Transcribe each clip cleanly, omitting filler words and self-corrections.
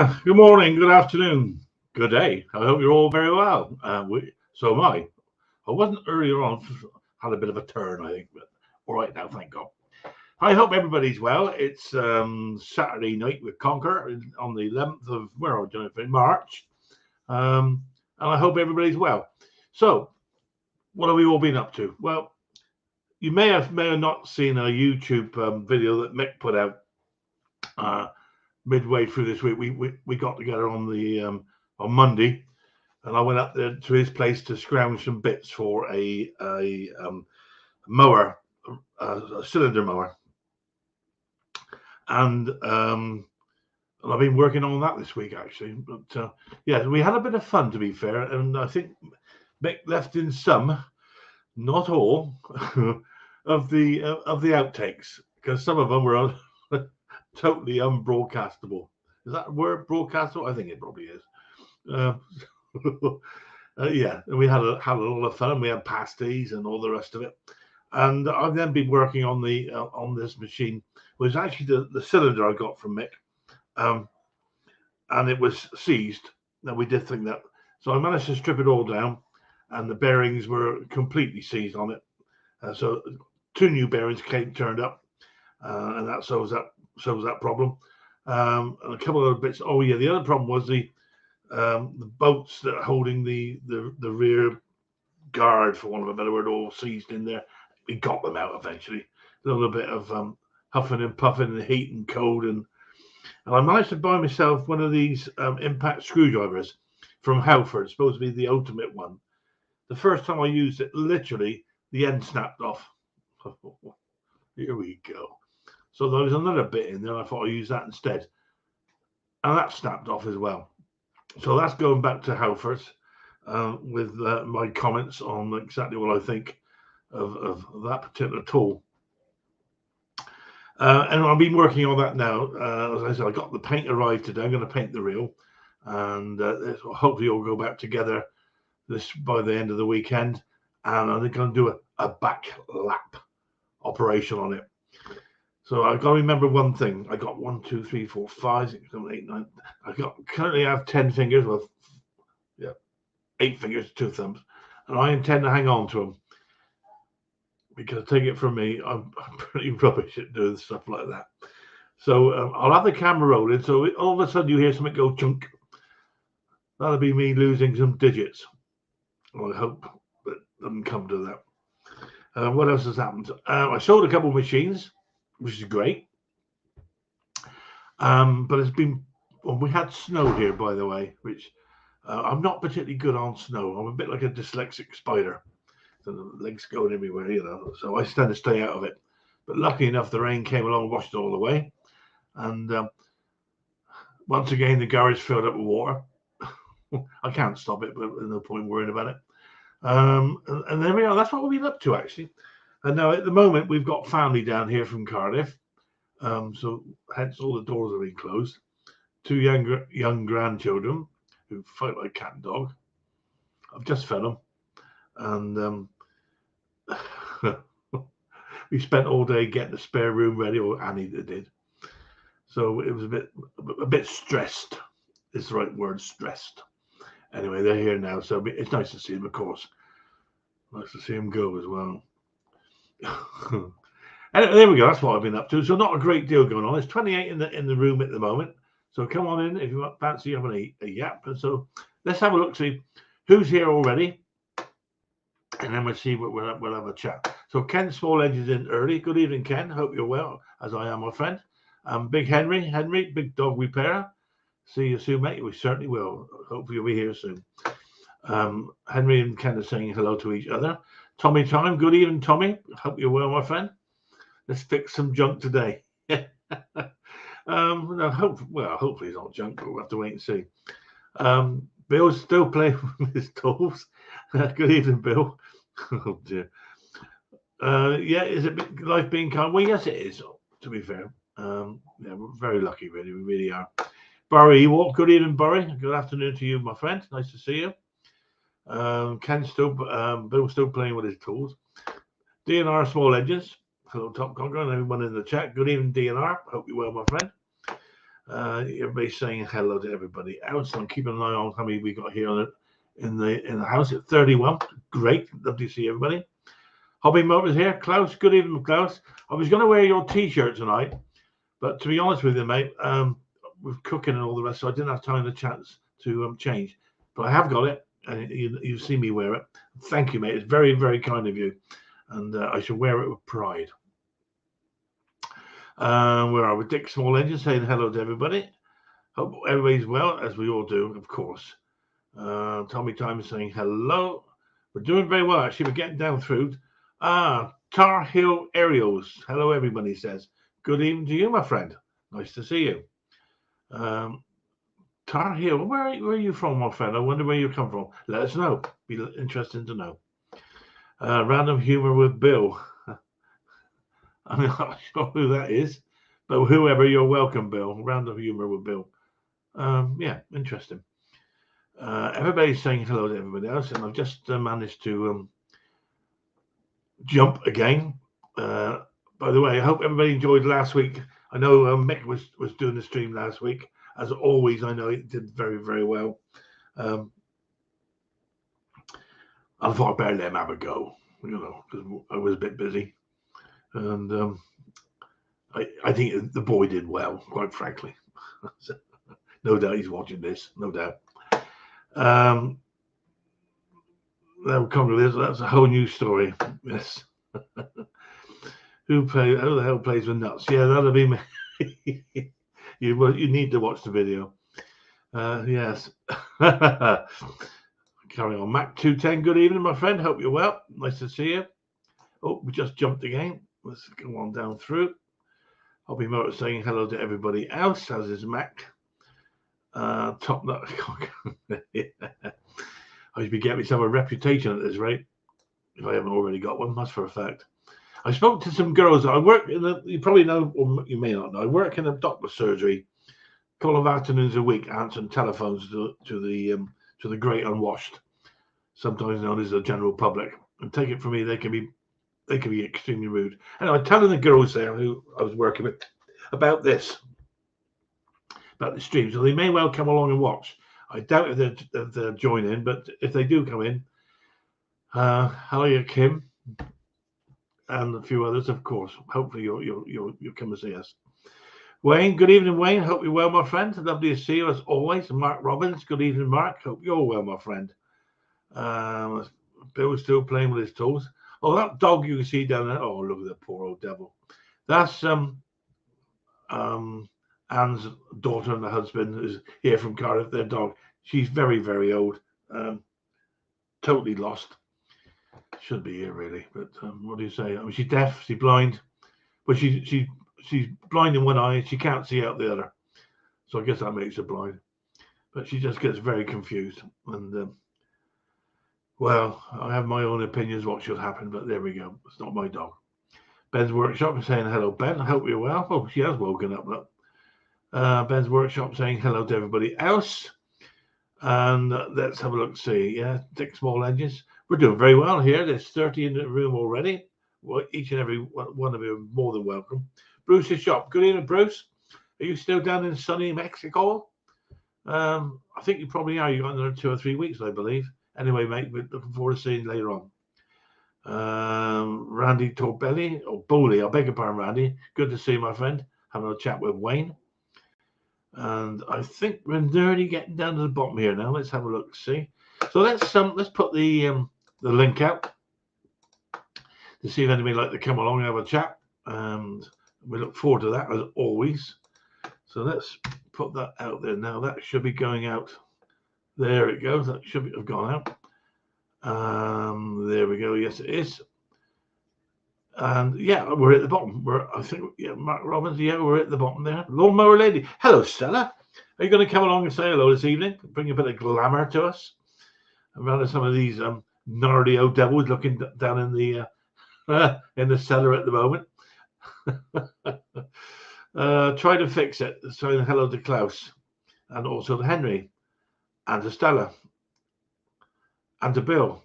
Good morning, good afternoon, good day. I hope you're all very well. So am I. I wasn't earlier on, had a bit of a turn, I think, but all right now, thank God. I hope everybody's well. It's Saturday night with Conker on the 11th of where are we doing it? March, and I hope everybody's well. So, what have we all been up to? Well, you may have not seen a YouTube video that Mick put out. Midway through this week, we got together on Monday, and I went up there to his place to scrounge some bits for a mower, a cylinder mower, and I've been working on that this week actually. But yeah, we had a bit of fun, to be fair, and I think Mick left in some, not all, of the outtakes, because some of them were totally unbroadcastable. Is that a word, broadcastable? I think it probably is. Yeah, we had a lot of fun. We had pasties and all the rest of it. And I've then been working on on this machine. It was actually the cylinder I got from Mick, and it was seized. Now we did think that, so I managed to strip it all down, and the bearings were completely seized on it. So 2 new bearings turned up, and that solves that problem. And a couple of other bits. Oh yeah, the other problem was the bolts that are holding the rear guard, for want of a better word, all seized in there. We got them out eventually. A little bit of huffing and puffing and heat and cold, and I managed to buy myself one of these impact screwdrivers from Halford, supposed to be the ultimate one. The first time I used it, literally the end snapped off. Here we go. So there was another bit in there. I thought I'd use that instead, and that snapped off as well. So that's going back to Halfords with my comments on exactly what I think of that particular tool. And I've been working on that now. As I said, I got the paint arrived today. I'm going to paint the reel, and hopefully it'll go back together by the end of the weekend. And I'm going to do a back lap operation on it. So I've got to remember one thing. I got 1, 2, 3, 4, 5, 6, 7, 8, 9. Currently I have 10 fingers with 8 fingers, 2 thumbs, and I intend to hang on to them, because take it from me, I'm pretty rubbish at doing stuff like that. So I'll have the camera rolling. So all of a sudden you hear something go chunk. That'll be me losing some digits. Well, I hope that doesn't come to that. What else has happened? I sold a couple of machines, which is great. But it's been, well, we had snow here, by the way, which I'm not particularly good on snow. I'm a bit like a dyslexic spider. So the legs going everywhere, so I tend to stay out of it. But lucky enough, the rain came along, washed it all away. And once again, the garage filled up with water. I can't stop it, but there's no point worrying about it. And there we are. That's what we've been up to, actually. And now at the moment, we've got family down here from Cardiff. So hence all the doors have been closed. 2 young grandchildren who fight like cat and dog. I've just fed them. And we spent all day getting the spare room ready, or Annie did. So it was a bit stressed. It's the right word, stressed. Anyway, they're here now, so it's nice to see them, of course. Nice to see them go as well. And there we go. That's what I've been up to. So not a great deal going on. It's 28 in the room at the moment. So come on in if you fancy having a yap. And so let's have a look, see who's here already, and then we'll see what we'll have a chat. So Ken Small Edge is in early. Good evening, Ken. Hope you're well, as I am, my friend. Big Henry, big dog repairer. See you soon, mate. We certainly will. Hopefully you'll be here soon. Henry and Ken are saying hello to each other. Tommy Time, good evening, Tommy. Hope you're well, my friend. Let's fix some junk today. Hopefully it's not junk, but we'll have to wait and see. Bill's still playing with his tools. Good evening, Bill. Oh dear. Yeah, is it life being kind? Well, yes, it is. To be fair, yeah, we're very lucky, really. We really are. Barry Ewald, good evening, Barry. Good afternoon to you, my friend. Nice to see you. Bill's still playing with his tools. DNR Small Edges. Hello, Top Conker, and everyone in the chat. Good evening, DNR. Hope you're well, my friend. Everybody's saying hello to everybody else. I'm keeping an eye on how many we got here in the house at 31. Great, lovely to see everybody. Hobby Motors here. Klaus, good evening, Klaus. I was going to wear your T-shirt tonight, but to be honest with you, mate, with cooking and all the rest, so I didn't have time and a chance to change. But I have got it, and you've seen me wear it. Thank you, mate. It's very, very kind of you, and I shall wear it with pride. Where are we? Dick Small Engine saying hello to everybody. Hope everybody's well, as we all do, of course. Tommy Time is saying hello. We're doing very well, actually. We're getting down through. Tar Heel Aerials. Hello, everybody says. Good evening to you, my friend. Nice to see you. Tar Heel, where are you from, my friend? I wonder where you come from. Let us know. Be interesting to know. Random humor with Bill. I'm not sure who that is, but whoever, you're welcome, Bill. Random humor with Bill. Yeah, interesting. Everybody's saying hello to everybody else, and I've just managed to jump again. By the way, I hope everybody enjoyed last week. I know Mick was doing the stream last week. As always, I know it did very, very well. I thought I'd better let him have a go, because I was a bit busy. And I think the boy did well, quite frankly. No doubt he's watching this, no doubt. They'll come to this. That's a whole new story. Yes. Who the hell plays with nuts? Yeah, that'll be me. You need to watch the video. Yes. Carry on. Mac 210. Good evening, my friend. Hope you're well. Nice to see you. Oh, we just jumped again. Let's go on down through. Hobby Motor saying hello to everybody else, as is Mac. Top nut. Yeah. I should be getting myself a reputation at this rate, if I haven't already got one. That's for a fact. I spoke to some girls. I work you probably know, or you may not know, I work in a doctor's surgery a couple of afternoons a week, answering telephones to the great unwashed, sometimes known as the general public. And take it from me, they can be extremely rude. And I was telling the girls there who I was working with about this, about the stream, so they may well come along and watch. I doubt if they'll join in, but if they do come in, hello, Kim, and a few others, of course. Hopefully you'll come and see us. Wayne, good evening, Wayne. Hope you're well, my friend. Lovely to see you as always. Mark Robbins, good evening, Mark. Hope you're well, my friend. Bill's still playing with his toys. Oh, that dog you can see down there. Oh, look at that poor old devil. That's Anne's daughter and the husband is here from Cardiff. Their dog. She's very, very old. Totally lost. Should be here really, but what do you say? I mean, she's deaf, she's blind, but she's blind in one eye and she can't see out the other. So I guess that makes her blind. But she just gets very confused. And well, I have my own opinions what should happen, but there we go. It's not my dog. Ben's Workshop is saying hello, Ben. I hope you're well. Oh, she has woken up. Look. Ben's Workshop saying hello to everybody else. And let's have a look. See, yeah, Dick Small Engines. We're doing very well here. There's 30 in the room already. Well, each and every one of you are more than welcome. Bruce's Shop. Good evening, Bruce. Are you still down in sunny Mexico? I think you probably are. You got another 2 or 3 weeks, I believe. Anyway, mate, we're looking forward to seeing you later on. Randy Torbelli, or Bowley, I beg your pardon, Randy. Good to see you, my friend. Having a chat with Wayne. And I think we're nearly getting down to the bottom here now. Let's have a look. See. So let's put the link out to see if anybody like to come along and have a chat. And we look forward to that as always. So let's put that out there now. That should be going out. There it goes. That should have gone out. There we go. Yes, it is. And yeah, we're at the bottom. I think, yeah, Mark Robbins, yeah, we're at the bottom there. Lawnmower Lady. Hello, Stella. Are you going to come along and say hello this evening? Bring a bit of glamour to us. Rather some of these gnarly old devils looking down in the cellar at the moment. Try to fix it. Saying hello to Klaus and also to Henry and to Stella and to Bill.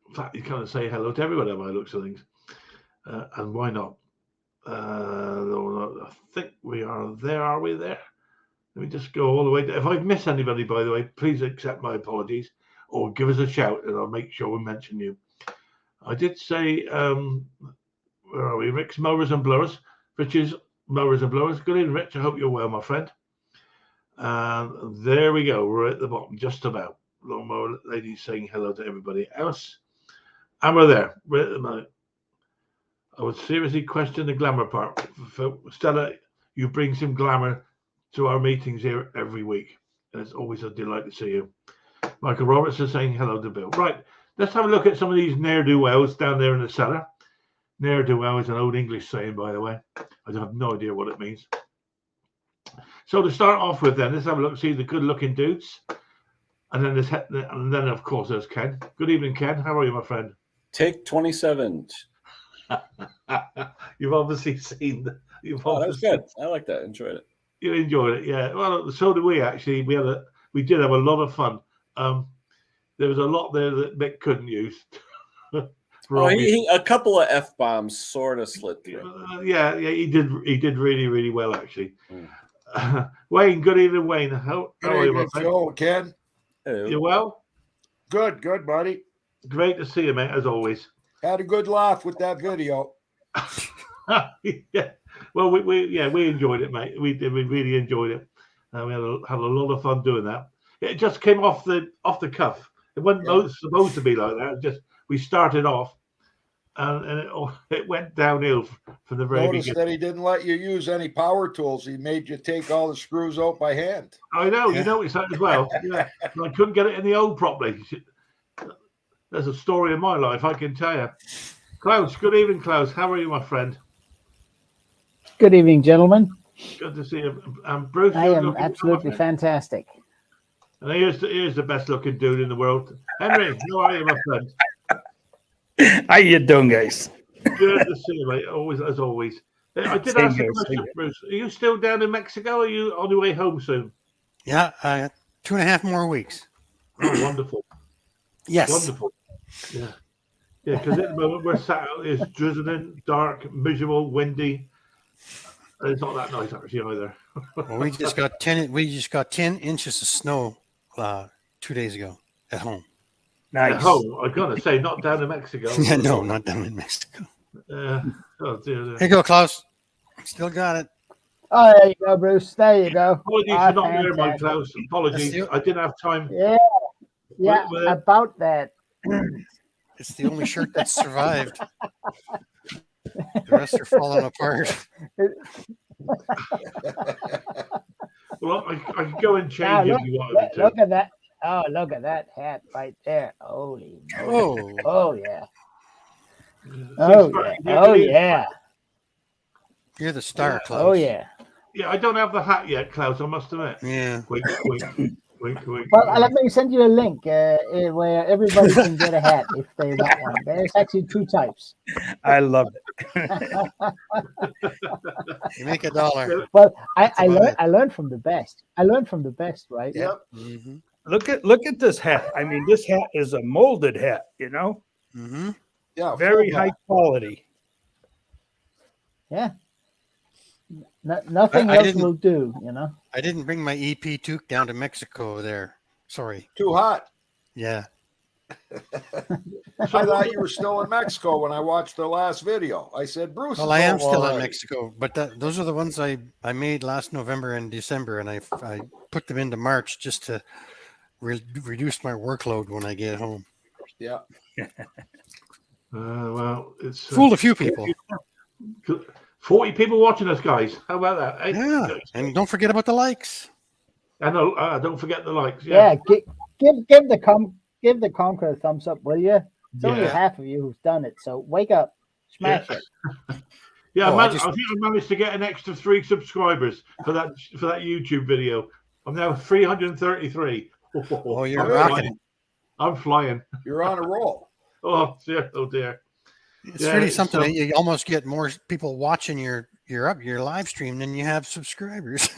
In fact, you kind of say hello to everyone by the looks of things. And why not? I think we are there. Are we there? Let me just go all the way. If I've missed anybody, by the way, please accept my apologies or give us a shout and I'll make sure we mention you. I did say, where are we? Rick's Mowers and Blowers. Rich's Mowers and Blowers. Good evening, Rich. I hope you're well, my friend. And there we go. We're at the bottom, just about. Lawnmower lady saying hello to everybody else. And we're there. We're at the moment. I would seriously question the glamour part. Stella, you bring some glamour to our meetings here every week. And it's always a delight to see you. Michael Roberts is saying hello to Bill. Right, let's have a look at some of these ne'er-do-wells down there in the cellar. Ne'er-do-well is an old English saying, by the way. I have no idea what it means. So to start off with then, let's have a look, see the good-looking dudes. And then of course, there's Ken. Good evening, Ken. How are you, my friend? Take 27. You've obviously seen. That was good. I like that. Enjoyed it. You enjoyed it, yeah. Well, so did we actually. We did have a lot of fun. There was a lot there that Mick couldn't use. A couple of F-bombs sort of slid through. Yeah, he did. He did really, really well actually. Wayne, good evening, Wayne. How are you, my friend? Hello, Ken. Hello. You well? Good, buddy. Great to see you, mate, as always. Had a good laugh with that video. Yeah. Well, we enjoyed it, mate. We did. We really enjoyed it. We had a lot of fun doing that. It just came off the cuff. It wasn't supposed to be like that. We started off, and it went downhill from the very beginning. Notice that he didn't let you use any power tools. He made you take all the screws out by hand. I know. You noticed that as well. Yeah. I couldn't get it in the old properly. There's a story in my life, I can tell you. Klaus, good evening, Klaus. How are you, my friend? Good evening, gentlemen. Good to see you. Bruce, I am absolutely fantastic. And here's the best looking dude in the world. Henry, how are you, my friend? How you doing, guys? Good to see you, mate. Always, as always. I did ask you a question, Bruce. Are you still down in Mexico? Or are you on your way home soon? Yeah, 2.5 more weeks. Oh, wonderful. Yes. Wonderful. Yeah. Yeah, because at the moment we're sat out, it's drizzling, dark, miserable, windy. And it's not that nice actually either. Well, we just got 10 inches of snow 2 days ago at home. Nice. At home, I'm gonna say, not down in Mexico. Yeah, no, not down in Mexico. Oh dear. Here you go, Klaus. Still got it. Oh, there you go, Bruce. There you go. Apologies for not there, my Klaus. Apologies. I didn't have time. Yeah, about that. It's the only shirt that survived. The rest are falling apart. Well, I can go and change if you want me to. Look at that. Oh, look at that hat right there. Holy moly. Oh, yeah. Oh, yeah. You're the star, Klaus. Oh, yeah. Yeah, I don't have the hat yet, Klaus, I must admit. Yeah. Wink. Well, let me send you a link where everybody can get a hat if they want one. There's actually 2 types. I love it. You make $1. Well, I learned from the best. I learned from the best, right? Yep. Mm-hmm. Look at this hat. I mean, this hat is a molded hat, you know? Mm-hmm. Yeah. Very high quality. Yeah. Nothing else will do, you know? I didn't bring my EP toque down to Mexico there. Sorry. Too hot. Yeah. I thought you were still in Mexico when I watched the last video. I said, Bruce. Well, I am still in Mexico, but those are the ones I made last November and December, and I put them into March just to reduce my workload when I get home. Yeah. Well, it's fooled a few people. 40 people watching us, guys. How about that? Eh? Yeah, and don't forget about the likes. I know. Don't forget the likes. Yeah, give the Conker a thumbs up, will you? It's only half of you who's done it, so wake up, smash it. Yeah, I think I managed to get an extra 3 subscribers for that YouTube video. I'm now 333. Oh, you're rocking. I'm flying. You're on a roll. Oh dear. It's really something that you almost get more people watching your live stream than you have subscribers.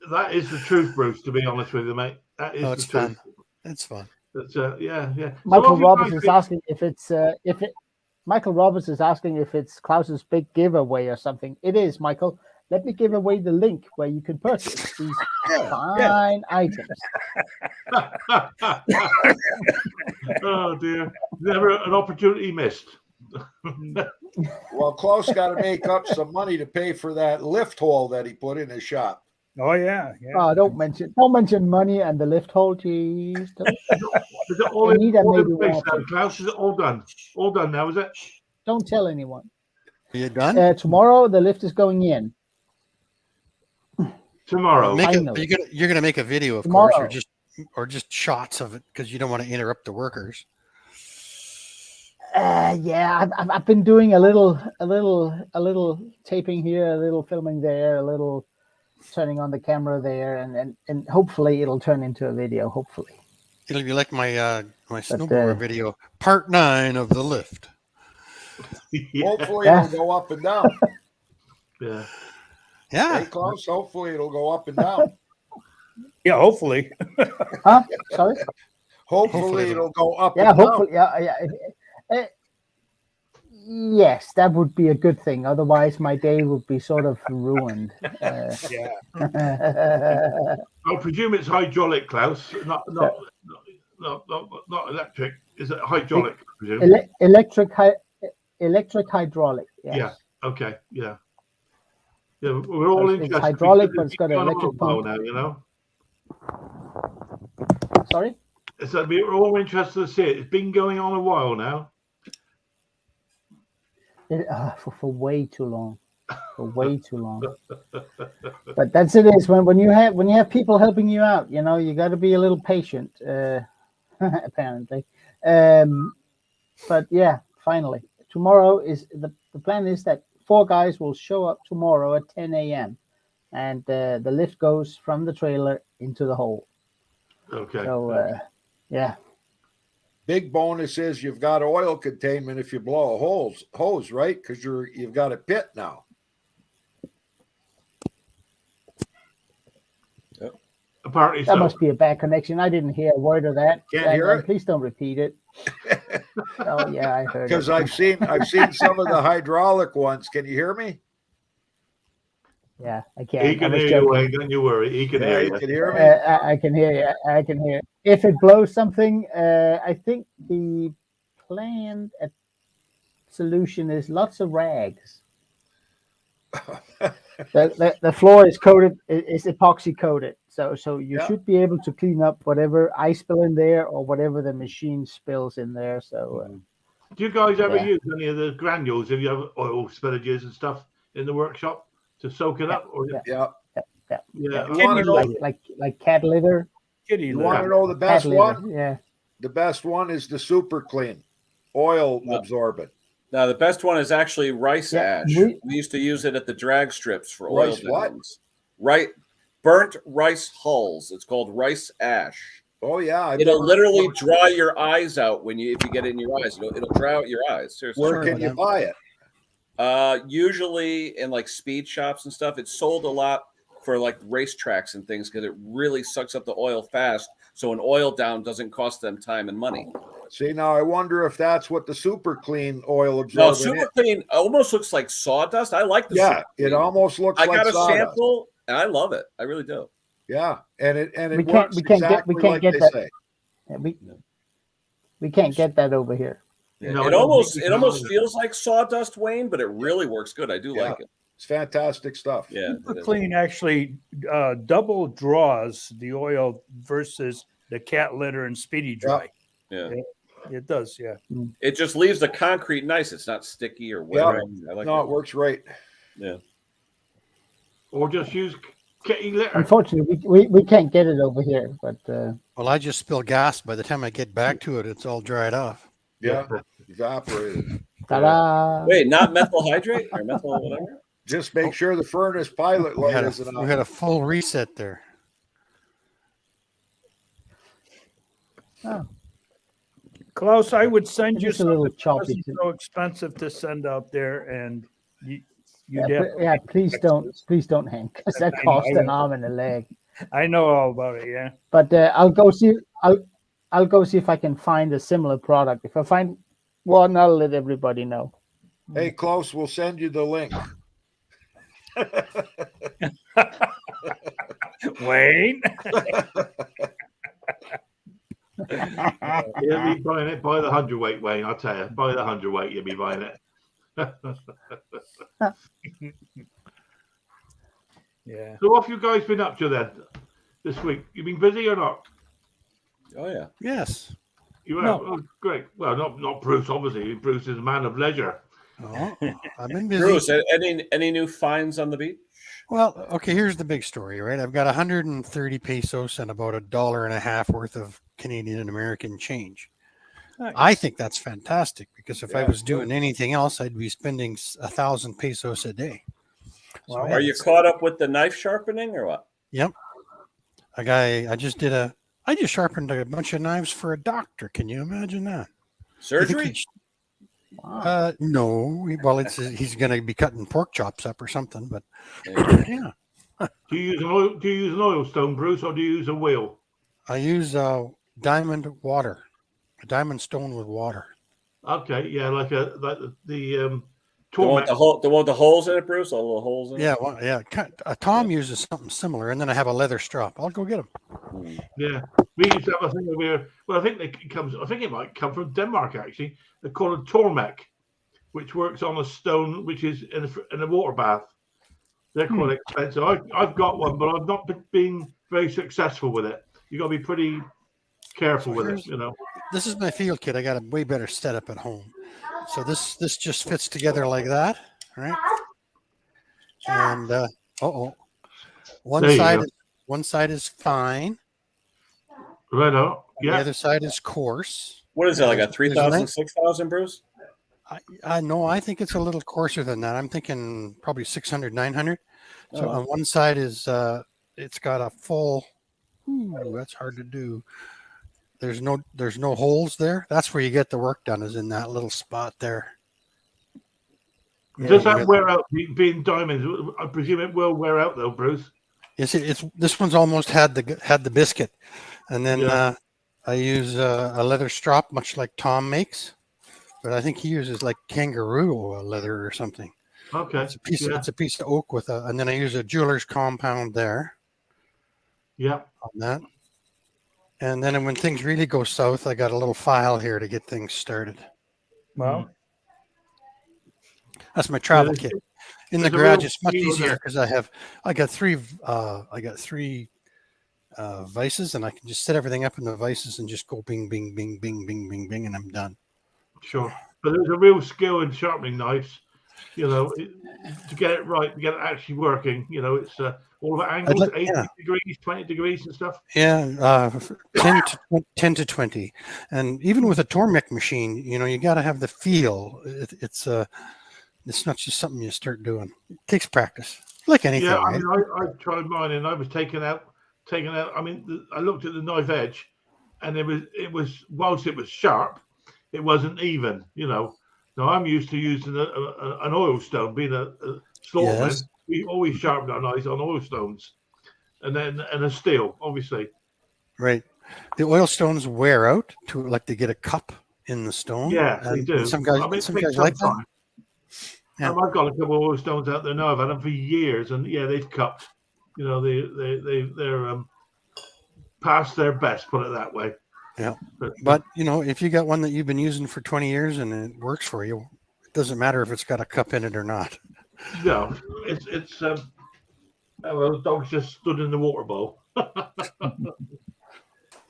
That is the truth, Bruce, to be honest with you, mate. That is it's fun. It's fun. It's, yeah. Michael Roberts is asking Michael Roberts is asking if it's Klaus's big giveaway or something. It is, Michael. let me give away the link where you can purchase these fine items. Oh dear, never an opportunity missed. Well, Klaus got to make up some money to pay for that lift hole that he put in his shop. Oh yeah, yeah. Oh, don't mention money and the lift hole. Jeez. Is it all in place now, Klaus? Is it all done? All done now, is it? Don't tell anyone. Are you done? Tomorrow the lift is going in. Tomorrow. You're gonna make a video, of course, or just shots of it because you don't want to interrupt the workers. Yeah, I've been doing a little taping here, a little filming there, a little turning on the camera there, and hopefully it'll turn into a video. Hopefully, it'll be like my snowboard video, part 9 of the lift. Yeah. Hopefully it'll go up and down. Yeah. Yeah. Hey, Klaus, hopefully it'll go up and down. Yeah, hopefully. Huh? Sorry. Hopefully it'll go up Yeah, and hopefully. down. Yeah. Yes, that would be a good thing. Otherwise, my day would be sort of ruined. Yeah. I presume it's hydraulic, Klaus, not electric. Is it hydraulic? I presume? Electric hydraulic. Yes. Yeah. Okay. Yeah. Yeah. We're all It's interested. hydraulic, but it's got an electric pump. Now, you know. Sorry. So we're all interested to see it. It's been going on a while now. For way too long. For way too long. But that's it is when you have people helping you out, you know, you got to be a little patient. Apparently. But yeah, finally, tomorrow is the plan is that 4 guys will show up tomorrow at 10 a.m. and the lift goes from the trailer into the hole. Okay. So yeah. Big bonus is you've got oil containment if you blow a hose, right? Because you've got a pit now. Yep. Apparently, that must be a bad connection. I didn't hear a word of that. Can't hear it. Please don't repeat it. Oh yeah, I heard. Because I've seen some of the hydraulic ones. Can you hear me? Yeah, I can't. He can hear you, Wayne. Don't you worry. He can hear you. Can you hear me? I can hear you. I can hear. If it blows something, I think the planned solution is lots of rags. The floor is coated, is epoxy coated, so you should be able to clean up whatever ice spill in there or whatever the machine spills in there. So, do you guys ever use any of the granules? Have you have oil spillages and stuff in the workshop to soak it up? Or Yeah. Like cat litter. You want to know the best one? Yeah. The best one is the Super Clean, oil absorbent. Now the best one is actually rice ash. We used to use it at the drag strips for oil downs. Right, burnt rice hulls. It's called rice ash. Oh yeah, it'll literally dry your eyes out if you get it in your eyes. It'll dry out your eyes. Seriously. Where can you buy it? Usually in like speed shops and stuff. It's sold a lot for like racetracks and things because it really sucks up the oil fast. So an oil down doesn't cost them time and money. See, now I wonder if that's what the Super Clean oil absorbent is. No, Super Clean almost looks like sawdust. I like the Super Clean. It almost looks like sawdust. I got a sample and I love it. I really do. Yeah, and it we works exactly like they say. Yeah, we can't get that over here. Yeah, no, it almost feels like sawdust, Wayne, but it really works good. I do like it. It's fantastic stuff. Yeah, Super Clean actually double draws the oil versus the cat litter and Speedy Dry. Yeah. It does, yeah. It just leaves the concrete nice. It's not sticky or wet. Yeah. It works right. Yeah. Or just use kitty litter. Unfortunately, we can't get it over here. But well, I just spill gas. By the time I get back to it, it's all dried off. Yeah, evaporated. Ta-da! Wait, not methyl hydrate or methyl whatever? Just make sure the furnace pilot light isn't on. We had a full reset there. Oh. Klaus, I would send you a little choppy. It's so expensive to send out there, and please don't, Hank, because that costs an arm and a leg. I know all about it. Yeah, but I'll go see if I can find a similar product. If I find one, I'll let everybody know. Hey, Klaus, we'll send you the link. Wayne. You'll be buying it by the hundredweight, Wayne. I'll tell you, by the hundredweight, you'll be buying it. Yeah. So, what have you guys been up to then this week? You been busy or not? Oh yeah. Yes. You have. No. Oh, great. Well, not Bruce. Obviously, Bruce is a man of leisure. Oh, I've been busy. Bruce, any new finds on the beach? Well, okay, here's the big story, right? I've got 130 pesos and about $1.50 worth of Canadian and American change. Nice. I think that's fantastic because if I Yeah, was doing anything else, I'd be spending 1,000 pesos a day. So Wow. yeah, Are you caught up with the knife sharpening or what? Yep. I just sharpened a bunch of knives for a doctor. Can you imagine that? Surgery? Wow. No. Well, he's going to be cutting pork chops up or something, but yeah. Do you use an oil stone, Bruce, or do you use a wheel? I use diamond stone with water. Okay, yeah, like the The Torment. one with the holes in it, Bruce? All the holes in it? Yeah, well, yeah. Tom uses something similar, and then I have a leather strap. I'll go get him. Yeah, we used to have a thing where, well, I think it might come from Denmark actually. They call it Tormek, which works on a stone which is in a water bath. They're quite expensive. I've got one, but I've not been very successful with it. You got to be pretty careful with it, you know. This is my field kit. I got a way better setup at home. So this just fits together like that, right? And one side is fine. Right on. The Yeah. other side is coarse. What is that, like a There's 3,000, 6,000, Bruce? I think it's a little coarser than that. I'm thinking probably 600, 900. So Oh. on one side is it's got a full. Ooh, that's hard to do. There's no holes there. That's where you get the work done, is in that little spot there. Does that wear out? Being diamonds, I presume it will wear out though, Bruce. Yes, it's this one's almost had the biscuit, and then I use a leather strap, much like Tom makes, but I think he uses like kangaroo leather or something. Okay. It's a piece of oak and then I use a jeweler's compound there. Yeah. On that. And then when things really go south, I got a little file here to get things started. Well, that's my travel kit. In the garage, it's much easier because I got three vices, and I can just set everything up in the vices and just go bing, bing, bing, bing, bing, bing, bing, and I'm done. Sure. But there's a real skill in sharpening knives, you know, to get it right, to get it actually working. You know, it's all about angles, 80 degrees, 20 degrees and stuff. Yeah, 10 to 20. And even with a Tormek machine, you know, you got to have the feel. It's not just something you start doing. It takes practice, like anything. Yeah, right? I mean, I tried mine and I was taken out. I mean, I looked at the knife edge, and it was whilst it was sharp, it wasn't even. You know, now I'm used to using an oil stone. Being a slaughterman, we always sharpen our knives on oil stones, and a steel, obviously. Right. The oil stones wear out to like they get a cup in the stone. Yeah, they do. Some guys like that. Yeah. I've got a couple of oil stones out there now. I've had them for years, and yeah, they've cupped. You know, they're past their best. Put it that way. Yeah. But you know, if you got one that you've been using for 20 years and it works for you, it doesn't matter if it's got a cup in it or not. No, it's well, the dog's just stood in the water bowl.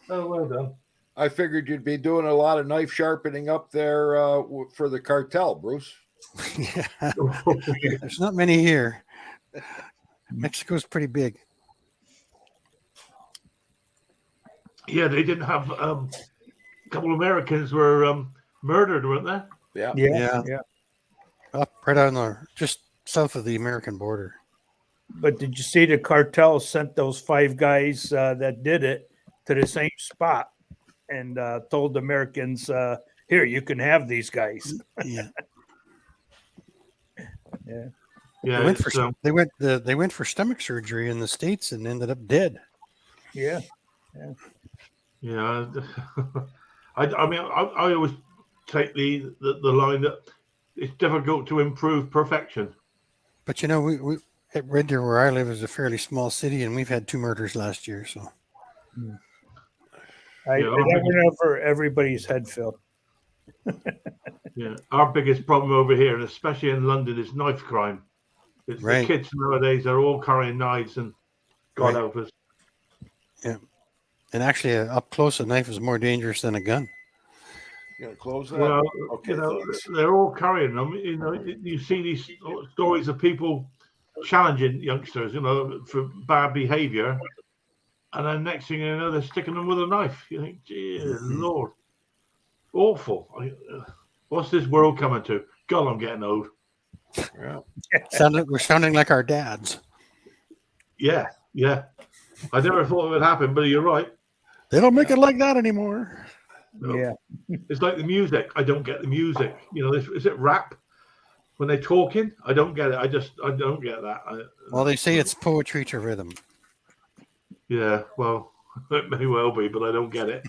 Oh, well done. I figured you'd be doing a lot of knife sharpening up there for the cartel, Bruce. Yeah. There's not many here. Mexico's pretty big. Yeah, they didn't have a couple of Americans were murdered, weren't they? Yeah. Up right on just south of the American border. But did you see the cartel sent those 5 guys that did it to the same spot and told the Americans, "Here, you can have these guys." Yeah. Yeah. Yeah. They went for stomach surgery in the States and ended up dead. Yeah. Yeah. I mean, I always take the line that it's difficult to improve perfection. But you know, Red Deer, where I live, is a fairly small city, and we've had 2 murders last year. So Whenever everybody's head filled. Yeah, our biggest problem over here, and especially in London, is knife crime. It's Right. The kids nowadays are all carrying knives, and God help us. Yeah, and actually, up close, a knife is more dangerous than a gun. You gonna close that? Well, Okay, thanks. they're all carrying them. You see these stories of people challenging youngsters, for bad behavior, and then next thing you know, they're sticking them with a knife. You think, dear Lord, awful. What's this world coming to? God, I'm getting old. Yeah. We're sounding like our dads. Yeah. I never thought it would happen, but you're right. They don't make it like that anymore. No. Yeah. It's like the music. I don't get the music. Is it rap? When they're talking, I don't get it. I don't get that. Well, they say it's poetry to rhythm. Yeah, well, it may well be, but I don't get it.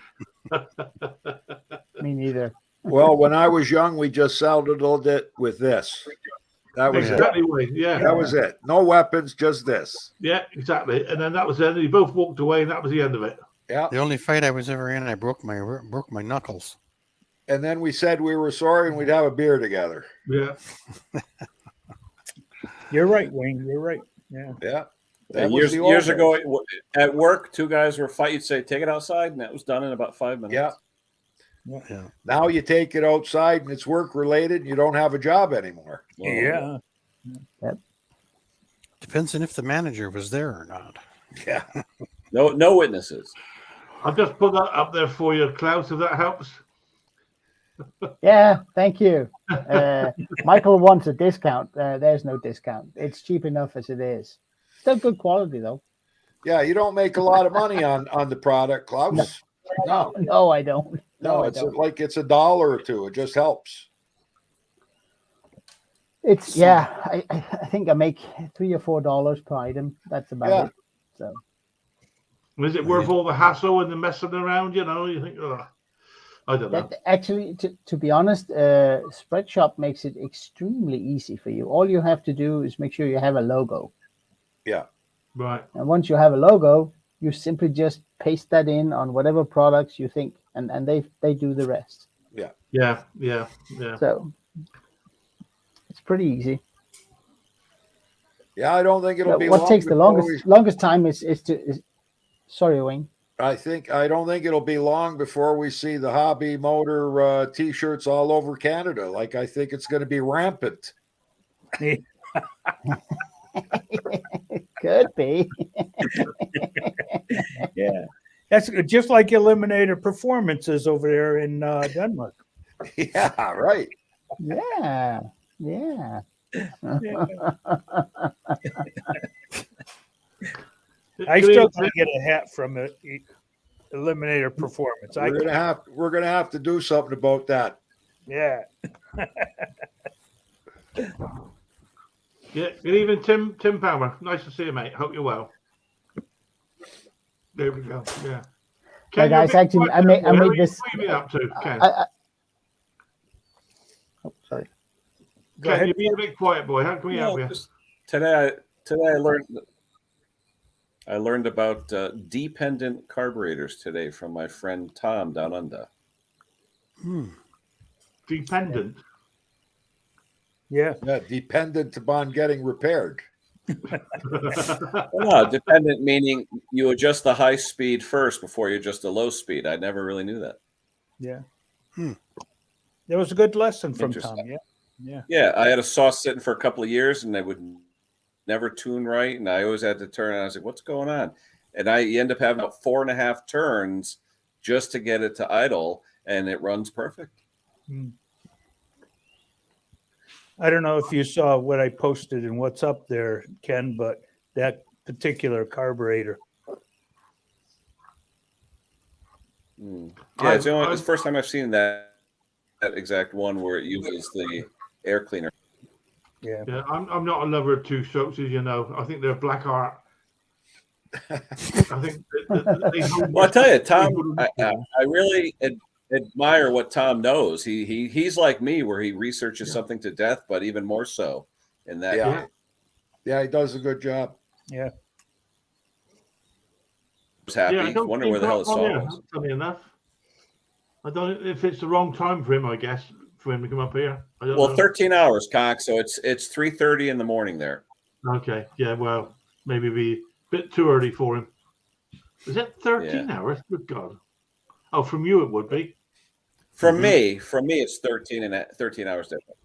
Me neither. Well, when I was young, we just sounded a little bit with this. That was exactly it. Right. Yeah, that was it. No weapons, just this. Yeah, exactly. And then that was it. They both walked away, and that was the end of it. Yeah. The only fight I was ever in, I broke my knuckles. And then we said we were sorry, and we'd have a beer together. Yeah. You're right, Wayne. You're right. Yeah. Yeah. Years ago at work, 2 guys were fighting. You'd say, "Take it outside," and that was done in about 5 minutes. Yeah. Now you take it outside, and it's work related, and you don't have a job anymore. Yeah. Yep. Depends on if the manager was there or not. Yeah. No witnesses. I'll just put that up there for you, Klaus, if that helps. Yeah, thank you. Michael wants a discount. There's no discount. It's cheap enough as it is. Still good quality, though. Yeah, you don't make a lot of money on the product, Klaus. No, I don't. No, it's like it's $1 or $2. It just helps. It's I think I make $3 or $4 per item. That's about it. So is it worth all the hassle and the messing around? You think, I don't know. Actually, to be honest, Spreadshop makes it extremely easy for you. All you have to do is make sure you have a logo. Yeah. Right. And once you have a logo, you simply just paste that in on whatever products you think, and they do the rest. Yeah. So it's pretty easy. Yeah, I don't think it'll be. What takes the longest time is sorry, Wayne. I don't think it'll be long before we see the hobby motor T-shirts all over Canada. Like, I think it's going to be rampant. Could be. Yeah, that's just like Eliminator Performances over there in Denmark. Yeah, right. Yeah. I still gotta get a hat from Eliminator Performance. We're gonna have to do something about that. Yeah. Yeah. Good evening, Tim Palmer. Nice to see you, mate. Hope you're well. There we go. Yeah. Ken, guys, actually, I made this. What are you up to, Ken? Sorry. Ken, you're being a bit quiet, boy. How can we help you? Today I learned about dependent carburetors today from my friend Tom down under. Dependent. Yeah. Dependent upon getting repaired. No, dependent meaning you adjust the high speed first before you adjust the low speed. I never really knew that. Yeah. That was a good lesson from Tom. Yeah. I had a saw sitting for a couple of years, and they would never tune right, and I always had to turn. And I was like, "What's going on?" And you end up having about 4.5 turns just to get it to idle, and it runs perfect. I don't know if you saw what I posted and what's up there, Ken, but that particular carburetor. Yeah, it's the first time I've seen that exact one where it uses the air cleaner. Yeah. I'm not a lover of two strokes, as you know. I think they're black art. I think well, I tell you, Tom, I really admire what Tom knows. He's like me, where he researches something to death, but even more so in that. Yeah, he does a good job. Yeah. Was happy. Yeah, I don't Wonder think where the hell his on saw here, was. funny enough. I don't if it's the wrong time for him, I guess, for him to come up here. I don't Well, know. 13 hours, Conk. So it's 3:30 in the morning there. Okay, yeah, well, maybe be a bit too early for him. Is it 13 hours? Good God. Oh, from you it would be. From Mhm. me, it's 13 hours different.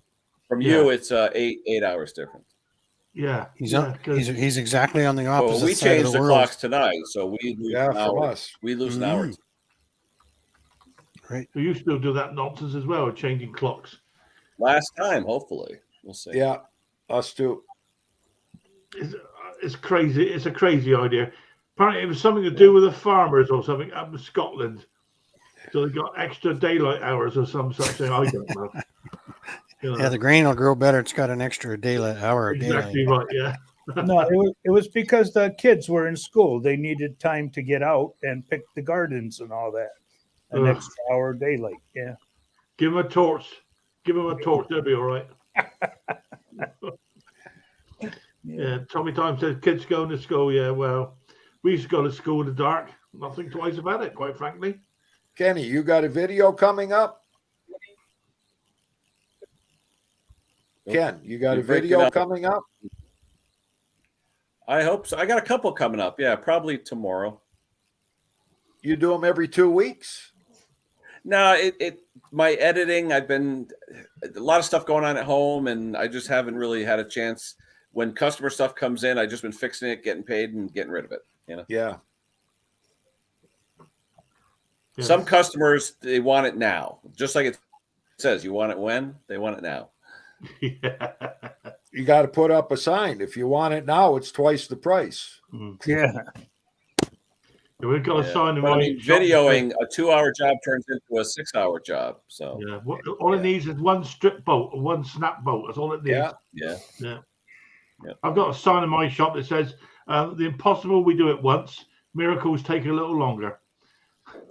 From Yeah. you, it's 8 hours different. Yeah. He's yeah, on, 'cause- he's exactly on the Well, opposite we side of changed the the world. clocks tonight, so we lose Yeah, an from hour. us. We lose an hour. Right. so you still do that nonsense as well, changing clocks. Last time, hopefully, we'll see. Yeah, us too. It's crazy. It's a crazy idea. Apparently, it was something to do with the farmers or something up in Scotland. So they got extra daylight hours or some such thing. I don't know. You know, Yeah, the grain will grow better. It's got an extra daylight hour of daylight. exactly right. Yeah. No, it was because the kids were in school. They needed time to get out and pick the gardens and all that. An Ugh. extra hour of daylight. Yeah. Give them a torch. Give them a torch. They'll be all right. Yeah. Tommy Time says kids going to school. Yeah. Well, we used to go to school in the dark. Nothing twice about it, quite frankly. Kenny, you got a video coming up? Ken, you got You're a breaking video up. coming up? I hope so. I got a couple coming up. Yeah, probably tomorrow. You do them every 2 weeks? No, my editing, I've been a lot of stuff going on at home, and I just haven't really had a chance. When customer stuff comes in, I've just been fixing it, getting paid, and getting rid of it. You know, Yeah. Yes. Some customers, they want it now, just like it says. You want it when? They want it now. Yeah. You got to put up a sign. If you want it now, it's twice the price. Yeah. We've got a sign in But I my mean, shop that says- videoing a 2-hour job turns into a 6-hour job. So Yeah. All it needs is one strip bolt, one snap bolt. That's all it needs. Yeah. yeah. I've got a sign in my shop that says, "The impossible we do it once. Miracles take a little longer."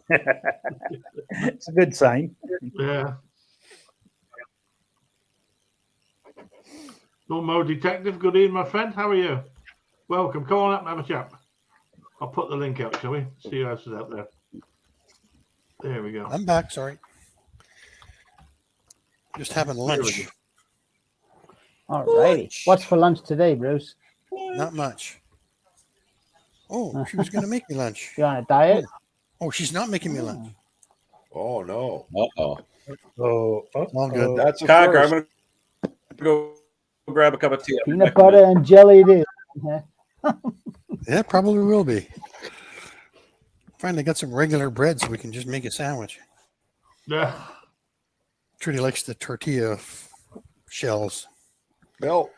It's a good sign. Yeah. Lawnmower Detective, good evening, my friend. How are you? Welcome. Come on up and have a chat. I'll put the link out, shall we? See who else is out there. There we go. I'm back. Sorry. Just having lunch. All righty. What's for lunch today, Bruce? Not much. Oh, she was going to make me lunch. You on a diet? Oh, she's not making me lunch. Oh, no. Uh-oh. All good. That's a Conker, I'm first. going to go grab a cup of tea. Peanut butter and jelly it is. Yeah. Yeah, probably will be. Finally got some regular bread so we can just make a sandwich. Yeah. Trudy likes the tortilla shells. Bill.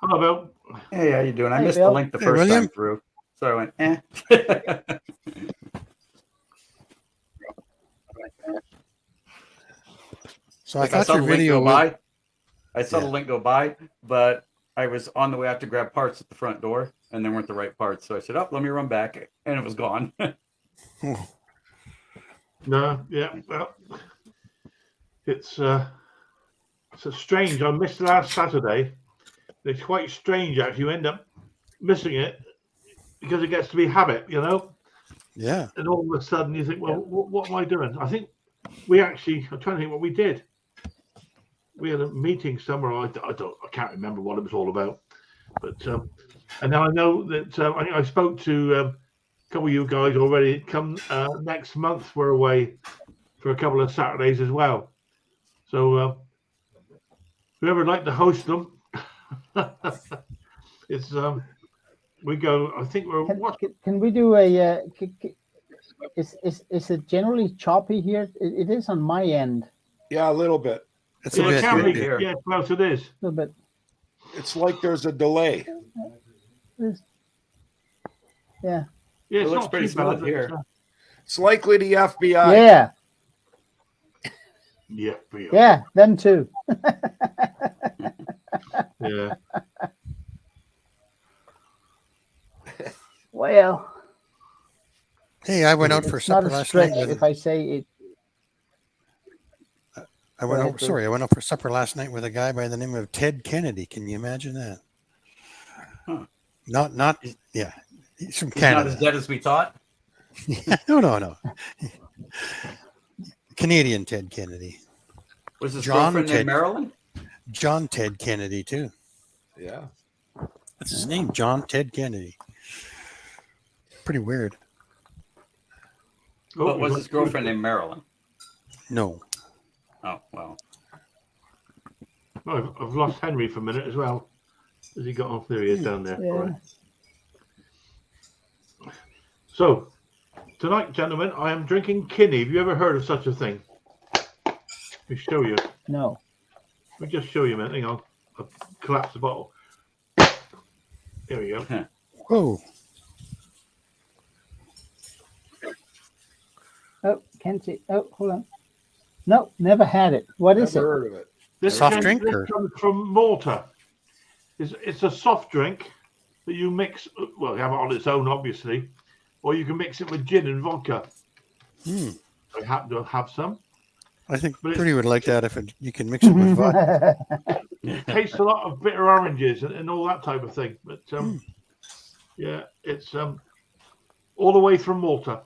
Hello, Bill. Hey, how you doing? I Hey, missed Bill. the link the Hey, first William. time through, so I went, eh. So I Like, thought saw your the link video go was, by. I saw the link go by, but I was on the way out to grab parts at the front door, and they weren't the right parts. So I said, "Oh, let me run back," and it was gone. No, yeah. Well, it's so strange. I missed last Saturday. It's quite strange, actually. You end up missing it because it gets to be habit, you know? yeah. And all of a sudden you think, well, what am I doing? I think we actually, I'm trying to think what we did. We had a meeting somewhere. I can't remember what it was all about. But and now I know that I think I spoke to a couple of you guys already. Come next month, we're away for a couple of Saturdays as well. So whoever would like to host them, it's we go. I think we're what? Can we do a? Is it generally choppy here? It is on my end. Yeah, a little bit. It's Yeah, a it bit. can be. here. Yeah, close it is. A little bit. It's like there's a delay. Yeah. Yeah, it's looks not pretty too bad, smooth here. It's likely the FBI. Yeah. Yeah, yeah, Yeah. Them too. yeah. Well, Hey, I went out for it's not supper a last night stretch with if I say it. I went ahead, out, sorry, I went out for supper last night with a guy by the name of Ted Kennedy. Can you imagine that? Not yeah. He's from He's not Canada. as dead as we thought. No. Canadian Ted Kennedy. Was his John girlfriend Ted- named Marilyn? John Ted Kennedy too. Yeah. That's his name, John Ted Kennedy. Pretty weird. Oh, But was his girlfriend named Marilyn? No. Oh, well. Oh, I've lost Henry for a minute as well. Has he got off? There he is down there. Yeah. All right. So, tonight, gentlemen, I am drinking Kinney. Have you ever heard of such a thing? Let me show you. No. Let me just show you a minute. Hang on. I'll collapse the bottle. There we go. Whoa. Oh, can't see. Oh, hold on. No, never had it. What is Never it? heard of it. This Soft came- drink this or- comes from Malta. It's a soft drink that you mix. Well, you have it on its own, obviously, or you can mix it with gin and vodka. I happen to have some. I think But it's- Pretty would like that if you can mix it with vodka. It tastes a lot of bitter oranges and all that type of thing. But yeah, it's all the way from Malta.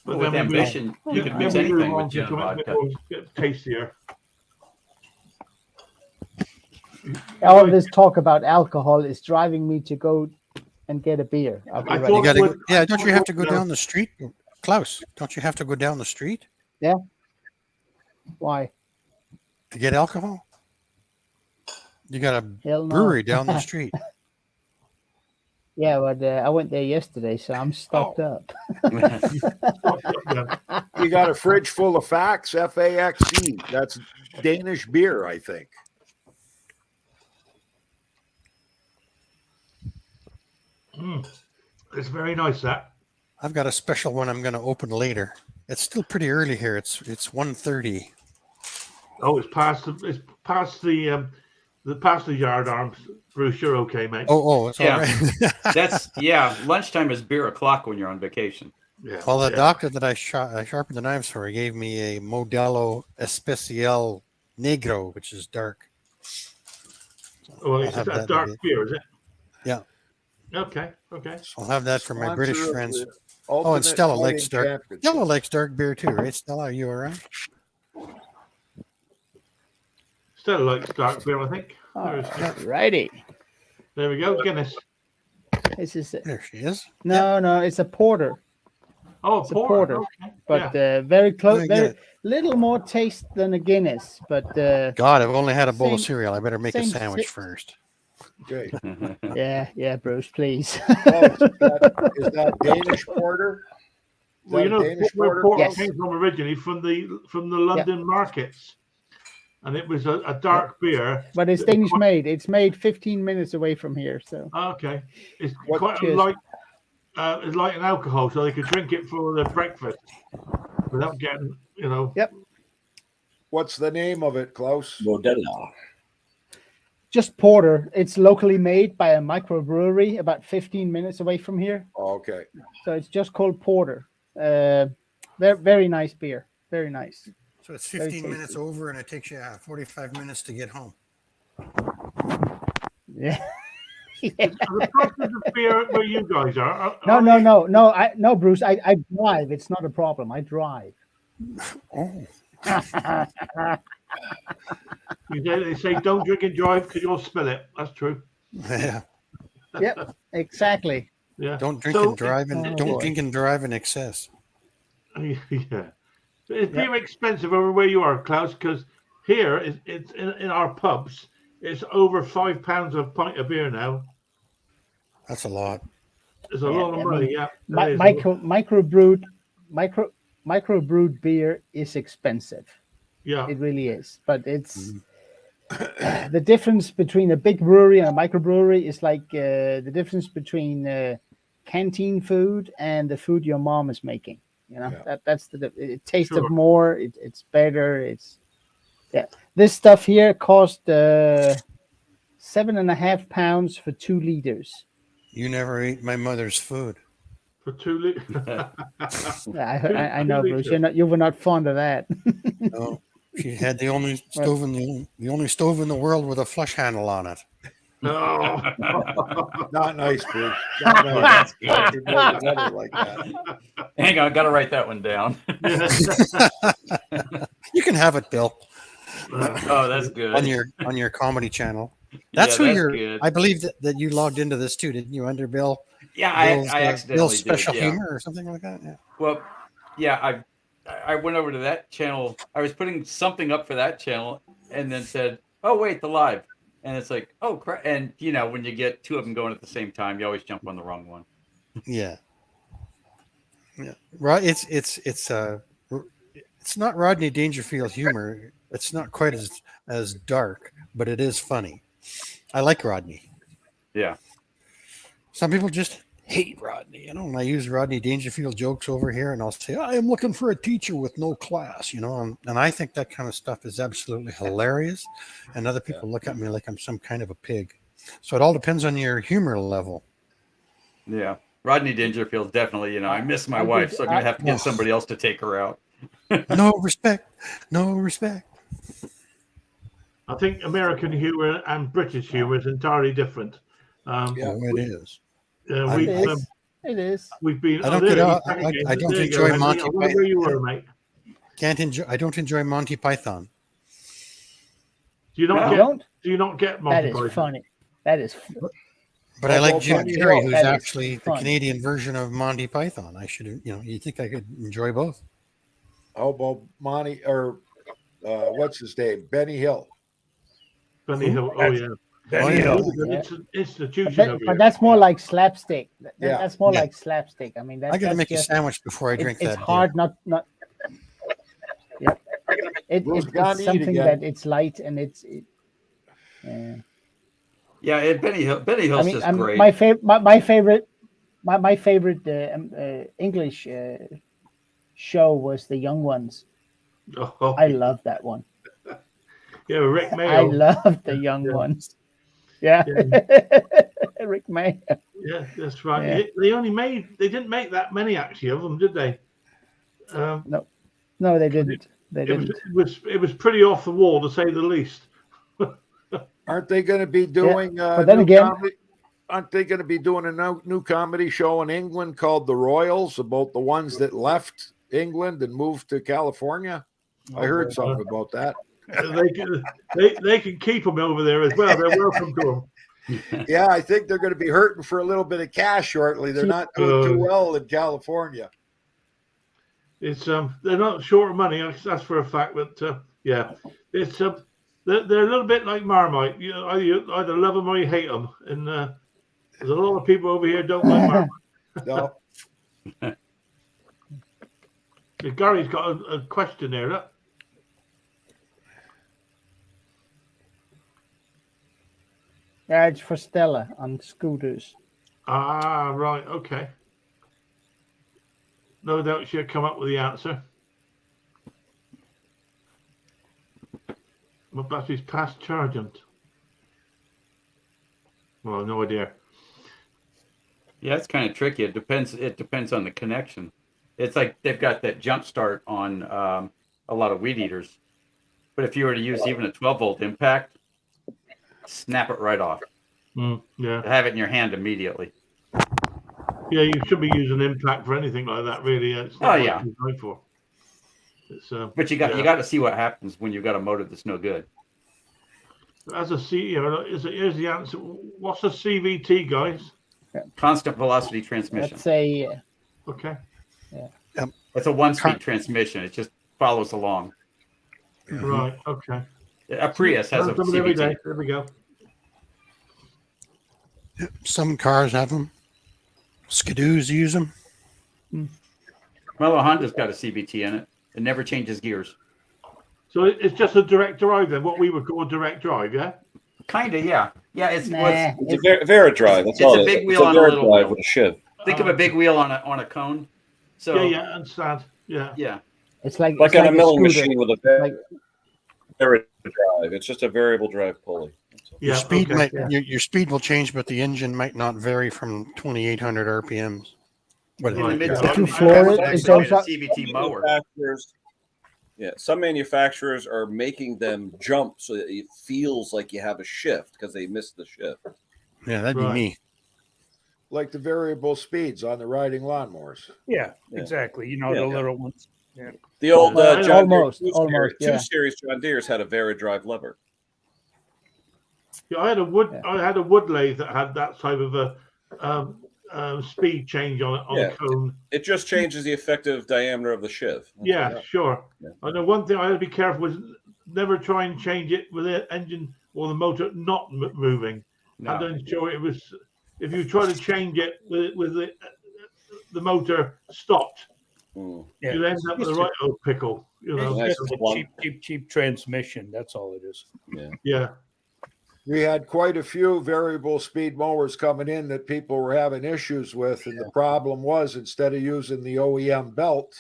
But With then we- ambition, you could mix then we move anything on with to gin and something a bit vodka. more- bit tastier. All this talk about alcohol is driving me to go and get a beer. I'll be I right thought- You gotta Would- go, yeah, don't you have to go Yeah. down the street? Klaus, don't you have to go down the street Why? to get alcohol? You got a Hell no. brewery down the street. Yeah, but I went there yesterday, so I'm stocked up. You got a fridge full of Faxe, F-A-X-E. That's Danish beer, I think. It's very nice, that. I've got a special one I'm going to open later. It's still pretty early here. It's 1:30. Oh, it's past the yard arms. Bruce, you're okay, mate. It's Yeah. all right. That's lunchtime is beer o'clock when you're on vacation. Yeah. Well, the yeah. doctor that I sharpened the knives for, he gave me a Modelo Especial Negro, which is dark. Well, I'll it's have a that dark maybe. beer, is it? Yeah. Okay. Okay. I'll have that for my British Sponsor of friends. the Oh, and Ultimate Stella Fighting likes dark. Championship. Stella likes dark beer too, right? Stella, are you all right? Still like dark beer, I think. Righty. There we go. Guinness. This is it. There she is. No, it's a porter, Oh, It's a porter. porter. Okay. but Yeah. very close, I very get little more taste than a Guinness. But God, I've only had a bowl of Same- cereal. I better make a same sandwich si- first. Okay. yeah, Bruce, please. Oh, is that Danish porter? Is Well, that you a know Danish where porter? porter Yes. came from originally from the London markets, and it was a dark beer. But it's Danish made. It's made 15 minutes away from here. So Okay, it's What- quite Cheers. light. It's light in alcohol, so they could drink it for their breakfast without getting, What's the name of it, Klaus? Modelo. just porter. It's locally made by a microbrewery about 15 minutes away from here. Oh, okay. So it's just called porter. Very, very nice beer. Very nice. So it's Very 15 minutes tasty. over, and it takes you 45 minutes to get home. Yeah. The prices of beer where you guys are. No, Bruce. I drive. It's not a problem. I drive. Oh, They say don't drink and drive because you'll spill it. That's true. yeah. Yep. Exactly. Yeah. Don't drink So- and drive, and Oh, don't boy. drink and drive in excess. Yeah. It's beer expensive over where you are, Klaus, because here it's in our pubs. It's over £5 a pint of beer now. That's a lot. It's a Yeah, lot of I money. mean, Yeah. it is. Microbrewed beer is expensive. Yeah. It really is. But it's the difference between a big brewery and a microbrewery is like the difference between canteen food and the food your mom is making. That's it tastes Sure. more. It's better. This stuff here cost £7.5 for 2 liters. You never ate my mother's food. For 2 liters. Yeah, I know, Bruce. liters. You were not fond of that. No, she had the only stove in the only stove in the world with a flush handle on it. Oh. Not nice, Bruce. Not nice. You know, you got it like that. Hang on, I got to write that one down. You can have it, Bill, Oh, that's good. on your comedy channel. Yeah, That's who you're. good. I believe that you logged into this too, didn't you? Under Bill. Yeah, Bill's, I accidentally Bill's did. special Yeah. humor or something like that. Yeah. Well, yeah, I went over to that channel. I was putting something up for that channel, and then said, "Oh wait, the live," and it's like, "Oh crap!" And you know, when you get two of them going at the same time, you always jump on the wrong one. Yeah. Yeah. Right. It's not Rodney Dangerfield humor. It's not quite as dark, but it is funny. I like Rodney. Yeah. Some people just hate Rodney, and I use Rodney Dangerfield jokes over here, and I'll say, I am looking for a teacher with no class, and I think that kind of stuff is absolutely hilarious, and other people look at me like I'm some kind of a pig. So it all depends on your humor level. Yeah. Rodney Dangerfield definitely, I miss my wife, so I'm going to have to get somebody else to take her out. No respect. No respect. I think American humor and British humor is entirely different. It is. It is. We've been. I don't I don't enjoy Monty Python. Where you were, mate. I don't enjoy Monty Python. Do you not get Monty Python? That is funny. That is. But I like Jim Carrey, who's actually the fun. Canadian version of Monty Python. I should, you think I could enjoy both? How about Monty or what's his name? Benny Hill. Benny Hill. Oh yeah. Benny Hill. It's an institution. But that's more like slapstick. Yeah. That's more like slapstick. I mean, I got to make a sandwich before I drink that. It's hard not. Yeah. It's something that it's light and it's. Yeah, Benny Hill's just great. My favorite English show was The Young Ones. Oh. I love that one. Yeah, Rick Mayo. I love The Young Ones. Yeah. Rick Mayo. Yeah, that's right. Yeah. They didn't make that many actually of them, did they? No, they didn't. It was pretty off the wall, to say the least. Aren't they going to be doing? But then again, aren't they going to be doing a new comedy show in England called The Royals about the ones that left England and moved to California? I heard something about that. They can keep them over there as well. They're welcome to them. Yeah, I think they're going to be hurting for a little bit of cash shortly. They're not doing too well in California. It's they're not short of money. That's for a fact. But it's they're a little bit like Marmite. You either love them or you hate them. And there's a lot of people over here don't like Marmite. No. Gary's got a question there. Look. Yeah, it's for Stella on scooters. Ah, right. Okay. No doubt she'll come up with the answer. My battery's past charging. Well, no idea. Yeah, it's kind of tricky. It depends on the connection. It's like they've got that jump start on a lot of weed eaters. But if you were to use even a 12-volt impact, snap it right off. Yeah. Have it in your hand immediately. Yeah, you should be using impact for anything like that, really. It's not what it's designed for. But you got to see what happens when you've got a motor that's no good. As a here's the answer. What's a CVT, guys? Constant velocity transmission. Let's say. Okay. Yeah. It's a one-speed transmission. It just follows along. Right. Okay. A Prius has a CVT. Every day. There we go. Some cars have them. Skidoos use them. Well, a Honda's got a CVT in it. It never changes gears. So it's just a direct drive then, what we would call a direct drive, yeah? Kind of, yeah. Yeah, it's a Vera drive. That's all. It's a big wheel on a little drive wheel. with a shiv. Think of a big wheel on a cone. So yeah, I understand. Yeah. Yeah. It's like on a milling scooter. machine with a Vera drive. It's just a variable drive pulley. Your speed your speed will change, but the engine might not vary from 2,800 RPMs. In the mid If you floor it, it goes up. CVT mower. Yeah, some manufacturers are making them jump so that it feels like you have a shift because they missed the shift. Yeah, that'd Right. be me. Like the variable speeds on the riding lawnmowers. Yeah, Yeah. exactly. You know, Yeah. the little ones. The old Well, John Deere almost, 2 almost, series, yeah. 2 Series John Deere's had a Varidrive lever. Yeah, I had a wood lathe that had that type of a speed change on it on Yeah. a cone. It just changes the effective diameter of the shiv. That's Yeah, all. sure. Yeah. I know one thing I had to be careful was never try and change it with the engine or the motor not moving. No. And then show it was if you try to change it with the motor stopped, Mm. Yeah. you'd end up with the right old pickle. You know. It's Nice just a one. cheap transmission. That's all it is. Yeah. We had quite a few variable speed mowers coming in that people were having issues with. And the problem was instead of using the OEM belt,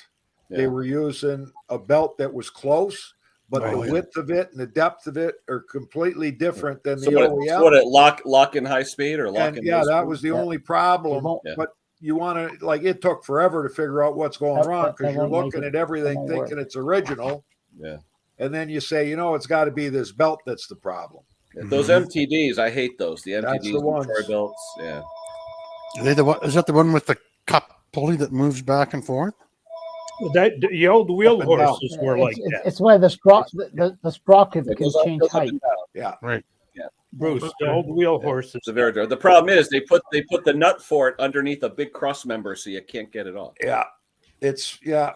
they were using a belt that was close, but Oh, the yeah. width of it and the depth of it are completely different than So the what, OEM. so what it lock in high speed or lock And in yeah, low that speed? was the Yeah. only problem. Yeah. But you want to, like, it took forever to figure out what's going wrong That because you're won't make looking it- at everything that won't thinking it's original. Yeah. And then you say, it's got to be this belt that's the problem. Yeah, those MTDs, I hate those. The That's MTDs the and ones. Troy belts. Yeah. Are they the one? Is that the one with the cup pulley that moves back and forth? That the old wheel Up and down. horses were like it's, that. it's where the sprocket It can goes up, change goes up height. and down. Yeah. Right. Bruce, the Okay. old wheel horses. It's a very the problem is they put the nut for it underneath a big cross member so you can't get it off. Yeah.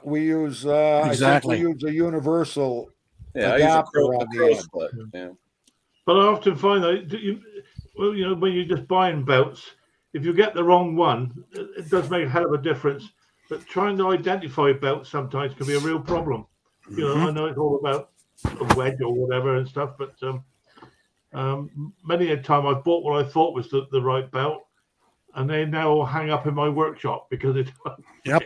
We use Exactly. I think we use a universal Yeah, I use a adapter crow, on the crow's end. foot. Yeah. But I often find that when you're just buying belts, if you get the wrong one, it does make a hell of a difference. But trying to identify belts sometimes can be a real problem. I know it's all about a wedge or whatever and stuff, but many a time I've bought what I thought was the right belt, and they now all hang up in my workshop because it. Yep.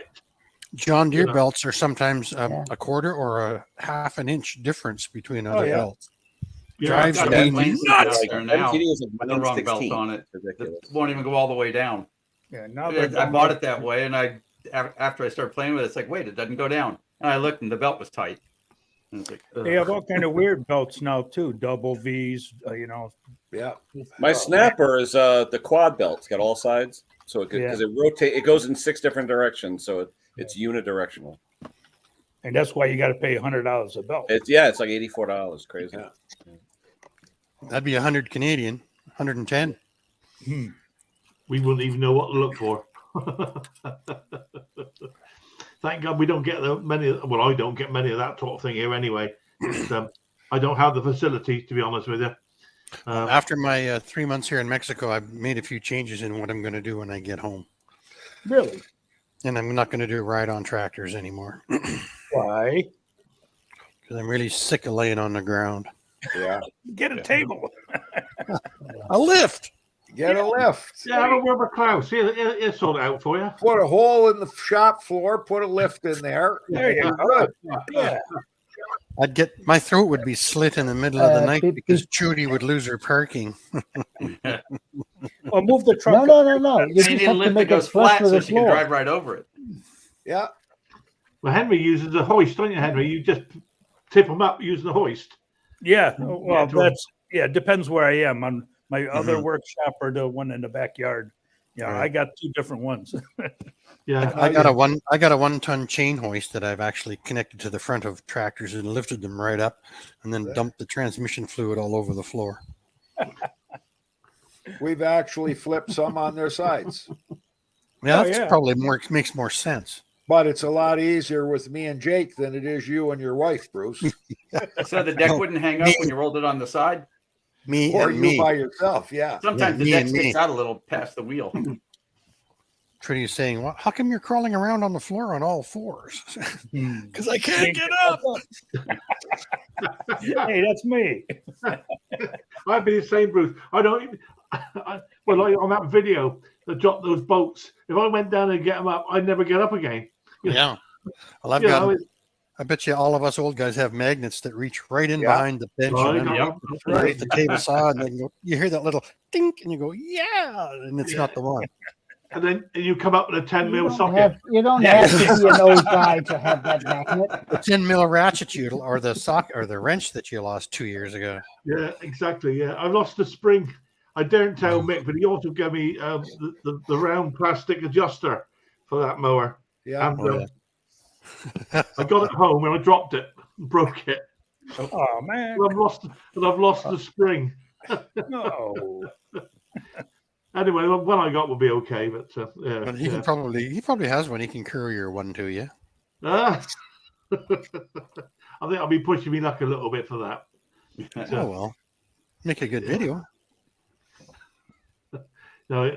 John Deere know. belts are sometimes Yeah. a quarter or a half an inch difference between other yeah. belts. Yeah, Drives I've me got Yeah. planes nuts. out there now MTD is a with the wrong belt 1/16. on it. Ridiculous. It won't even go all the way down. Yeah, now I bought it that way, and after I started playing with it, it's like, wait, it doesn't go down. And I looked, and the belt was tight. And it's like, They have all kind of weird belts now too. Double V's, Yeah. My snapper is the quad belt. It's got all sides, so it Yeah. because it rotate. It goes in 6 different directions, so it's unidirectional. and that's why you got to pay $100 a belt. It's like $84. Crazy. Yeah. That'd be 100 Canadian, 110. we wouldn't even know what to look for. Thank God we don't get many. Well, I don't get many of that sort of thing here anyway. It's, I don't have the facility, to be honest with you. After my 3 months here in Mexico, I've made a few changes in what I'm going to do when I get home. Really? And I'm not going to do ride-on tractors anymore Why? because I'm really sick of laying on the ground. Yeah. Get a table. A lift. Get a lift. Yeah, have a word with Klaus. He'll sort it out for you. Put a hole in the shop floor, put a lift in there. There you You're go. good. Yeah. My throat would be slit in the middle of the night beep, because Judy would lose her parking. Well, move the truck. No. You You just need a have to lift that make it goes flush flat with so the she can floor. drive right over it. Yeah. Well, Henry uses a hoist, don't you, Henry? You just tip them up using the hoist. Yeah. Well, Yeah, it depends where I am. On my other workshop or the one in the backyard. Yeah, Right. I got 2 different ones. Yeah, I got a 1-ton chain hoist that I've actually connected to the front of tractors and lifted them right up, and then dumped the transmission fluid all over the floor. We've actually flipped some on their sides, Yeah, Oh, that's yeah. probably makes more sense. but it's a lot easier with me and Jake than it is you and your wife, Bruce, So the deck wouldn't hang up when you rolled it on the side. Me or and you me. by yourself. Yeah. Sometimes the me deck and me. sticks out a little past the wheel. Trudy is saying, "Well, how come you're crawling around on the floor on all fours?" Because I can't get up. Hey, that's me. I'd be the same, Bruce. I don't even. Like on that video that dropped those boats, if I went down and get them up, I'd never get up again. Yeah. Well, I've You got. know, I bet you all of us old guys have magnets that reach right in Yeah. behind the bench Right, and then yeah. underneath the table saw, and then you hear that little dink, and you go, "Yeah," and it's not the one. then you come up with a 10 mil socket. You don't have to be an old guy to have that magnet. The 10 mil ratchet or the sock or the wrench that you lost 2 years ago. Yeah, exactly. Yeah, I lost the spring. I daren't tell Mick, but he also gave me the round plastic adjuster for that mower. Yeah. And, I got it home and I dropped it, broke it. Oh man! And I've lost the spring. No. Anyway, the one I got will be okay, but yeah. But he probably has one he can courier one to you. I think I'll be pushing me luck a little bit for that. Oh well, make a good video. No,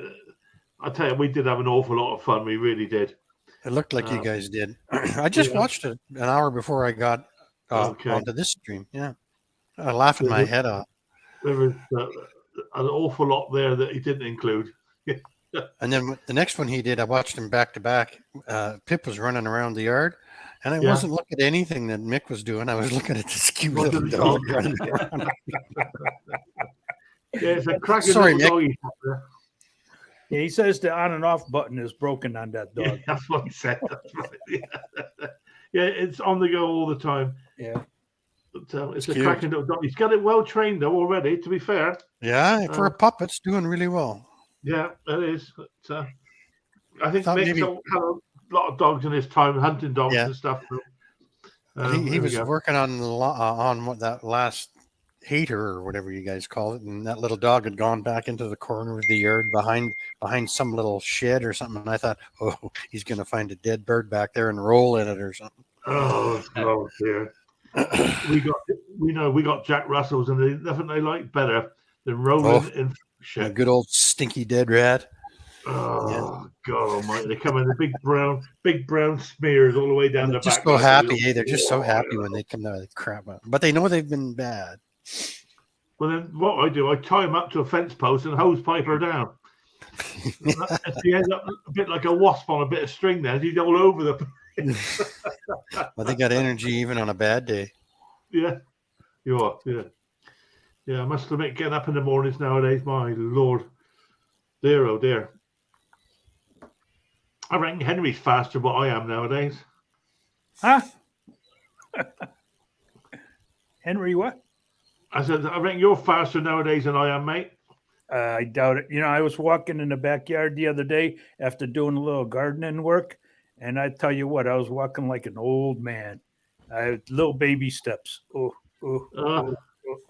I tell you, we did have an awful lot of fun. We really did. It looked like you guys did. I just watched it an hour before I got onto this stream. Yeah, I laughing my head off. There was an awful lot there that he didn't include. And then the next one he did, I watched him back to back. Pip was running around the yard, and I wasn't looking at anything that Mick was doing. I was looking at this cute little dog running around. Yeah, it's a cracking Sorry, little Mick. doggy. Yeah, he says the on and off button is broken on that dog. Yeah, that's what he said. That's right. Yeah, it's on the go all the time. Yeah. But, it's a cute. cracking little dog. He's got it well trained though already. To be fair. Yeah, for a pup, it's doing really well. Yeah, it is. But, I think Thought Mick's maybe- had a lot of dogs in his time, hunting dogs and stuff. He there we was go. working on what that last hater or whatever you guys call it, and that little dog had gone back into the corner of the yard behind some little shed or something. And I thought, oh, he's going to find a dead bird back there and roll in it or something. Oh dear. we got Jack Russells, and there's nothing they like better than rolling in A shit. good old stinky dead rat. Oh God Almighty! They come in the big brown smears all the way down And the they're just back. so like happy. little- They're just so happy when they come out of the crap out. But they know they've been bad. Well, then what I do, I tie him up to a fence post and hose pipe her down. He ends up a bit like a wasp on a bit of string. There, he's all over the. Well, they got energy even on a bad day. Yeah, you are. Yeah. I must admit, getting up in the mornings nowadays, my lord, dear, oh dear. I reckon Henry's faster than what I am nowadays. Huh? Henry, what? I said, I reckon you're faster nowadays than I am, mate. I doubt it. I was walking in the backyard the other day after doing a little gardening work, and I tell you what, I was walking like an old man. I had little baby steps. Oh.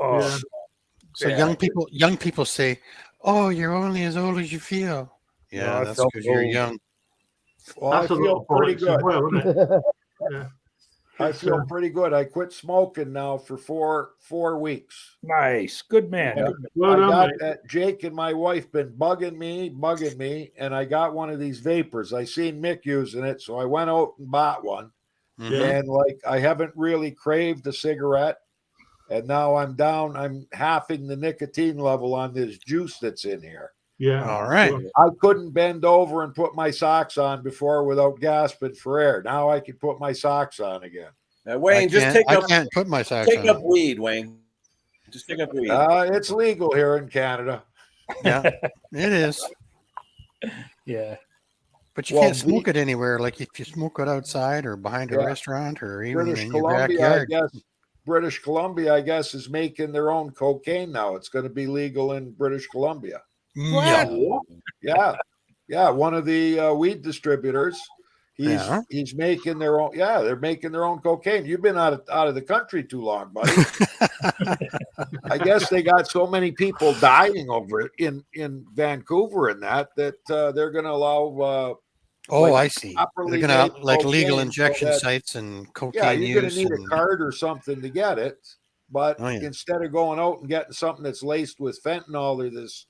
Yeah. So young people say, "Oh, you're only as old as you feel." Yeah, No, I that's felt because you're old. young. Well, That's I a little feel pretty bollocks as good. well, isn't it? Yeah. I feel pretty good. I quit smoking now for four weeks. Nice. Good man. Yeah. Good man. Well I done, got mate. that. Jake and my wife been bugging me, and I got one of these vapors. I seen Mick using it, so I went out and bought one. Mhm. Yeah. And like I haven't really craved a cigarette, and now I'm halving the nicotine level on this juice that's in here. Yeah. All right. I couldn't bend over and put my socks on before without gasping for air. Now I can put my socks on again. Wayne, I can't put my socks take on. up weed, Wayne. Just take up weed. It's legal here in Canada. Yeah, it is. Yeah. But you Well, can't smoke it anywhere. Like if you smoke it outside or behind a Yeah. restaurant or even British in your Columbia, backyard. British Columbia, I guess, is making their own cocaine now. It's going to be legal in British Columbia. No. Yeah. One of the weed distributors, he's making their own. Yeah, they're making their own cocaine. You've been out of the country too long, buddy. I guess they got so many people dying over it in Vancouver and that they're going to allow. I see. They're properly gonna made like legal cocaine injection so that- sites and cocaine Yeah, you're going use. to need a and- card or something to get it. But Oh, yeah. instead of going out and getting something that's laced with fentanyl or this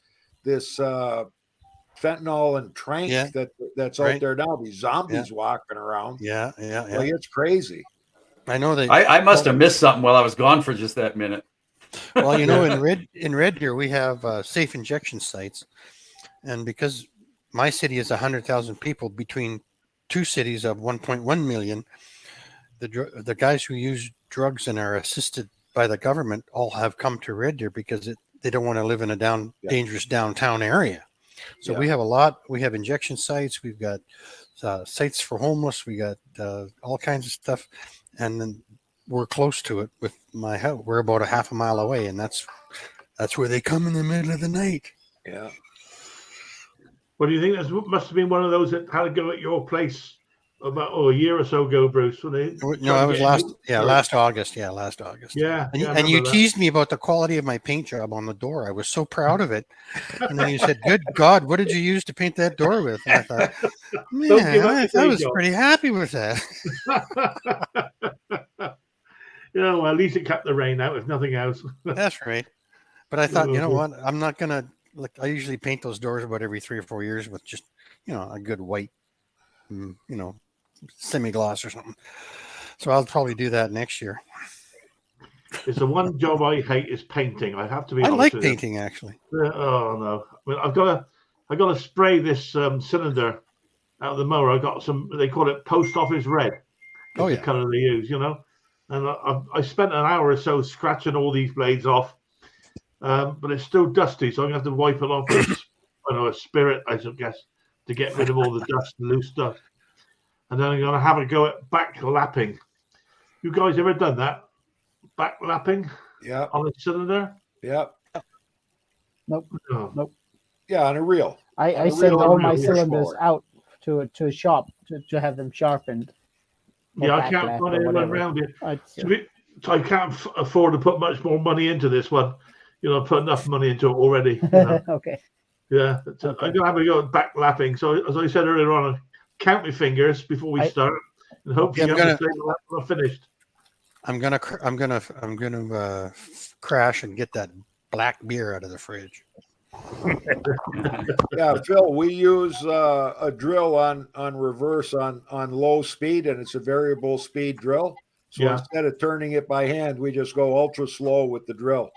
fentanyl and trank Yeah. that's out Right. there now, these zombies walking around. Yeah. Like it's crazy. I know that. I must have missed something while I was gone for just that minute. Well, in Red Deer we have safe injection sites, and because my city is 100,000 people between two cities of 1.1 million, the guys who use drugs and are assisted by the government all have come to Red Deer because they don't want to live in a dangerous downtown area. So Yeah. we have a lot. We have injection sites. We've got sites for homeless. We got all kinds of stuff, and then we're close to it with my house. We're about a half a mile away, and that's where they come in the middle of the night. Yeah. What do you think? This must have been one of those that had to go at your place about a year or so ago, Bruce. When they No, that was last August. Yeah, last August. Yeah, And, yeah, I and you remember that. teased me about the quality of my paint job on the door. I was so proud of it. And then you said, "Good God, what did you use to paint that door with?" And I thought, Don't give up man, the I day was job. pretty happy with that. Yeah, well, at least it kept the rain out, if nothing else. That's right. But I thought, you know what? I'm not gonna like. I usually paint those doors about every 3 or 4 years with just, a good white, semi-gloss or something. So I'll probably do that next year. It's the one job I hate is painting. I have to be I honest like with you. painting actually. Oh no! I mean, I've got to spray this cylinder out of the mower. I got some. They call it post office red. Oh, The yeah. color they use, And I spent an hour or so scratching all these blades off, but it's still dusty, so I'm gonna have to wipe it off with a spirit, I guess, to get rid of all the dust and loose stuff. And then I'm gonna have a go at back lapping. You guys ever done that? Back lapping? Yeah. On a cylinder? Yeah. Nope. Oh. Nope. Yeah, on a reel. I a send real all my bush cylinders mower. out to a shop to have them sharpened. or Yeah, I back can't lap find or anyone whatever. around it. It's, So I can't afford to put much more money into this one. I put enough money into it already. okay. Yeah, Okay. I'm gonna have a go at back lapping. So as I said earlier on, count my fingers before we start, and hope Okay, you I'm get the same lap when I'm finished. I'm gonna crash and get that black beer out of the fridge. Yeah, Phil, we use a drill on reverse on low speed, and it's a variable speed drill. So Yeah. instead of turning it by hand, we just go ultra slow with the drill.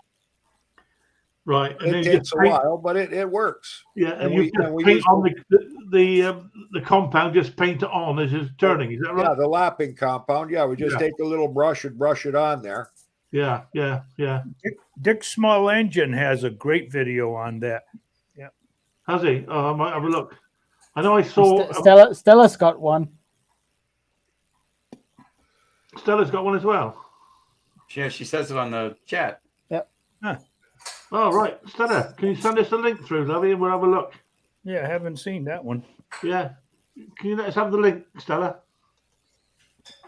Right, and It then you takes just a paint, while, but it works. yeah, and and you we- just and we paint use on the compound. Just paint it on as it's turning. Is that Yeah, right? the lapping compound. Yeah, we just Yeah. take a little brush and brush it on there. Yeah, yeah, yeah. Dick Small Engine has a great video on that. Has he? Oh, I might have a look. I know I saw Stella's got one. Stella's got one as well. Yeah, she says it on the chat. Oh, right, Stella, can you send us a link through, lovey, and we'll have a look. Yeah, I haven't seen that one. Yeah, can you let us have the link, Stella?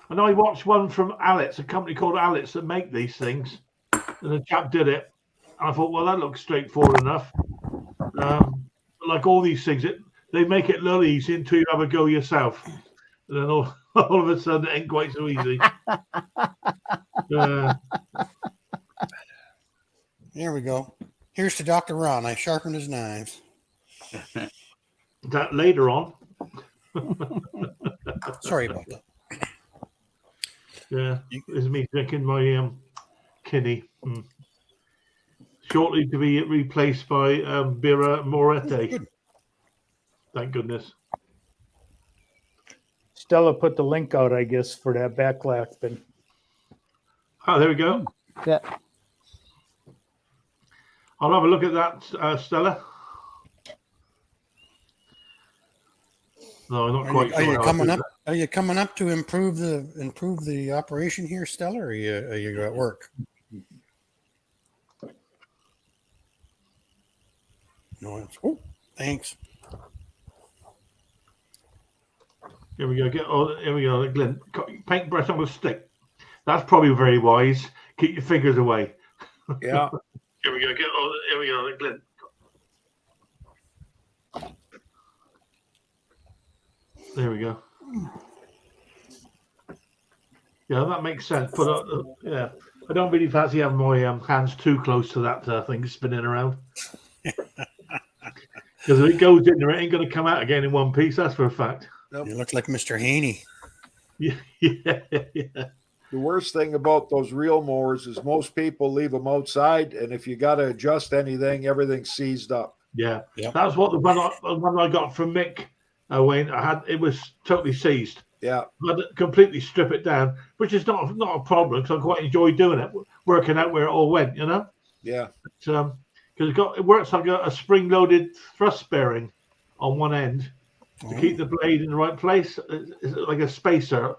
I know I watched one from Alex, a company called Alex that make these things, and the chap did it. And I thought, well, that looks straightforward enough. Like all these things, they make it look easy until you have a go yourself, and then all of a sudden it ain't quite so easy. There we go. Here's to Dr. Ron. I sharpened his knives. That later on. Sorry about that. Yeah, this is me drinking my Kinney. Shortly to be replaced by Birra Moretti. Good. Thank goodness. Stella put the link out, I guess, for that backlapping. Oh, there we go. Yeah. I'll have a look at that, Stella. No, not quite. Are you sure how coming to up? do Are you coming up to improve the operation here, Stella? Or are you at work? No. Oh, thanks. that. Here we go. Here we go, Glenn. Paintbrush on a stick. That's probably very wise. Keep your fingers away. Yeah. Here we go. Here we go, Glenn. There we go. Yeah, that makes sense. But yeah, I don't really fancy having my hands too close to that thing spinning around. Because if it goes in there, it ain't going to come out again in one piece. That's for a fact. You look like Mr. Haney. Yeah, yeah, yeah. The worst thing about those reel mowers is most people leave them outside, and if you got to adjust anything, everything's seized up. Yeah. Yep. That's what the one I got from Mick. Wayne, it was totally seized. Yeah. I had to completely strip it down, which is not a problem because I quite enjoy doing it, working out where it all went. Yeah. But, because it works like a spring-loaded thrust bearing on one end to keep the blade in the right place. It's like a spacer,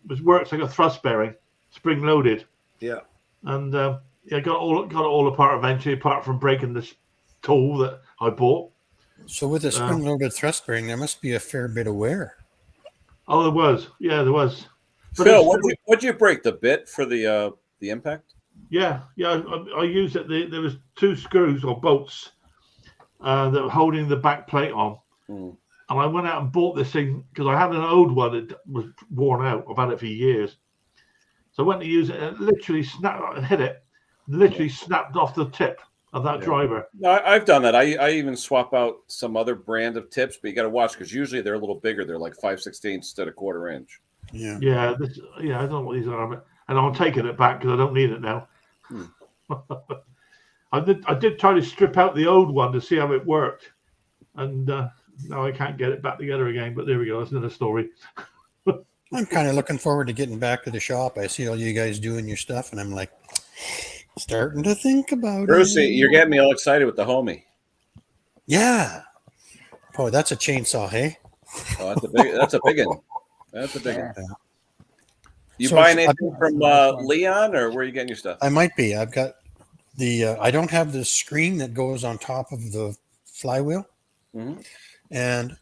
which works like a thrust bearing, spring-loaded. Yeah. And yeah, got it all apart eventually, apart from breaking this tool that I bought. So with a spring-loaded thrust bearing, there must be a fair bit of wear. Oh, there was. Yeah, there was. But Phil, what'd you break? The bit for the impact? Yeah. I used it. There was 2 screws or bolts that were holding the back plate on. Mm. And I went out and bought this thing because I had an old one that was worn out. I've had it for years. So I went to use it and it literally hit it, literally snapped off the tip of that driver. No, I've done that. I even swap out some other brand of tips, but you got to watch because usually they're a little bigger. They're like 5/16 instead of 1/4 inch. Yeah. Yeah. I don't know what these are, and I'm taking it back because I don't need it now. I did try to strip out the old one to see how it worked, and now I can't get it back together again. But there we go. That's another story. I'm kind of looking forward to getting back to the shop. I see all you guys doing your stuff, and I'm like starting to think about Brucey, it. you're getting me all excited with the homie. Yeah. Oh, that's a chainsaw, hey? Oh, that's a big one. That's a big one. You So buying it's- anything from Leon, or where are you getting your stuff? I might be. I've got the. I don't have the screen that goes on top of the flywheel, and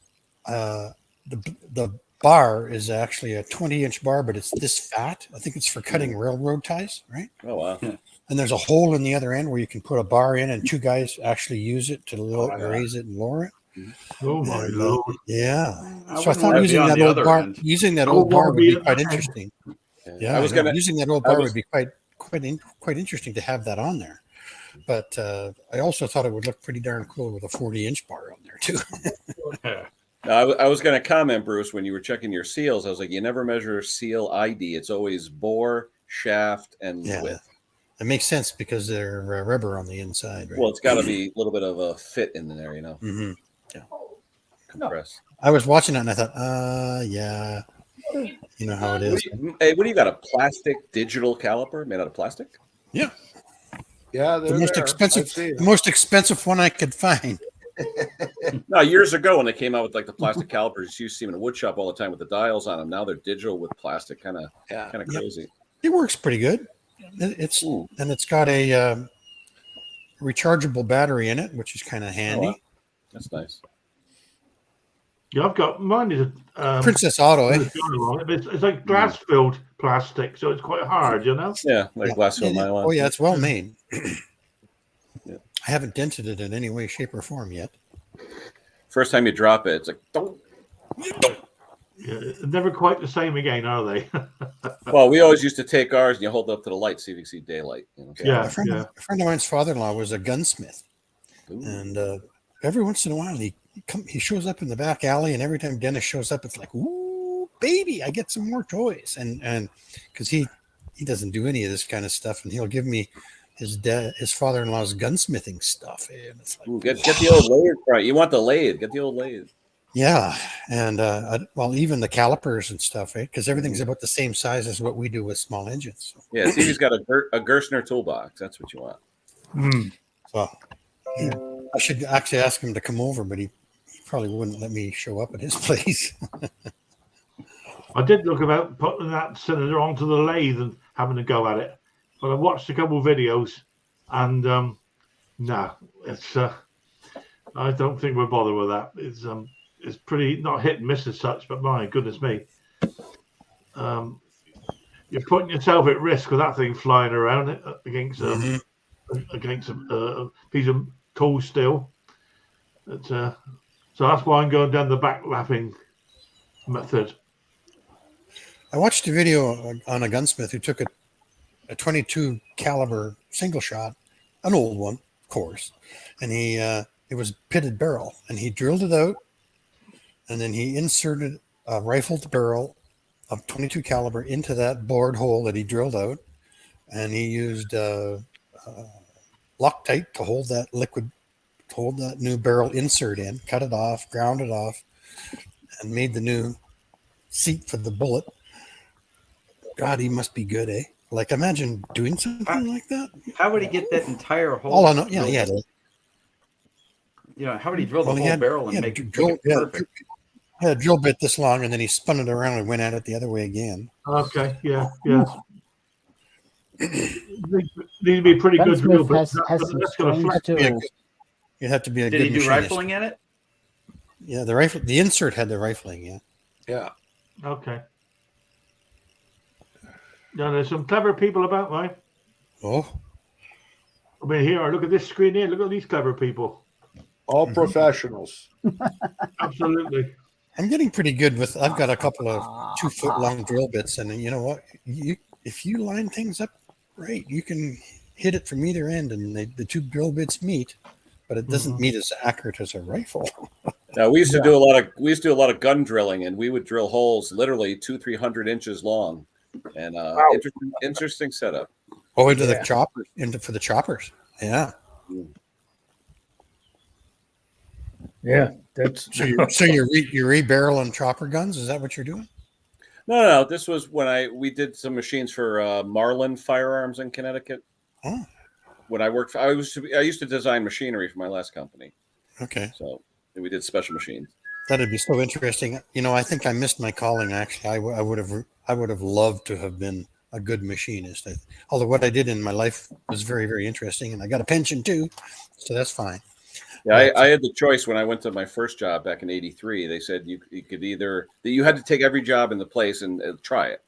the bar is actually a 20-inch bar, but it's this fat. I think it's for cutting railroad ties, right? Oh wow! And there's a hole in the other end where you can put a bar in, and 2 guys actually use it to raise it and lower it. Oh my lord! Yeah. I So I thought using that old bar would be quite interesting. Yeah, using that old bar would be quite interesting to have that on there. But I also thought it would look pretty darn cool with a 40-inch bar on there too. I was going to comment, Bruce, when you were checking your seals. I was like, you never measure seal ID. It's always bore, shaft, and width. It makes sense because they're rubber on the inside, right? Well, it's got to be a little bit of a fit in there, Mm-hmm. Yeah. Compress. I was watching it and I thought, yeah, you know how it is. Hey, what do you got? A plastic digital caliper made out of plastic? Yeah. Yeah, The most expensive one I could find. No, years ago when they came out with like the plastic calipers, you used to see them in a wood shop all the time with the dials on them. Now they're digital with plastic, kind of crazy. It works pretty good. It's got a rechargeable battery in it, which is kind of handy. Oh, wow. That's nice. Yeah, I've got mine is Princess Auto. It's like glass filled plastic, so it's quite hard, you know. Yeah, like glass filled nylon. Oh yeah, it's well made. I haven't dented it in any way, shape, or form yet. First time you drop it, it's like don't. Yeah, never quite the same again, are they? Well, we always used to take ours and you hold it up to the light, see if you can see daylight. You know? Yeah, A friend of mine's father-in-law was a gunsmith, and every once in a while he shows up in the back alley, and every time Dennis shows up, it's like, ooh, baby, I get some more toys, and because he doesn't do any of this kind of stuff, and he'll give me his father-in-law's gunsmithing stuff, and it's like, get the old lathe, right? You want the lathe? Get the old lathe. Yeah, and even the calipers and stuff, right? Because everything's about the same size as what we do with small engines. So. Yeah, see, he's got a Gerstner toolbox. That's what you want. So I should actually ask him to come over, but he probably wouldn't let me show up at his place. I did look about putting that cylinder onto the lathe and having a go at it, but I watched a couple of videos, and no, it's I don't think we'll bother with that. It's pretty not hit and miss as such, but my goodness me, you're putting yourself at risk with that thing flying around against a piece of tool steel. So that's why I'm going down the back lapping method. I watched a video on a gunsmith who took a 22 caliber single shot, an old one, of course, and it was pitted barrel, and he drilled it out. And then he inserted a rifled barrel of 22 caliber into that bored hole that he drilled out. And he used Loctite to hold that new barrel insert in, cut it off, ground it off, and made the new seat for the bullet. God, he must be good, eh? Like, imagine doing something like that. How would he get that entire hole? All I know, yeah, drilled? yeah. You know, how would he drill Well, the he whole had- barrel he and had make it drill- yeah, perfect? Had a drill bit this long, and then he spun it around and went at it the other way again. Okay, yeah. Need to be pretty good drill Gunsmith bits. has some That's gonna strange flex. tools. You have to be a Did good he do machinist. rifling in it? Yeah, the insert had the rifling. Yeah. Yeah. Okay. Yeah, there's some clever people about, right? Oh, I mean, here, look at this screen here. Look at these clever people. All professionals. Absolutely. I'm getting pretty good with. I've got a couple of 2 foot long drill bits, and you know what? If you line things up right, you can hit it from either end, and the 2 drill bits meet, but it doesn't meet as accurate as a rifle. Now we used to do a lot of gun drilling, and we would drill holes literally 200-300 inches long, and interesting setup. Oh, into the choppers, for the choppers. Yeah. Yeah, that's So you're rebarreling chopper guns? Is that what you're doing? No. This was when we did some machines for Marlin Firearms in Connecticut. Oh, When I worked, I used to design machinery for my last company, okay. so we did special machines. That'd be so interesting. You know, I think I missed my calling. Actually, I would have loved to have been a good machinist. Although what I did in my life was very, very interesting, and I got a pension too, so that's fine. Yeah, I had the choice when I went to my first job back in '83. They said you could you had to take every job in the place and try it.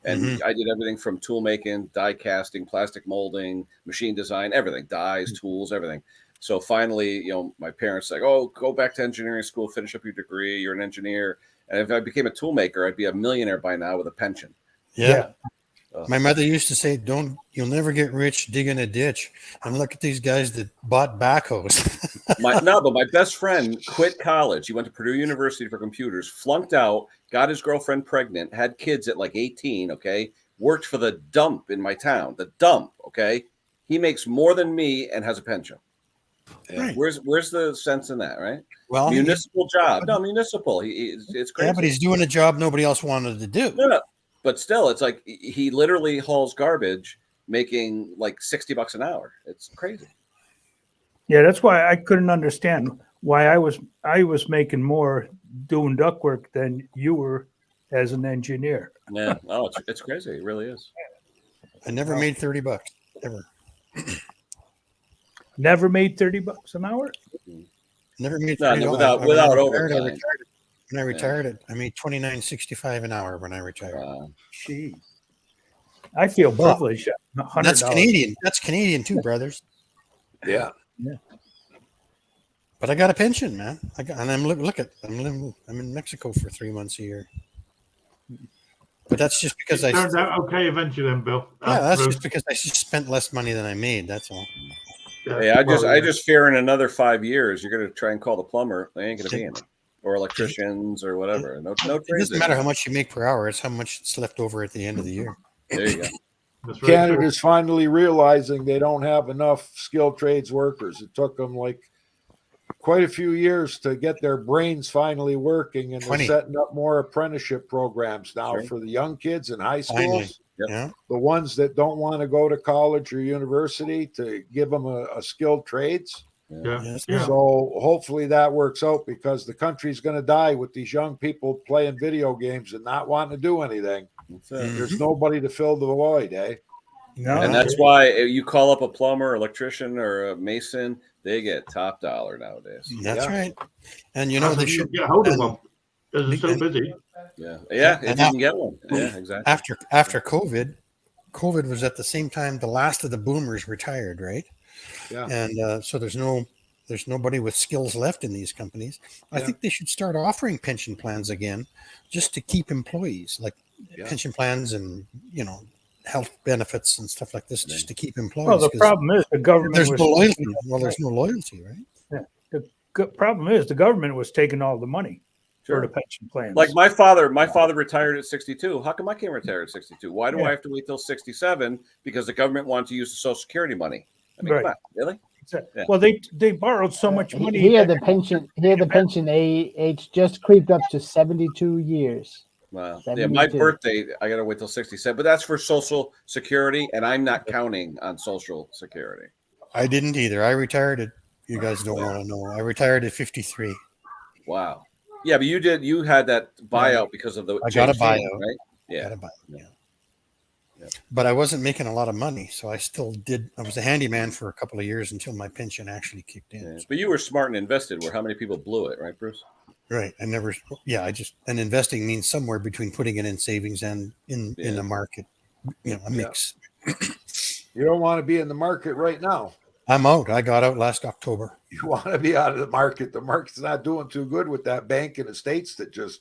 And I did everything from tool making, die casting, plastic molding, machine design, everything, dies, tools, everything. So finally, my parents like, oh, go back to engineering school, finish up your degree. You're an engineer. And if I became a tool maker, I'd be a millionaire by now with a pension. Yeah. My mother used to say, you'll never get rich digging a ditch. And look at these guys that bought backhoes. But my best friend quit college. He went to Purdue University for computers, flunked out, got his girlfriend pregnant, had kids at like 18, okay? Worked for the dump in my town, the dump, okay? He makes more than me and has a pension. Right. Where's the sense in that, right? Well, municipal job. No, municipal. It's crazy. Yeah, but he's doing a job nobody else wanted to do. No. But still, it's like he literally hauls garbage, making like $60 an hour. It's crazy. Yeah, that's why I couldn't understand why I was making more doing ductwork than you were as an engineer. Yeah, it's crazy. It really is. I never made $30 ever. Never made $30 an hour. Never made $30 without overtime. When I retired, I made $29.65 an hour when I retired. Jeez, I feel privileged. That's Canadian. That's Canadian too, brothers. Yeah. But I got a pension, man. I'm in Mexico for 3 months a year. But that's just because it turned out okay eventually, then, Bill. Yeah, that's just because I just spent less money than I made. That's all. Yeah, I just fear in another 5 years you're going to try and call the plumber. They ain't going to be in it. Or electricians or whatever. No it doesn't matter how much you make per hour. It's how much it's left over at the end of the year. There you go. Canada's finally realizing they don't have enough skilled trades workers. It took them like quite a few years to get their brains finally working, and they're setting up more apprenticeship programs now for the young kids in high schools. Yeah. The ones that don't want to go to college or university, to give them a skilled trades. Yeah. So hopefully that works out, because the country's going to die with these young people playing video games and not wanting to do anything. There's nobody to fill the void, eh? No. And that's why you call up a plumber, electrician, or a mason, they get top dollar nowadays. That's right. And they should get hold of them because it's so busy. Yeah. If you can get one. Yeah, exactly. After COVID was at the same time the last of the boomers retired, right? Yeah. And so there's nobody with skills left in these companies. I think they should start offering pension plans again, just to keep employees, like pension plans and health benefits and stuff like this, just to keep employees. Well, the problem is the government. There's no loyalty. Well, there's no loyalty, right? Yeah. The problem is the government was taking all the money for the pension plans. Like my father retired at 62. How come I can't retire at 62? Why do I have to wait till 67? Because the government wanted to use the Social Security money. I mean, come on, really? Yeah. Well, they borrowed so much money. Here, the pension age just creeped up to 72 years. Wow. Yeah, my 72. birthday, I got to wait till 67, but that's for Social Security, and I'm not counting on Social Security. I didn't either. I retired at. You guys don't want to know. I retired at 53. Wow. Yeah, but you had that buyout because of the I got a JC, buyout. right? Yeah. Got a buyout, yeah. But I wasn't making a lot of money, so I still did. I was a handyman for a couple of years until my pension actually kicked in. Yeah. But you were smart and invested. Where how many people blew it, right, Bruce? Right. I never. Yeah. And investing means somewhere between putting it in savings and in the market. You know, a mix. You don't want to be in the market right now. I'm out. I got out last October. You want to be out of the market. The market's not doing too good with that bank in the States that just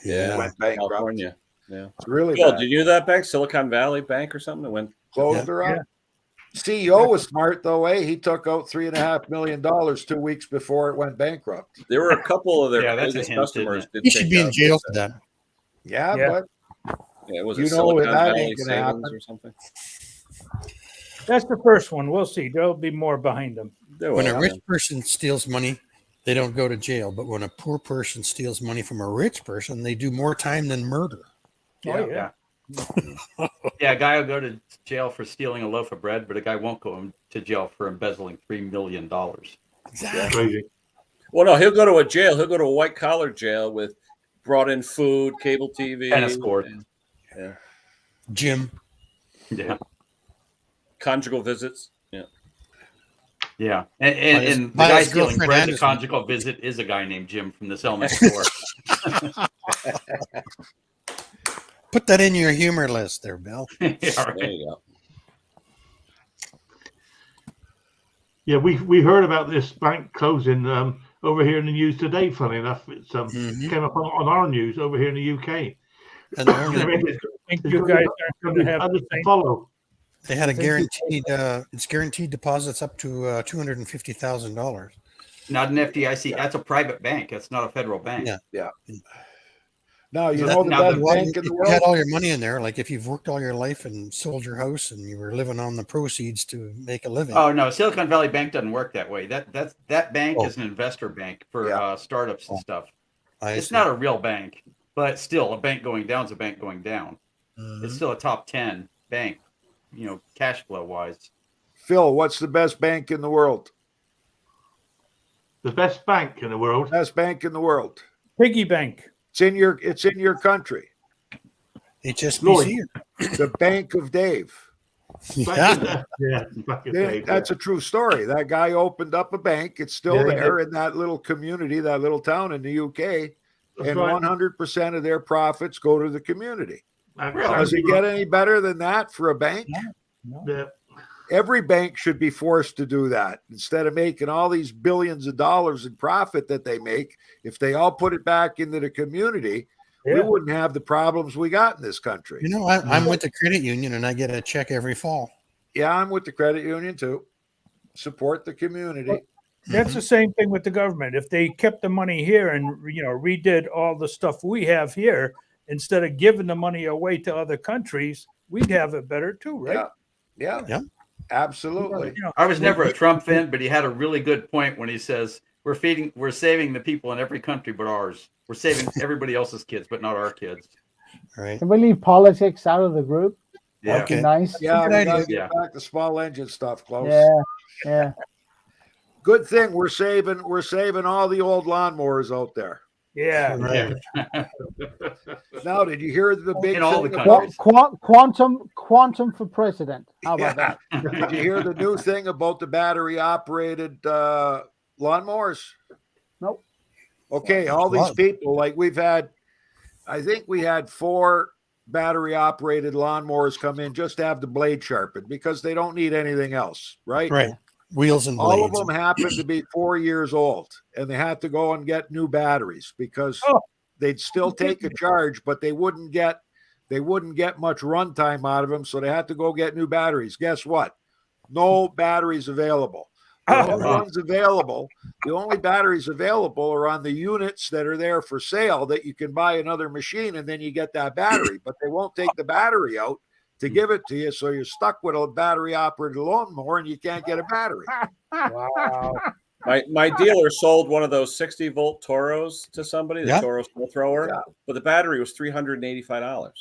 went bankrupt. California. Yeah. It's really Bill, bad. did you know that bank, Silicon Valley Bank or something that went Closed her up. CEO was smart though, eh? He took out $3.5 million 2 weeks before it went bankrupt. There were a couple of their that's a biggest hint, customers. isn't it? He should be in jail for that. Yeah, Yeah. but Yeah, was You it know Silicon that Valley ain't gonna Savings happen. or something? That's the first one. We'll see. There'll be more behind them. There When was, a rich person steals money, they don't go to jail. But when a poor person steals money from a rich person, they do more time than murder. Oh, yeah. Yeah, a guy will go to jail for stealing a loaf of bread, but a guy won't go to jail for embezzling $3 million. Exactly. Crazy. Well, no, he'll go to a jail. He'll go to a white collar jail with brought in food, cable TV, Tennis court. yeah, Jim. Yeah. conjugal visits. Yeah. Yeah. And the by guy his stealing girlfriend bread, the Anderson. conjugal visit, is a guy named Jim from the cell next door. Put that in your humor list there, Bill. Yeah, There right. you go. Yeah, we heard about this bank closing over here in the news today. Funny enough, it's came up on our news over here in the UK. And the only, It's I think it's you gonna guys be- are gonna going to be have others the to same. follow. they had a Thank you. guaranteed. It's guaranteed deposits up to $250,000. Not an FDIC. That's a private bank. That's not a federal bank. Yeah. now you So know the now best the- bank in If the you had world. all your money in there, like if you've worked all your life and sold your house and you were living on the proceeds to make a living. Oh no, Silicon Valley Bank doesn't work that way. That bank Oh. is an investor bank for Yeah. startups and stuff. It's see. not a real bank, but still, a bank going down is a bank going down. Mhm. It's still a top 10 bank, cash flow wise. Phil, what's the best bank in the world? The best bank in the world. Best bank in the world. Piggy bank. It's in your country. HSBC. The Bank of Dave. Yeah. Yeah, back in the day, That's a true story. That guy opened up a bank. It's still Yeah, he there in that little community, that little town in the UK. That's And right. 100% of their profits go to the community. That's Does it get any better than that for a bank? Yeah. Every bank should be forced to do that instead of making all these billions of dollars in profit that they make. If they all put it back into the community, we Yeah. wouldn't have the problems we got in this country. You know, I'm with the credit union and I get a check every fall. Yeah, I'm with the credit union too. Support the community. That's the same thing with the government. If they kept the money here and redid all the stuff we have here instead of giving the money away to other countries, we'd have it better too, right? Yeah. Absolutely. I was never a Trump fan, but he had a really good point when he says we're saving the people in every country but ours. We're saving everybody else's kids, but not our kids. Right. Can we leave politics out of the group? Yeah. That'd be Okay. nice. Yeah, Good we idea. gotta get Yeah. back to small engine stuff, Close. Yeah. Good thing we're saving all the old lawnmowers out there. Yeah. Right. Now, did you hear the big In all the thing countries. Quantum for president. How about that? Did you hear the new thing about the battery operated lawnmowers? Nope. Okay, all these people, like I think we had 4 battery operated lawnmowers come in just to have the blade sharpened because they don't need anything else, right? Right. Wheels and blades. All of them happen to be 4 years old, and they had to go and get new batteries because Oh. they'd still take a charge, but they wouldn't get much runtime out of them, so they had to go get new batteries. Guess what? No batteries available. The only ones available, the only batteries available are on the units that are there for sale that you can buy another machine and then you get that battery, but they won't take the battery out to give it to you, so you're stuck with a battery operated lawnmower and you can't get a battery. Wow. My dealer sold one of those 60-volt Toros to somebody, the Yeah. Toro snow thrower, Yeah. but the battery was $385.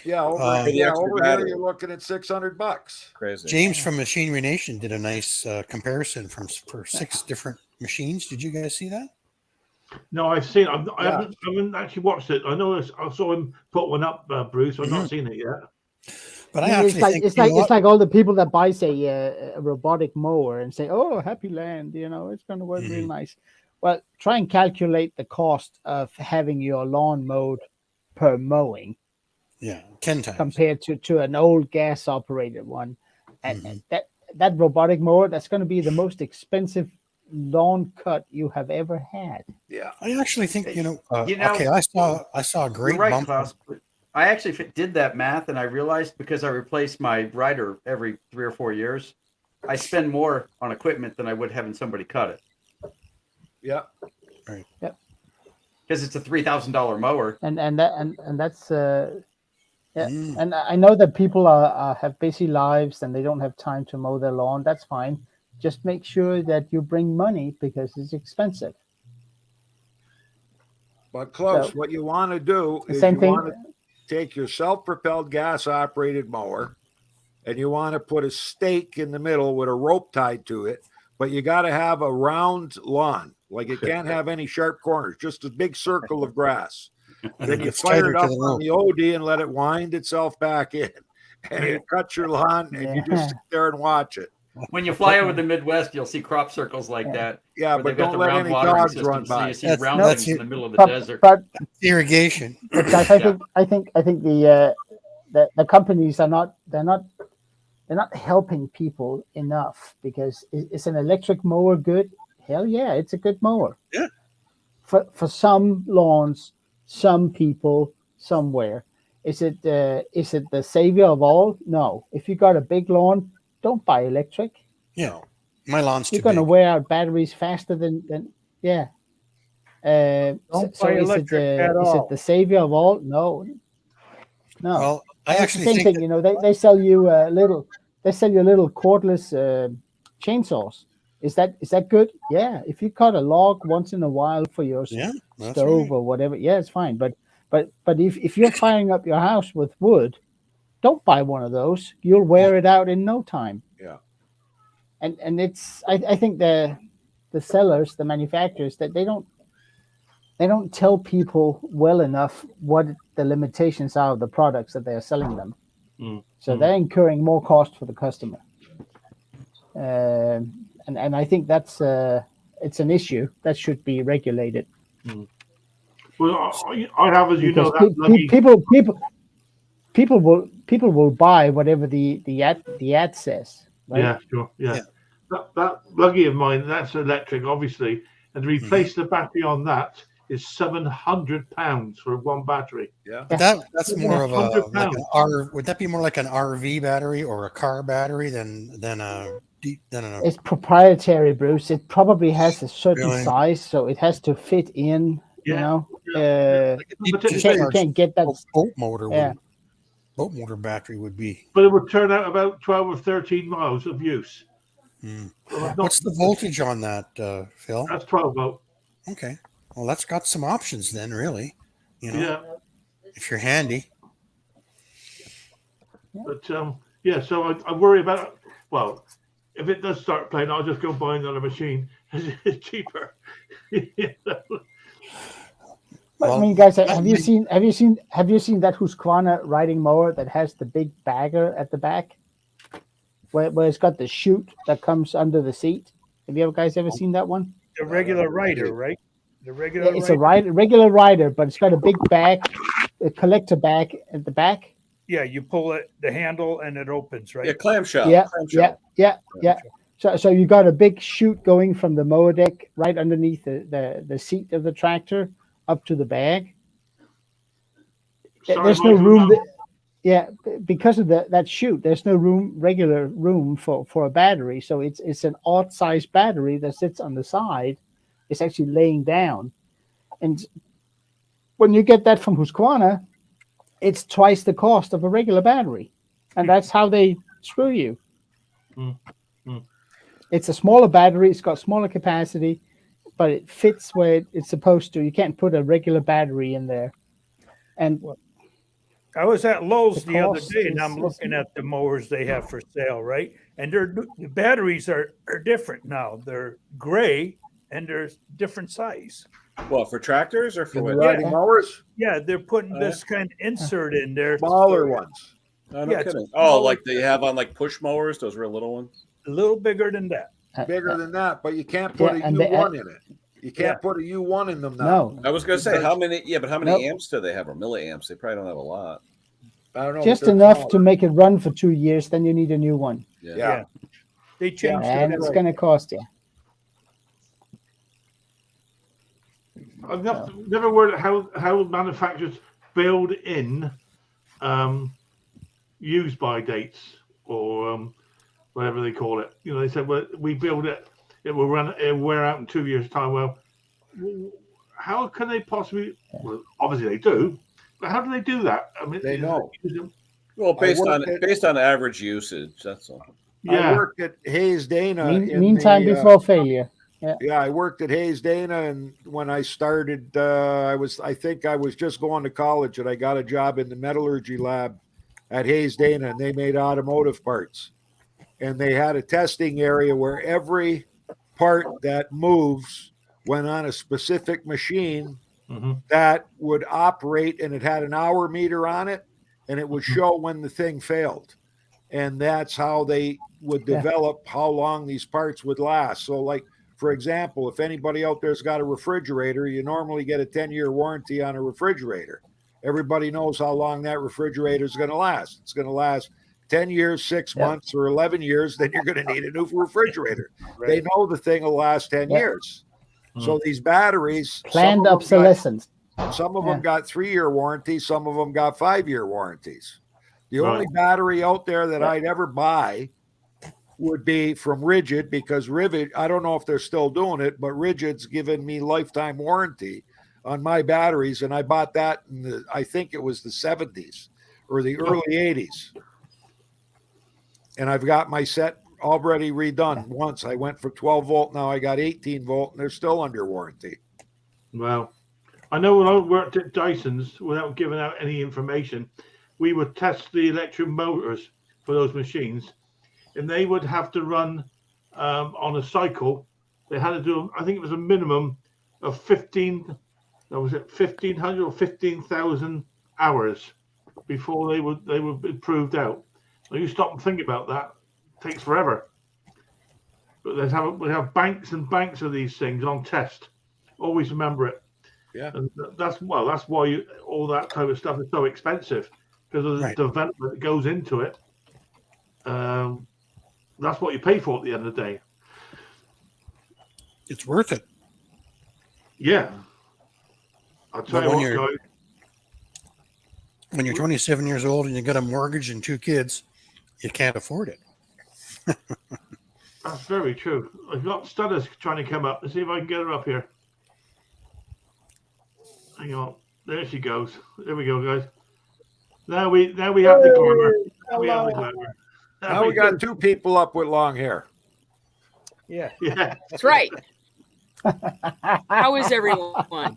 Yeah, over, For the extra over here battery. you're looking at $600. Crazy. James from Machinery Nation did a nice comparison for 6 different machines. Did you guys see that? No, I've seen. I haven't actually watched it. I know I saw him put one up, Bruce. I've not seen it yet. But I it's actually like think it's like all the people that buy say a robotic mower and say, "Oh, Happy Land, it's going to work real nice." Well, try and calculate the cost of having your lawn mowed per mowing. 10 times compared to an old gas operated one, and that robotic mower, that's going to be the most expensive lawn cut you have ever had. Yeah, I actually think okay, I saw a great You're right, bump. Klaus. I actually did that math, and I realized because I replace my rider every 3 or 4 years, I spend more on equipment than I would having somebody cut it. yeah, Right. Yep. Because it's a $3,000 mower, And that's and I know that people have busy lives and they don't have time to mow their lawn. That's fine. Just make sure that you bring money because it's expensive. but close. So, What you want to do is same you thing. want to take your self-propelled gas-operated mower, and you want to put a stake in the middle with a rope tied to it. But you got to have a round lawn, like it can't have any sharp corners, just a big circle of grass. Then you It's fire tighter it to up the on rope. the OD and let it wind itself back in, and you cut your lawn, and you just sit there and watch it. when you fly over the Midwest, you'll see crop circles like that. Yeah, where but they've got don't the let round any watering dogs system, run so by. you see That's- round that's things in it. the middle of the But, desert. but Irrigation. guys, I think the companies are not they're not helping people enough, because is an electric mower good? Hell yeah, it's a good mower. Yeah. For some lawns, some people, somewhere. Is it the savior of all? No. If you got a big lawn, don't buy electric. Yeah. My lawn's You're too going to big. wear out batteries faster than yeah. Don't buy electric at is all. it the savior of all? No. Well, I And it's the actually same think thing. They sell you little cordless chainsaws. Is that good? Yeah. If you cut a log once in a while for your that's stove right. or whatever, yeah, it's fine. But if you're firing up your house with wood, don't buy one of those. You'll wear it out in no time. Yeah. And it's I think the sellers, the manufacturers, that they don't tell people well enough what the limitations are of the products that they are selling them. So they're incurring more cost for the customer. And I think that's it's an issue that should be regulated. Well, I have, as you know, Because that lucky. people will buy whatever the ad says. Right? Yeah, sure. Yeah. That buggy of mine, that's electric, obviously, and to replace the battery on that is £700 for one battery. Yeah. But that's more of a £100. like an R. Would that be more like an RV battery or a car battery than a It's proprietary, Bruce. It probably has a certain Really? size, so it has to fit in. Yeah. You can't get that. boat motor? Yeah. Boat motor battery would be. But it would turn out about 12 or 13 miles of use. Well, What's the voltage on that, Phil? That's 12 volt. Okay. Well, that's got some options then, really. Yeah. If you're handy. But so I worry about, well, if it does start playing, I'll just go buy another machine. It's cheaper. But, I mean, guys, have you seen that Husqvarna riding mower that has the big bagger at the back, where it's got the chute that comes under the seat? Have you guys ever seen that one? The regular rider, right? The regular. It's a regular rider, but it's got a big bag, a collector bag at the back. Yeah, you pull it, the handle, and it opens, right? Yeah, clamshell. Yeah, Clamshell. yeah. So you got a big chute going from the mower deck right underneath the seat of the tractor up to the bag. There's no room. Because of that chute, there's no regular room for a battery. So it's an odd sized battery that sits on the side. It's actually laying down, and when you get that from Husqvarna, it's twice the cost of a regular battery, and that's how they screw you. It's a smaller battery. It's got smaller capacity, but it fits where it's supposed to. You can't put a regular battery in there. And I was at Lowe's the other cost day, and I'm is looking at the mowers they have for sale, right? And the batteries are different now. They're gray and they're different size. Well, for tractors or for In the what? riding mowers, Yeah, they're putting Oh, yeah? this kind of insert in there. smaller ones. Oh, no Yeah, it's kidding. smaller. Oh, like they have on like push mowers, those real little ones. A little bigger than that. Bigger than that, but you can't put Yeah, a and they- U1 in it. You can't Yeah. put a U1 in them now. no, I was gonna say how many? Yeah, but how many Nope. amps do they have, or milliamps? They probably don't have a lot. I don't know. just but they're enough to smaller. make it run for 2 years. Then you need a new one, Yeah. They changed and it. it's going to cost you. I've never worked how manufacturers build in use by dates or whatever they call it. You know, they said, well, we build it, it will wear out in 2 years' time. Well, how can they possibly? Well, obviously they do, but how do they do that? I mean, They know. Well, based worked on average usage, that's all. I Yeah, worked at Hayes Dana. Meantime before failure. Yeah, I worked at Hayes Dana, and when I started, I think I was just going to college, and I got a job in the metallurgy lab at Hayes Dana, and they made automotive parts, and they had a testing area where every part that moves went on a specific machine that would operate, and it had an hour meter on it, and it would show when the thing failed, and that's how they would develop how long these parts would last. So, like, for example, if anybody out there's got a refrigerator, you normally get a 10-year warranty on a refrigerator. Everybody knows how long that refrigerator is going to last. It's going to last 10 years, 6 months, or 11 years. Then you're going to need a new refrigerator. Right. They know the thing will last 10 years. So these batteries, Planned obsolescence. some of them got 3-year warranties. Some of them got 5-year warranties. The only battery out there that I'd ever buy would be from Rigid, because Rivet, I don't know if they're still doing it, but Rigid's given me lifetime warranty on my batteries, and I bought that in I think it was the 70s or the early 80s. And I've got my set already redone once. I went for 12 volt, now I got 18 volt, and they're still under warranty. well, I know when I worked at Dyson's, without giving out any information, we would test the electric motors for those machines, and they would have to run on a cycle. They had to do, I think it was a minimum of 1,500 or 15,000 hours before they would be proved out. Now you stop and think about that, it takes forever. But we have banks and banks of these things on test. Always remember it. Yeah. And that's why all that type of stuff is so expensive, because of the development that goes into it. That's what you pay for at the end of the day. It's worth it. Yeah. I'll tell But you what, guys. When you're 27 years old and you got a mortgage and 2 kids, you can't afford it. That's very true. I've got Studders trying to come up. Let's see if I can get her up here. Hang on. There she goes. There we go, guys. Now we have the glamour. Now we have the glamour. Now we got 2 people up with long hair. Yeah. Yeah. That's right. How is everyone?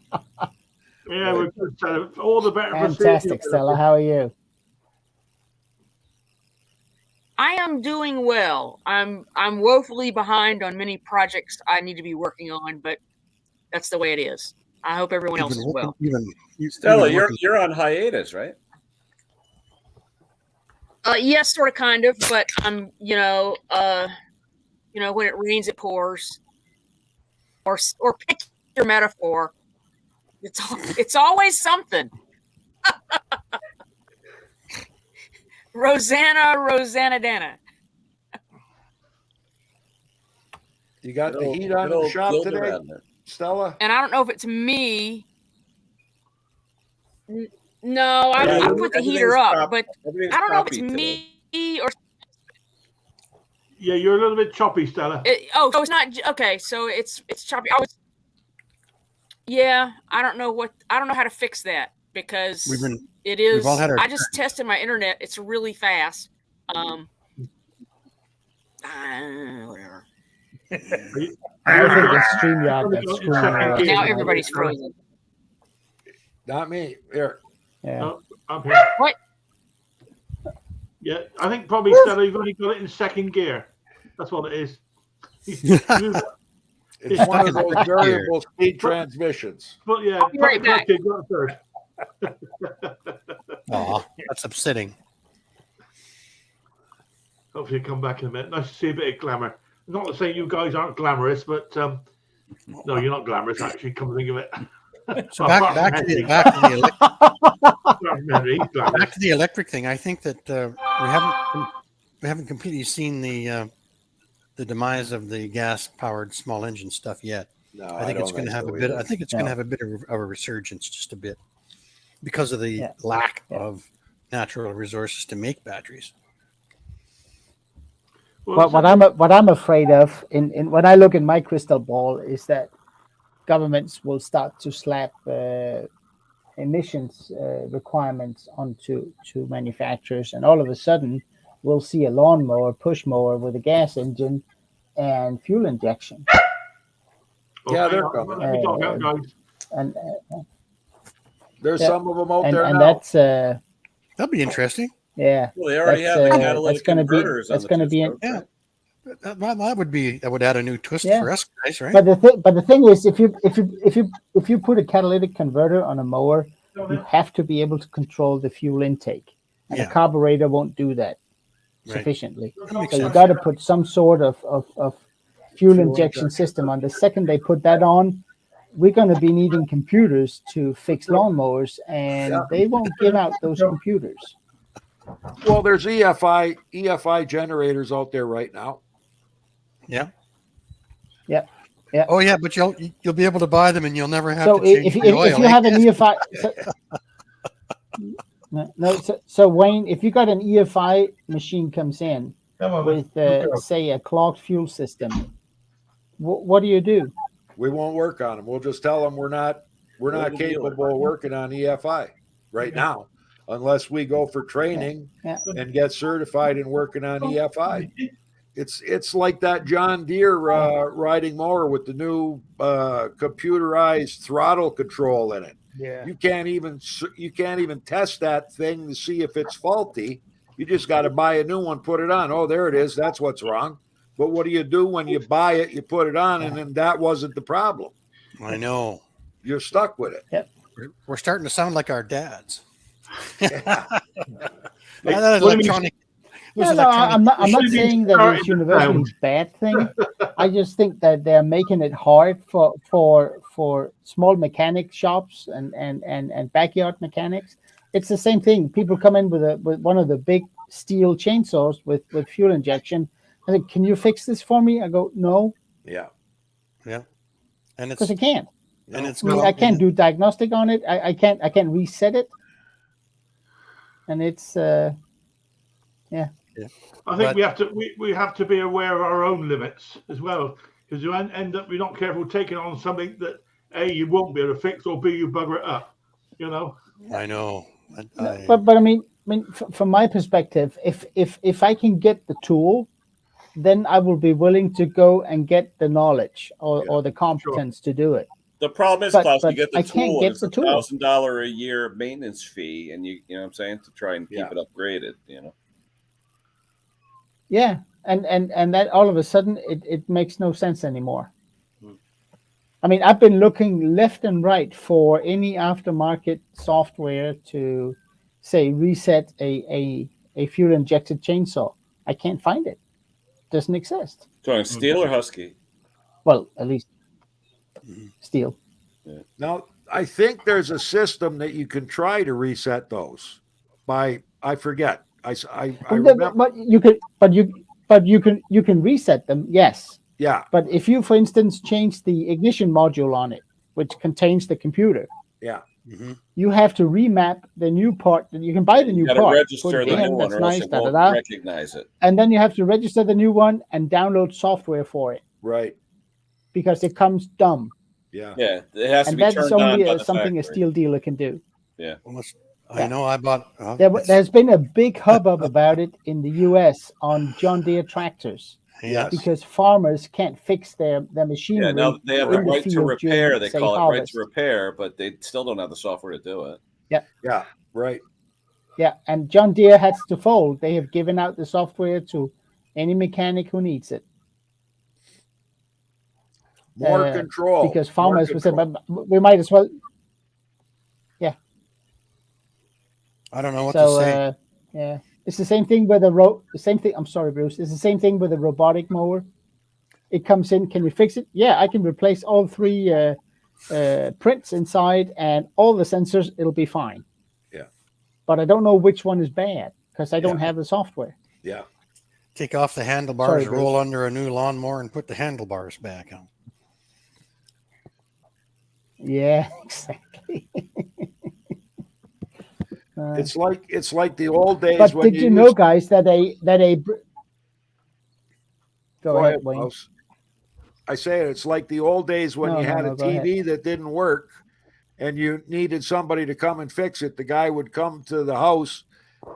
Yeah, we're good. So all the better. Fantastic, Stella. How are you? I am doing well. I'm woefully behind on many projects I need to be working on, but that's the way it is. I hope everyone else is well. Stella, you're on hiatus, right? Yes, sort of, kind of, but I'm, when it rains, it pours. Or pick your metaphor. It's always something. Rosanna Dana. You got the heat on the shop today, Stella? And I don't know if it's me. No, I put the heater up, but I don't know if it's me or. Yeah, you're a little bit choppy, Stella. So it's not okay. So it's choppy. I don't know how to fix that, because it is. I just tested my internet. It's really fast. Whatever. Are you I only think got- it's StreamYard only that's got screwing second you up. gear. Now everybody's frozen. Not me. Here. Yeah. No, I'm here. What? Yeah, I think probably Stella, you've only got it in second gear. That's what it is. It's one of Stuck in those first gear. variable speed transmissions. But yeah, I'll be right back. Go third. Aw, that's upsetting. Hopefully, you come back in a minute. Nice to see a bit of glamour. Not to say you guys aren't glamorous, but no, you're not glamorous. Actually, come to think of it. So back to the electric thing. I think that we haven't completely seen the demise of the gas-powered small engine stuff yet. No, I think it's going to have a bit. I think it's going to have a bit of a resurgence, just a bit, because of the lack of natural resources to make batteries. Well, what I'm afraid of in when I look in my crystal ball is that governments will start to slap emissions requirements onto manufacturers, and all of a sudden we'll see a lawnmower, push mower with a gas engine and fuel injection. Yeah, they're coming. And There's some of them out there and now. that's That'd be interesting. yeah. Well, they already have the catalytic converters. That's going to be Yeah. That would add a new twist for us guys, right? But the thing is, if you put a catalytic converter on a mower, you have to be able to control the fuel intake, and a carburetor won't do that sufficiently. So you got to put some sort of fuel injection system on. The second they put that on, we're going to be needing computers to fix lawnmowers, and they won't give out those computers. Well, there's EFI generators out there right now. Yeah. Yeah. Yeah. Oh yeah, but you'll be able to buy them, and you'll never have So to change if the oil. you have an EFI, so Wayne, if you got an EFI machine comes in with say a clogged fuel system, what do you do? We won't work on them. We'll just tell them we're not capable of working on EFI right now, unless we go for training and get certified in working on EFI. It's like that John Deere riding mower with the new computerized throttle control in it. Yeah. You can't even test that thing to see if it's faulty. You just got to buy a new one, put it on. Oh, there it is. That's what's wrong. But what do you do when you buy it? You put it on, and then that wasn't the problem. I know. You're stuck with it. Yep. We're starting to sound like our dads. Yeah. That electronic. I'm not saying that it's universally a bad thing. I just think that they're making it hard for small mechanic shops and backyard mechanics. It's the same thing. People come in with one of the big steel chainsaws with fuel injection. I think, can you fix this for me? I go, no. Yeah. And it's because I can't. And it's I can't do diagnostic on it. I can't reset it. And it's I think we have to be aware of our own limits as well, because you end up, you're not careful taking on something that A, you won't be able to fix, or B, you bugger it up. You know. I know. But I mean, from my perspective, if I can get the tool, then I will be willing to go and get the knowledge or the competence to do it. The problem is, Klaus, you get the tool, and it's $1,000 a year maintenance fee, and you know what I'm saying, to try and keep it upgraded, you know. Yeah, and that all of a sudden it makes no sense anymore. I mean, I've been looking left and right for any aftermarket software to say reset a fuel injected chainsaw. I can't find it. Doesn't exist. Talking Steel or Husky? Well, at least Steel. Yeah. Now, I think there's a system that you can try to reset those by, I forget. I remember. But you can reset them. Yes. Yeah. But if you, for instance, change the ignition module on it, which contains the computer, you have to remap the new part. You can buy the new part, register the new one, or else it won't recognize it. And then you have to register the new one and download software for it. Right. Because it comes dumb. Yeah. Yeah, it has to be turned on. And that's only something factory. A steel dealer can do. Yeah. I know. I bought. There's been a big hubbub about it in the U.S. on John Deere tractors. Yes. because farmers can't fix their machinery. Yeah, now they have the in the right to field repair. during, They say, call it right harvest. to repair, but they still don't have the software to do it. Yeah. Right. Yeah, and John Deere has to fold. They have given out the software to any mechanic who needs it. More control. Because More farmers would say, control. but we might as well. I don't know what to say. Yeah, it's the same thing with the same thing. I'm sorry, Bruce. It's the same thing with a robotic mower. It comes in. Can you fix it? Yeah, I can replace all three prints inside and all the sensors. It'll be fine. Yeah. But I don't know which one is bad because I don't have the software. Yeah. Take off the handlebars, Sorry, roll under a new lawnmower, and put the handlebars back on. Yeah, exactly. It's like the old days. But when did you know, guys, that a go ahead, Wayne. Klaus. I say it's like the old days when you had a TV that didn't work and you needed somebody to come and fix it. The guy would come to the house,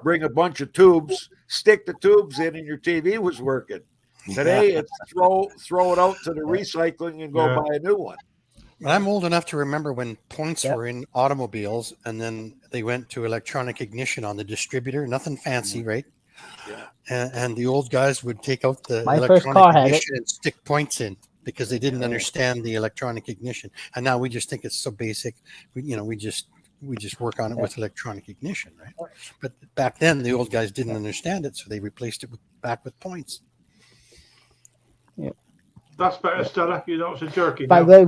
bring a bunch of tubes, stick the tubes in, and your TV was working. Today, it's throw it out to the recycling and go buy a new one. I'm old enough to remember when points were in automobiles, and then they went to electronic ignition on the distributor. Nothing fancy, right? Yeah. And the old guys would take out the My first car electronic had ignition and stick points in because they didn't understand the electronic ignition. And now we just think it's so basic. We just work on it with electronic ignition, right? But back then, the old guys didn't understand it, so they replaced it back with points. Yeah. That's better, Stella. You know, it's a jerky. By the way,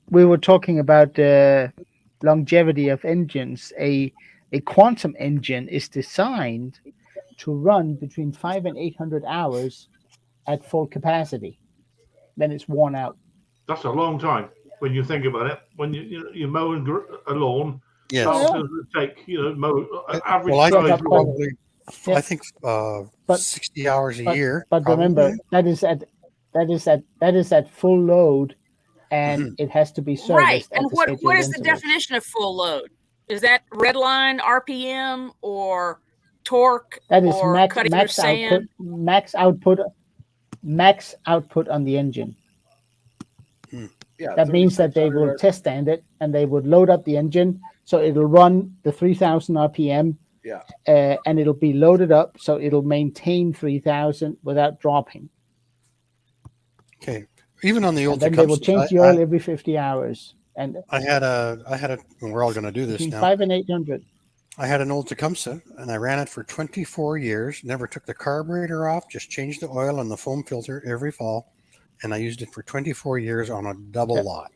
we were talking about longevity of engines. A quantum engine is designed to run between 500 and 800 hours at full capacity. Then it's worn out. That's a long time when you think about it. When you mow a lawn, yes, how long does it take? Mow average well, size probably. Yeah. I think 60 hours a year. But remember, that is at full load, and it has to be serviced. Right. at And the what is scheduled the intervals. definition of full load? Is that red line RPM or torque? That is or max cutting output. sand? Max output on the engine. Yeah, That means that they will test stand it and they would load up the engine so it'll run the 3,000 RPM. Yeah. And it'll be loaded up so it'll maintain 3,000 without dropping. Okay. Even on the old And then they will change the oil every 50 hours. And I had a. We're all going to do this between now. 500 and 800. I had an old Tecumseh, and I ran it for 24 years. Never took the carburetor off. Just changed the oil on the foam filter every fall, and I used it for 24 years on a double lot.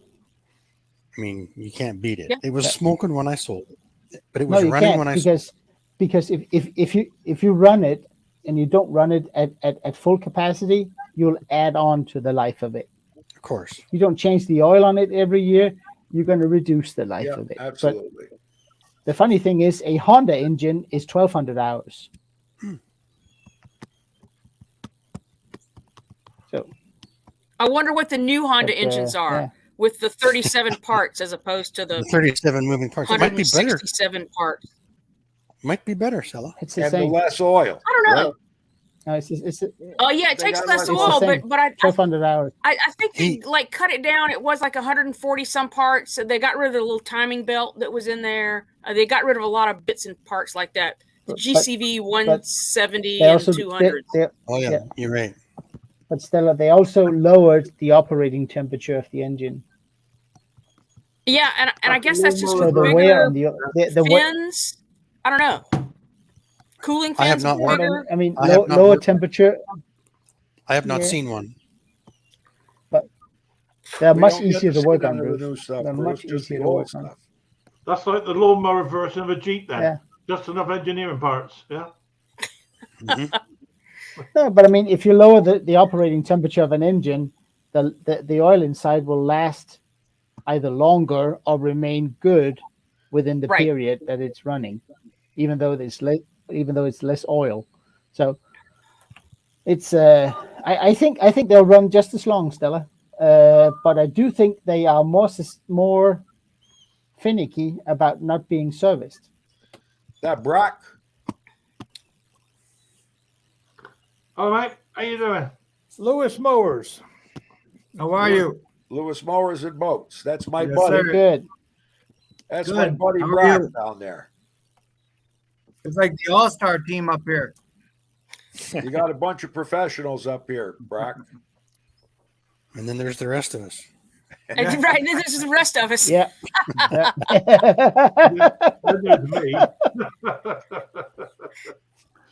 I mean, you can't beat it. Yeah. It was smoking when I sold it, but it was No, you running can't, when I sold it. because if you run it and you don't run it at full capacity, you'll add on to the life of it. Of course. You don't change the oil on it every year, you're going to reduce the life of it. Absolutely. But the funny thing is, a Honda engine is 1,200 hours. So I wonder what the new Honda engines are with the 37 parts as opposed to the 37 moving parts. It might be better. 167 parts. Might be better, Stella. It's the And same. the less oil. I don't know. Right? No, it's Oh yeah, it They takes got less like- oil, the same. but I 1,200 hours. I think they like cut it down. It was like 140 some parts. So they got rid of the little timing belt that was in there. They got rid of a lot of bits and parts like that. The GCV 170 They and also 200. Oh yeah, you're right. But Stella, they also lowered the operating temperature of the engine. Yeah, and I guess that's just So with the wear bigger on the fins. I don't know. Cooling I have fins not bigger. worked- I mean, I have not lower worked- temperature. I have not Yeah. seen one. They're We much don't get easier to see work none on, of the Bruce. new stuff, They're Bruce, much just easier the to old work on. stuff. That's like the lawnmower version of a Jeep then. Yeah. Just enough engineering parts. Yeah. Mhm. No, but I mean, if you lower the operating temperature of an engine, the oil inside will last either longer or remain good within the Right. period that it's running, even though it's less oil. So it's I think they'll run just as long, Stella. But I do think they are more finicky about not being serviced. That Brock. All right, how you doing? Lewis Mowers. How are you? Lewis Mowers and Boats. That's my Yes, buddy. sir. Good. That's Good. my buddy How are Brock you? down there. It's like the all-star team up here. You got a bunch of professionals up here, Brock. And then there's the rest of us. And right, this is the rest of us. Yeah. There's me.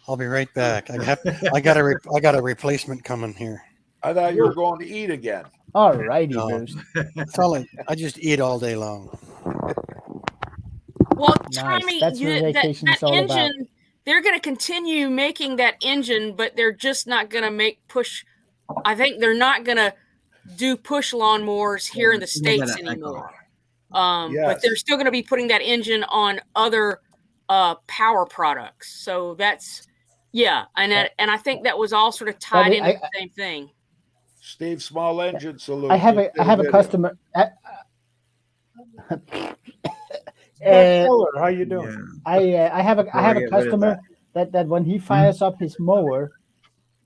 I'll be right back. I got a replacement coming here. I thought you were going to eat again. All righty, No. Bruce. That's all I just eat all day long. Well, Nice. Tommy, That's what vacation's that all about. engine, they're going to continue making that engine, but they're just not going to push. I think they're not going to do push lawnmowers here in the States anymore. But they're still going to be putting that engine on other power products. So that's, yeah. And I think that was all sort of tied into the same thing. Steve Small Engine Saloon. I have a customer. Miller, how you doing? Yeah. I have a Before I get rid of customer that when he fires up his mower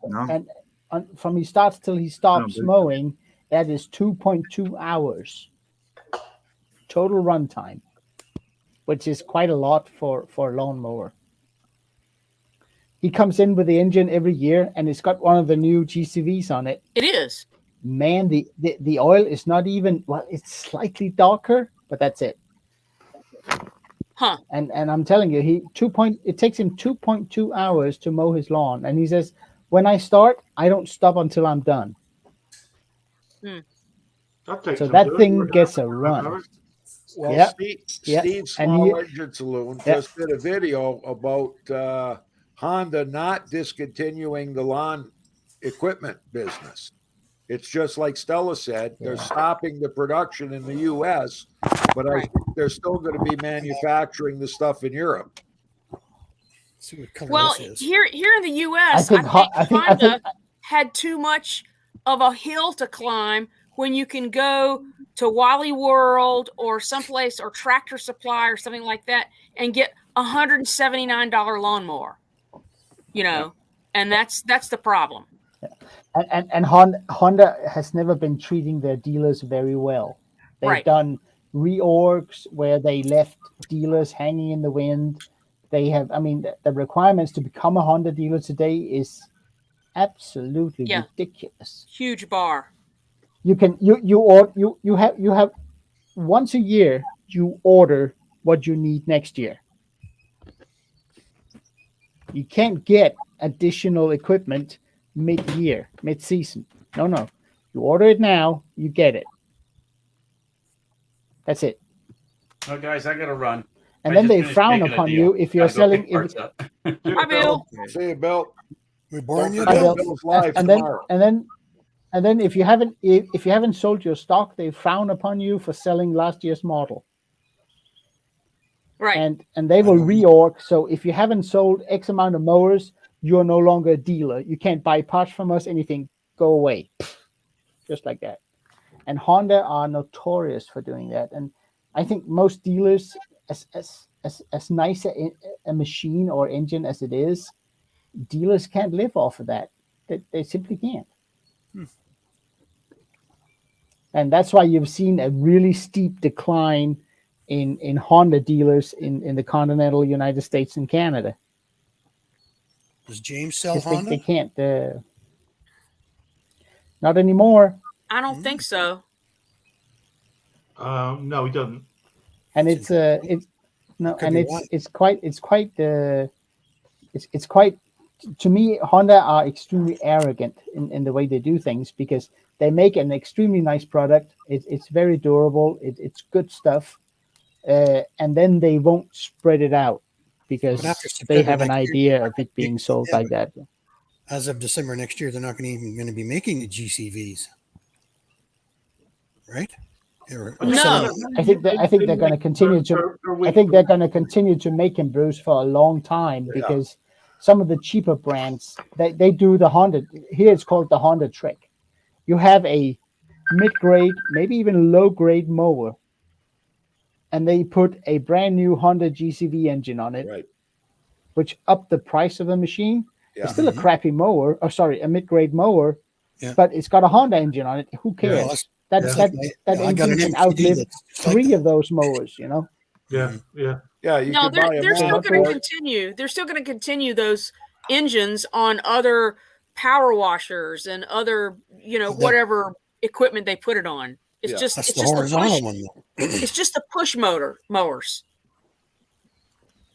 No? and from he starts till he stops good. mowing, that is 2.2 hours total runtime, which is quite a lot for a lawnmower. He comes in with the engine every year, and it's got one of the new GCVs on it. It is. Man, the oil is not even, well, it's slightly darker, but that's it. Huh. And I'm telling you, it takes him 2.2 hours to mow his lawn, and he says, when I start, I don't stop until I'm done. So that thing gets a run. Well, Yep. Steve Small Engine Saloon just did a video about Honda not discontinuing the lawn equipment business. It's just like Stella said, they're stopping the production in the U.S., but I think they're still going to be manufacturing the stuff in Europe. See what color Well, this is. here in the U.S., I think Honda had too much of a hill to climb when you can go to Wally World or someplace or Tractor Supply or something like that and get $179 lawnmower. And that's the problem. And Honda has never been treating their dealers very well. They've done reorgs where they left dealers hanging in the wind. They have, the requirements to become a Honda dealer today is absolutely ridiculous. Huge bar. You have once a year you order what you need next year. You can't get additional equipment mid-season. No. You order it now, you get it. That's it. Oh, guys, I got to run. And then they frown upon you if you're selling. Hi, Bill. See you, Bill. We're boring you, Bill. Bill's live And tomorrow. then if you haven't sold your stock, they frown upon you for selling last year's model. Right. And they will reorg. So if you haven't sold X amount of mowers, you're no longer a dealer. You can't buy parts from us, anything. Go away. Just like that. And Honda are notorious for doing that. And I think most dealers, as nice a machine or engine as it is, dealers can't live off of that. They simply can't. And that's why you've seen a really steep decline in Honda dealers in the continental United States and Canada. Does James sell Honda? They can't. Not anymore. I don't think so. No, he doesn't. And it's quite to me, Honda are extremely arrogant in the way they do things, because they make an extremely nice product. It's very durable. It's good stuff. And then they won't spread it out because they have an idea of it being sold like that. As of December next year, they're not even going to be making the GCVs, right? No. I think they're going to continue to. I think they're going to continue to make them, Bruce, for a long time, because some of the cheaper brands they do the Honda. Here it's called the Honda trick. You have a mid-grade, maybe even low-grade mower, and they put a brand new Honda GCV engine on it, which upped the price of the machine. It's still a crappy mower, or sorry, a mid-grade mower, but it's got a Honda engine on it. Who cares? That engine can outlive three of those mowers, you know? Yeah. You No, can buy a they're still going to mower. continue. They're still going to continue those engines on other power washers and other, whatever equipment they put it on. It's just That's it's the just horizontal the push, one. it's just the push mowers.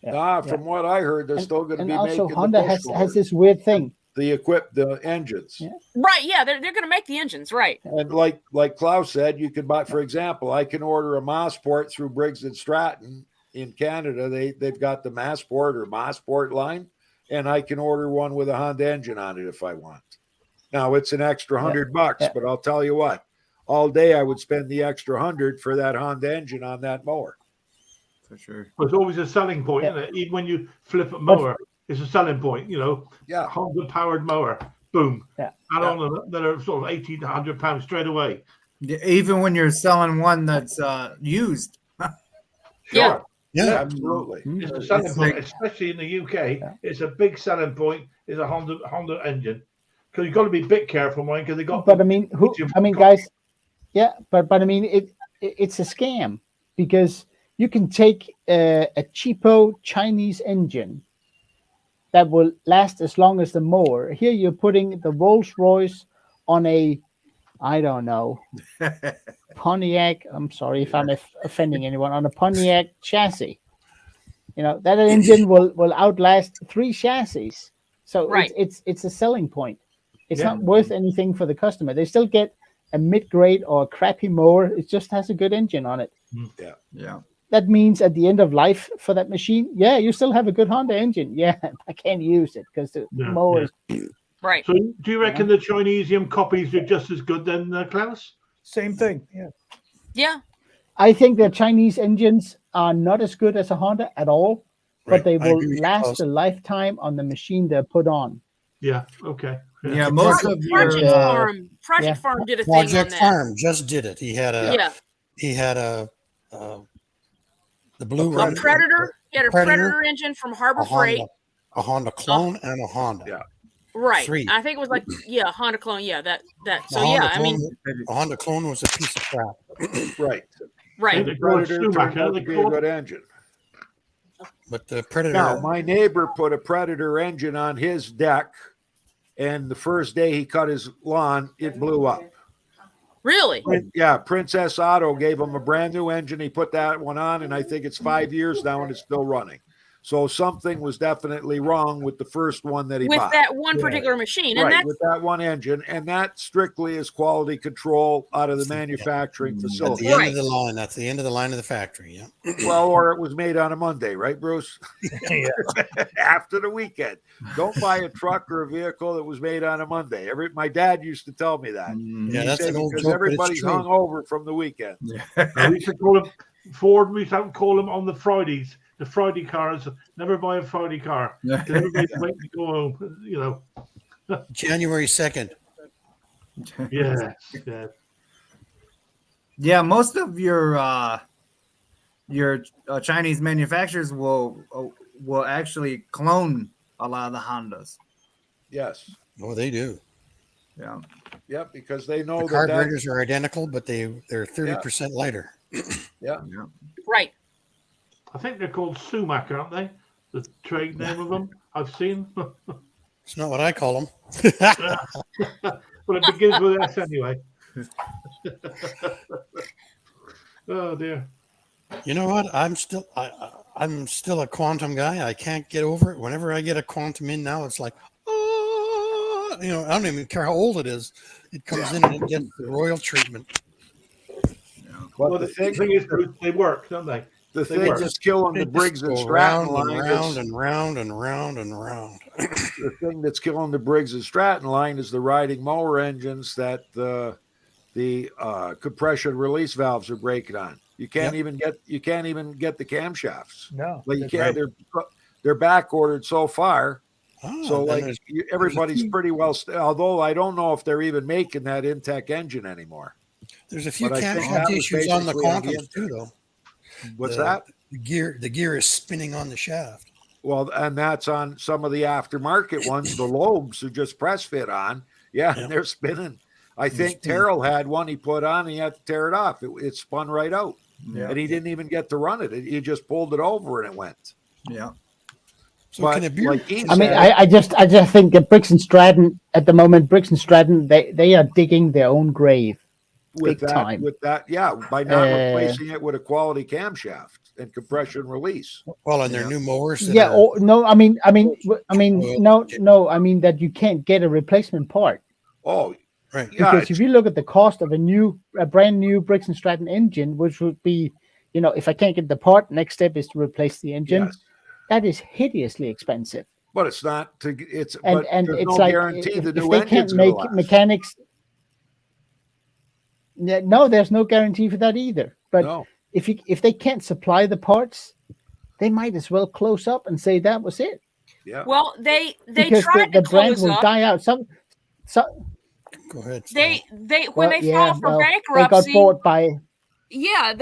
From what I heard, they're still going to be also making Honda the push has this weird thing. the engines. Yeah. Right, yeah, they're going to make the engines, right. And like Klaus said, you can buy, for example, I can order a Massport through Briggs and Stratton in Canada. They've got the Massport or Massport line, and I can order one with a Honda engine on it if I want. Now it's an extra $100, but I'll tell you what, all day I would spend the extra $100 for that Honda engine on that mower. For sure. But it's always a selling point, isn't it? Even when you flip a mower, it's a selling point, Honda powered mower, boom. Add on another sort of £1,800 straight away. Even when you're selling one that's used. Sure. Yeah, absolutely. It's a selling point, especially in the UK. Yeah. It's a big selling point. Is a Honda engine, because you've got to be a bit careful, Mike, because they got. But guys, but I mean, it's a scam, because you can take a cheapo Chinese engine that will last as long as the mower. Here you're putting the Rolls Royce on a, I don't know, Pontiac. I'm sorry if I'm offending anyone, on a Pontiac chassis. That engine will outlast 3 chassis. So it's a selling point. It's not worth anything for the customer. They still get a mid-grade or a crappy mower. It just has a good engine on it. Yeah. That means at the end of life for that machine, you still have a good Honda engine. Yeah, I can't use it because the mower is... Right. So do you reckon the Chinesium copies are just as good then, Klaus? Same thing, Yeah. I think the Chinese engines are not as good as a Honda at all, but they will last a lifetime on the machine they're put on. Yeah, okay. Yeah, most of Project Farm did a thing on that. Project Farm just did it. He had a the blue a Predator. He had a Predator engine from Harbor Freight. A Honda clone and a Honda. Yeah. Right. 3. I think it was like Honda clone. Yeah, that. So a Honda clone was a piece of crap. Right. Right. The Predator turned out to be a good engine. But the Predator. Now, my neighbor put a Predator engine on his deck, and the first day he cut his lawn, it blew up. Really? Yeah, Princess Auto gave him a brand new engine. He put that one on, and I think it's 5 years now, and it's still running. So something was definitely wrong with the first one that he bought. With that one particular machine. And right, with that one engine. And that strictly is quality control out of the manufacturing facility. At the end of the line. That's the end of the line of the factory, Well, or it was made on a Monday, right, Bruce? After the weekend. Don't buy a truck or a vehicle that was made on a Monday. My dad used to tell me that. Yeah, that's an old because joke, everybody's hung over from the weekend. We used to call them Ford. We used to call them on the Fridays. The Friday cars, never buy a Friday car. Everybody's waiting to go home, January 2nd. Yes. Yeah, most of your Chinese manufacturers will actually clone a lot of the Hondas. Yes. Oh, they do. Yeah. Yeah, because they know the carburetors are identical, but they're 30% lighter. Yeah. Right. I think they're called sumac, aren't they? The trade name of them I've seen. It's not what I call them. Well, it begins with S anyway. Oh dear. You know what? I'm still a quantum guy. I can't get over it. Whenever I get a quantum in now, it's like, I don't even care how old it is. It comes in and it gets the royal treatment. Well, the thing is, they work, don't they? The thing that's killing the Briggs and Stratton line round and round and round and round. The thing that's killing the Briggs and Stratton line is the riding mower engines that the compression release valves are breaking on. You can't even get the camshafts. No, like you can't. Right. They're back ordered so far. So everybody's pretty well. Although I don't know if they're even making that Intech engine anymore. There's a few camshaft issues on the Quantums too, though. What's that? The gear is spinning on the shaft. Well, and that's on some of the aftermarket ones. The lobes are just press fit on. Yeah, and they're spinning. I think Terrell had one he put on and he had to tear it off. It spun right out. Yeah. And he didn't even get to run it. He just pulled it over and it went. Yeah. So But can it be? like he I mean, said, I just think that Briggs and Stratton at the moment, Briggs and Stratton, they are digging their own grave. with big that, time. with that, yeah, by not replacing it with a quality camshaft and compression release. Well, and their new mowers. That Yeah. are, Or no, I mean, Well, no. I mean that you can't get a replacement part. Oh, right. yeah, Because if you look at the cost of a brand new Briggs and Stratton engine, which would be, if I can't get the part, next step is to replace the engine. yes. That is hideously expensive. But it's not to it's And but and there's it's no like guarantee the if new they engine's can't gonna make last. mechanics. Yeah, no, there's no guarantee for that either. But No. if they can't supply the parts, they might as well close up and say that was it. Yeah. Well, they Because tried the to brand close will up. die out. Some Go ahead. They when well, they yeah, filed for well, they bankruptcy. got bought by Yeah,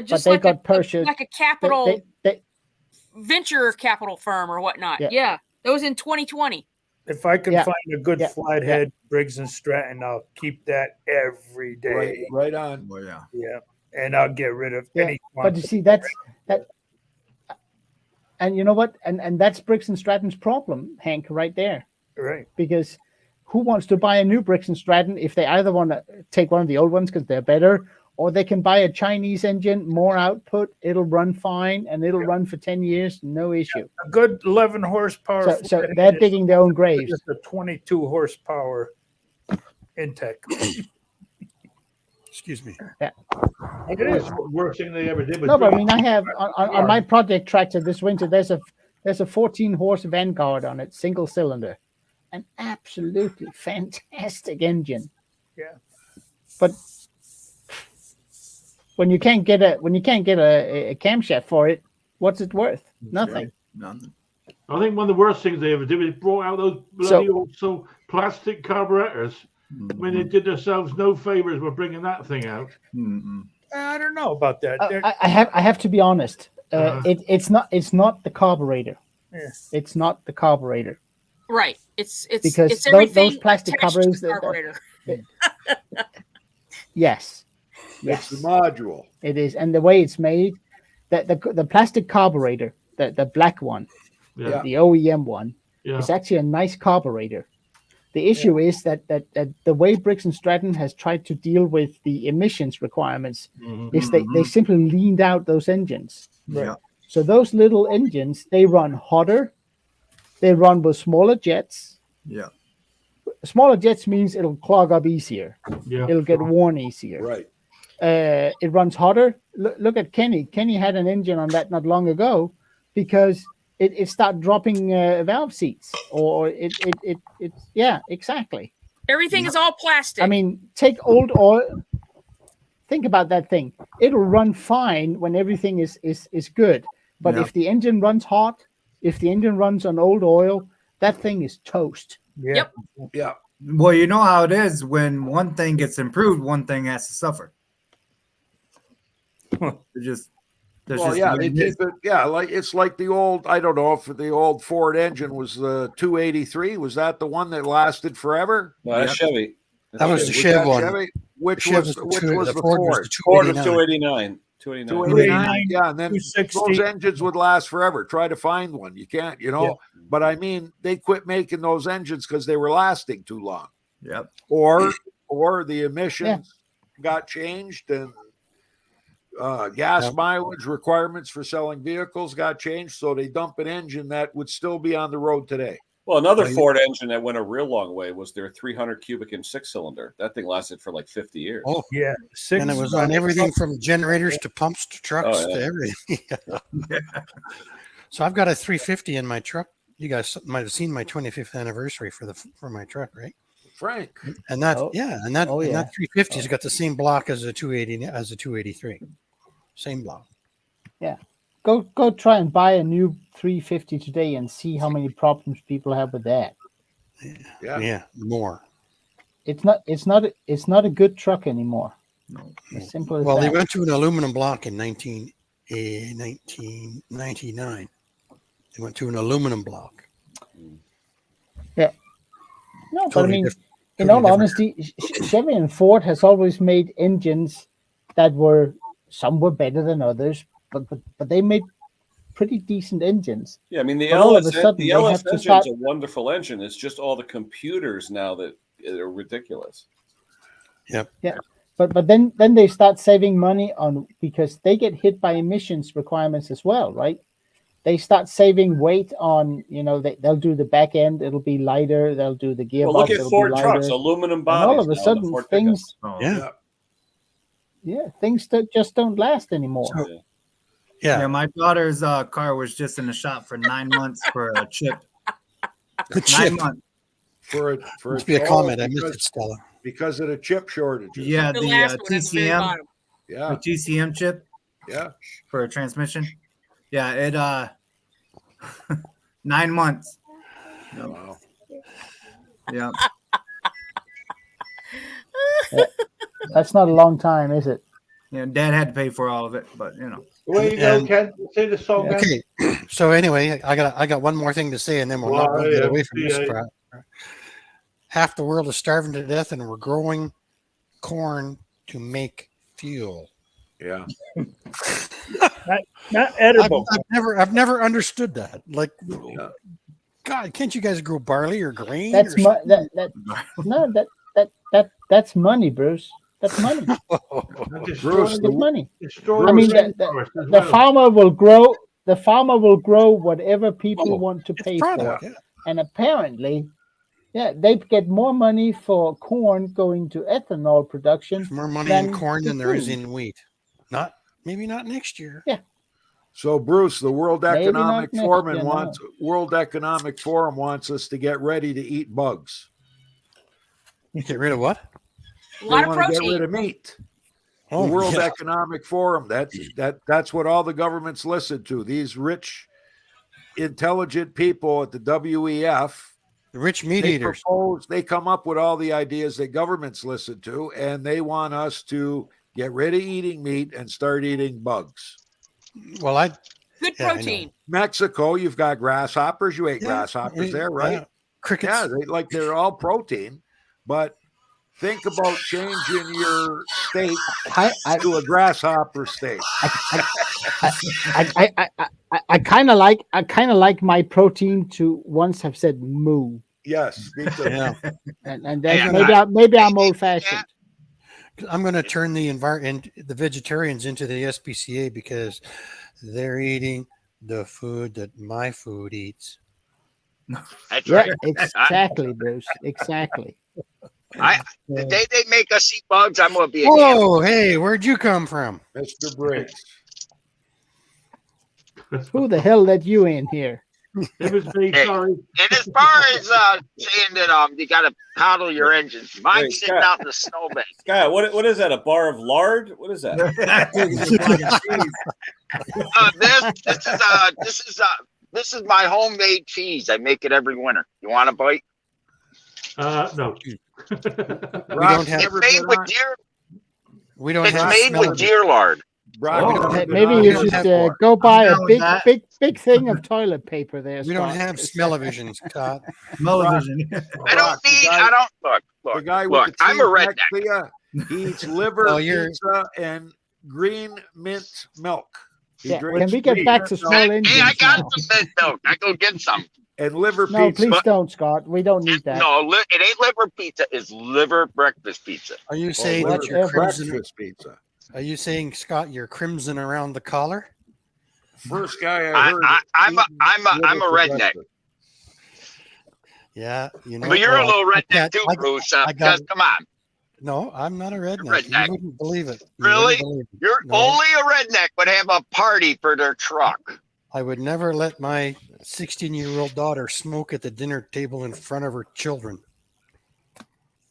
just they like got purchased. like a capital They venture capital firm or whatnot. Yeah. Yeah, that was in 2020. If I can Yeah. find a good Yeah. flathead Briggs and Stratton, I'll keep that every day. Right on. Well, yeah. Yeah, and I'll get rid of Yeah, any. but you see, that, and you know what, and that's Briggs and Stratton's problem, Hank, right there. Right. Because who wants to buy a new Briggs and Stratton if they either want to take one of the old ones because they're better, or they can buy a Chinese engine, more output, it'll run fine, and it'll run for 10 years, no issue. A good 11 horsepower. So flathead they're is digging their own graves. just a 22 horsepower Intech. Excuse me. It is the worst thing they ever did. Was No, but I bring- mean, I have on my project tractor this winter. There's a 14 horse Vanguard on it, single cylinder, an absolutely fantastic engine. Yeah. But when you can't get a camshaft for it, what's it worth? Nothing. Nothing. I think one of the worst things they ever did was brought out those bloody old plastic carburetors. I mean, they did themselves no favors with bringing that thing out. I don't know about that. I have to be honest. It's not the carburetor. Yeah. It's not the carburetor. Right. It's Because it's those everything plastic attached to carburetors the carburetor. Yes. It's the module. It is, and the way it's made, the plastic carburetor, the black one, Yeah. the OEM one, Yeah. is actually a nice carburetor. The issue is that the way Briggs and Stratton has tried to deal with the emissions requirements is they simply leaned out those engines. Yeah. So those little engines, they run hotter, they run with smaller jets. Yeah. Smaller jets means it'll clog up easier. Yeah. It'll get worn easier. Right. It runs hotter. Look at Kenny. Kenny had an engine on that not long ago because it started dropping valve seats, or yeah, exactly. Everything is all plastic. I mean, take old oil. Think about that thing. It'll run fine when everything is good, but Yeah. if the engine runs hot, if the engine runs on old oil, that thing is toast. Yeah. Yep. Yeah. Well, you know how it is when one thing gets improved, one thing has to suffer. That's Well, just yeah, what they it keep is. it. Yeah, like it's like the old. I don't know if the old Ford engine was the 283. Was that the one that lasted forever? No, that's Chevy. That was the Was Chev that one. Chevy? Which Chev was was which the was the Ford was Ford? the Ford was 289. 289. 289. Yeah, and then 260. those engines would last forever. Try to find one. You can't, But I mean, they quit making those engines because they were lasting too long, Yep. or the emissions got changed and gas mileage requirements for selling vehicles got changed, so they dump an engine that would still be on the road today. Well, another Ford engine that went a real long way was their 300 cubic inch 6-cylinder. That thing lasted for like 50 years. Oh, Yeah. Six. and it was on everything from generators to pumps to trucks Oh, yeah. to everything. So I've got a 350 in my truck. You guys might have seen my 25th anniversary for my truck, right? Frank, And that, Oh. and that 350's got the same block as a 280 as a 283. Same block. Go try and buy a new 350 today and see how many problems people have with that. yeah. More. It's not a good truck anymore. No. As simple as Well, they that. went to an aluminum block in 1999. They went to an aluminum block. No, but I Totally mean, different- in totally all different. honesty, Chevy and Ford has always made engines that were some were better than others, but they made pretty decent engines. Yeah, I mean the But all of LS a sudden, the they LS have to engine's start. a wonderful engine. It's just all the computers now that are ridiculous. Yeah, but then they start saving money on because they get hit by emissions requirements as well, right? They start saving weight on, they'll do the back end, it'll be lighter. They'll do the gearbox, Well, look at it'll Ford be trucks, lighter. aluminum And bodies. all of a now, the sudden, Ford things, Yeah. things that just don't last anymore. So- Yeah, Yeah. my daughter's car was just in the shop for 9 months for a chip. The 9 chip. months. For Must be a oh, comment. I missed because- it, Stella. because of the chip shortages. Yeah, The the last one at the very TCM, bottom. the Yeah, TCM chip yeah. for a transmission. Yeah, it 9 months. Wow. Yeah. That's not a long time, is it? Yeah, Dad had to pay for all of it, but Away you go, And- Ken. Say the song. Ken. Okay. So anyway, I got one more thing to say, and then we'll get away from this YMCA. crap. Half the world is starving to death, and we're growing corn to make fuel. Yeah. Not edible. I've never understood that. Like, Yeah. God, can't you guys grow barley or grain? That's or that's money, Bruce. That's money. And Bruce, It's money. destroy I mean, the the rainforest as the well. farmer will grow. The farmer will grow whatever people Oh, want to it's pay product, for, yeah. and apparently, they get more money for corn going to ethanol production. There's more money than in corn to than there is food. in wheat. Maybe not next year. So Bruce, the World Maybe not Economic next Forum year, wants World Economic Forum wants us to get ready to eat bugs. Get rid of what? A lot They of want to get protein. rid of meat. The Oh, World yeah. Economic Forum. That's what all the governments listen to. These rich, intelligent people at the WEF. The rich meat They eaters. propose. They come up with all the ideas that governments listen to, and they want us to get rid of eating meat and start eating bugs. Well, Good Yeah, I know. protein. Mexico, you've got grasshoppers. You ate grasshoppers there, right? Yeah. Crickets. Yeah, they're all protein, but think about changing your steak I to a grasshopper steak. I kind of like my protein to once have said moo, Yes, me too. Yeah. and that's Yeah, maybe I'm old fashioned. I'm going to turn the the vegetarians into the SPCA because they're eating the food that my food eats. That's Yeah, right. exactly, Bruce. Exactly. The day they make us eat bugs, I'm going to be a cannibal. Oh, hey, where'd you come from? Mr. Briggs. Who the hell let you in here? It was me, Hey. sorry. And as far as saying that you got to coddle your engines, mine's Hey, sitting Scott. out in the snowbank. Scott, what is that? A bar of lard? What is that? This is my homemade cheese. I make it every winter. You want a bite? No. We Brock's don't have- It's never made been with on- deer. We don't It's have made smell with of it. deer lard. Brock Oh, never okay. been Maybe on you this should before. go buy a down with that. big thing of toilet paper there. We don't Scott. have smell-o-vision, Scott. Television. I Brock, don't need. I don't The look. guy with Look, the I'm a cheese redneck. next to you, he eats liver, Well, you're- pizza, and green mint milk. He Yeah, drinks can we get green back mint to milk small Hey, engines I got now? some mint milk. I go get some. and liver No, pizza. please don't, Scott. We don't need that. No, it ain't liver pizza. It's liver breakfast pizza. Are you Oh, saying liver that you're crimson? breakfast pizza. Are you saying, Scott, you're crimson around the collar? First guy I heard. I'm a liver for redneck. breakfast. Yeah, you know. But you're a well, little I redneck can't- too, I- Bruce. I got- Because come on, No, I'm not a redneck. redneck. You wouldn't believe it. You Really? wouldn't believe it. you're No. only a redneck would have a party for their truck. I would never let my 16-year-old daughter smoke at the dinner table in front of her children.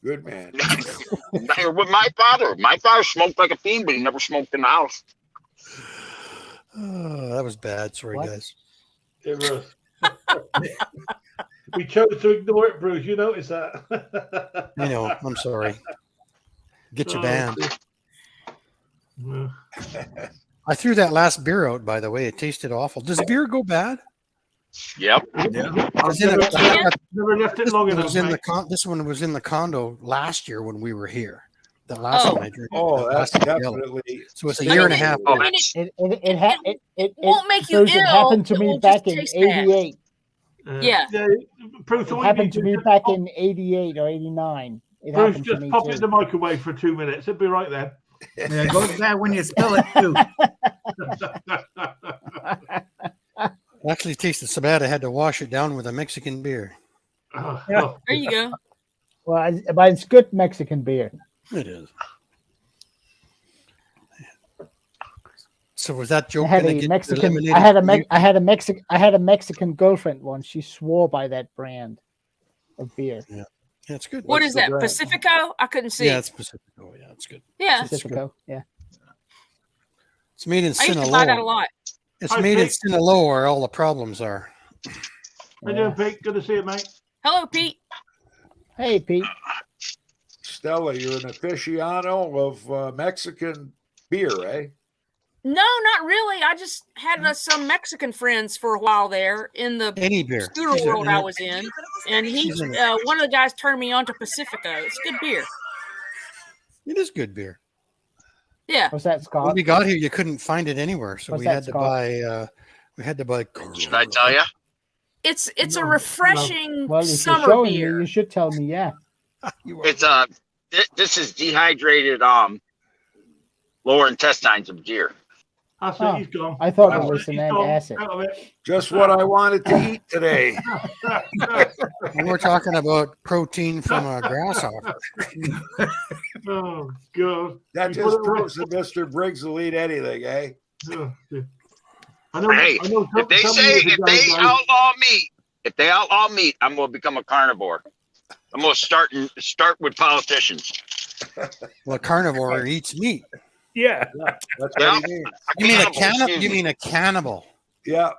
Good man. With my father smoked like a fiend, but he never smoked in the house. Oh, that was bad. Sorry, What? guys. It was. We chose to ignore it, Bruce. You notice that? I know. I'm sorry. Get you Oh, banned. Yeah. I threw that last beer out, by the way. It tasted awful. Does beer go bad? Yep. Yeah. I've in never, a- never left it long enough. Mate. This one was in the condo last year when we were here. The last Oh. one I drank. Oh, the that's last yellow. definitely. So it's a year and a half. Oh, I mean, that's it won't make you Bruce, ill. it happened to it me will back just in taste bad. '88. Yeah. Bruce, It all you happened need to to me do- back in '88 or '89. It Bruce, happened to just me pop too. it in the microwave for 2 minutes. It'll be right then. Yeah, it goes bad when you spill it too. It actually tasted so bad I had to wash it down with a Mexican beer. Oh, There you go. Well, but it's good Mexican beer. It is. So was that I joke had gonna a get Mexican. eliminated? I had a from you? I had a Mexican girlfriend once. She swore by that brand of beer. Yeah, it's good. What What's is the that? brand? Pacifico? I couldn't see. Yeah, it's Pacifico. Yeah, it's good. Yeah. It's good. Pacifico. Yeah. It's made in I used to buy that a Sinaloa. lot. It's Hi, made in Pete. Sinaloa where all the problems are. how you doing, Pete? Good to see you, mate. Hello, Pete. Hey, Pete. Stella, you're an aficionado of Mexican beer, eh? No, not really. I just had some Mexican friends for a while there in the Any beer. scooter She's world in I it. was in, and She's in one of the guys turned me on to Pacifico. It's good beer. It is good beer. Yeah. What's that, When Scott? we got here, you couldn't find it anywhere, so What's we that, had to Scott? buy. We had to buy. should I tell you? It's No, a refreshing Well, if you're summer showing beer. me, you should tell me. Yeah. You are It's this is dehydrated lower intestines of deer. I see Oh, he's gone. I thought That's it was he's an gone. antacid. Out of it. Just what I wanted to eat today. And we're talking about protein from a grasshopper. Oh God. That You just put it proves that Mr. Briggs will eat anything, eh? Yeah, yeah. I know. Hey, I know if they some say years if ago, they guys- outlaw meat, I'm gonna become a carnivore. I'm gonna start with politicians. Well, a carnivore eats meat. Yeah. That's Yeah. what he means. You mean a Cannibal, cannibal? excuse You me. mean a cannibal? Yeah,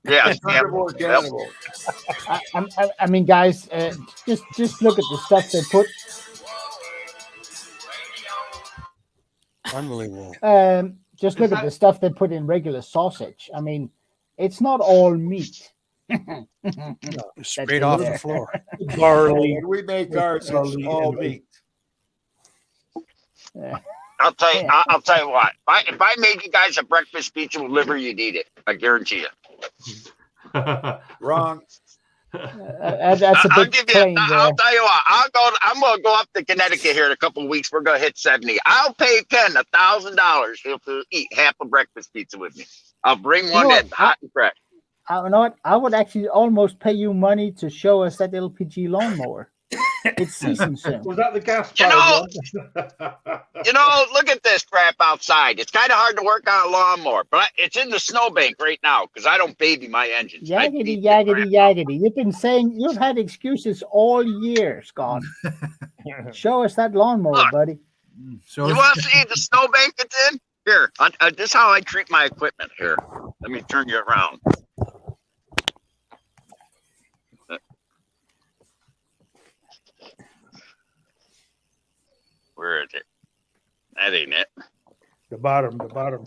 Yeah, carnivore Yep. cannibal. I mean, guys, just look at the stuff they put. Unbelievable. Just look at the stuff they put in regular sausage. I mean, it's not all meat. Straight off the floor. Barley. When we make ours, it's all meat. Yeah. I'll tell you. I'll tell you what. If I made you guys a breakfast pizza with liver, you'd eat it. I guarantee you. Wrong. That's a I'll big give you. claim there. I'll tell you what. I'm gonna go up to Connecticut here in a couple of weeks. We're gonna hit 70. I'll pay Ken $1,000 if he'll eat half a breakfast pizza with me. I'll bring one know what? that's hot and fresh. You know what? I would actually almost pay you money to show us that LPG lawnmower. It's season soon. Was that the gas? You know- know. Look at this crap outside. It's kind of hard to work on a lawnmower, but it's in the snowbank right now because I don't baby my engines. I Yaggity, beat the yaggity, crap. yaggity. You've been saying you've had excuses all year, Scott. Show us that lawnmower, Look. buddy. So You want to see the snowbank it's in? Here, this is how I treat my equipment. Here, let me turn you around. Where is it? That ain't it. The bottom. The bottom.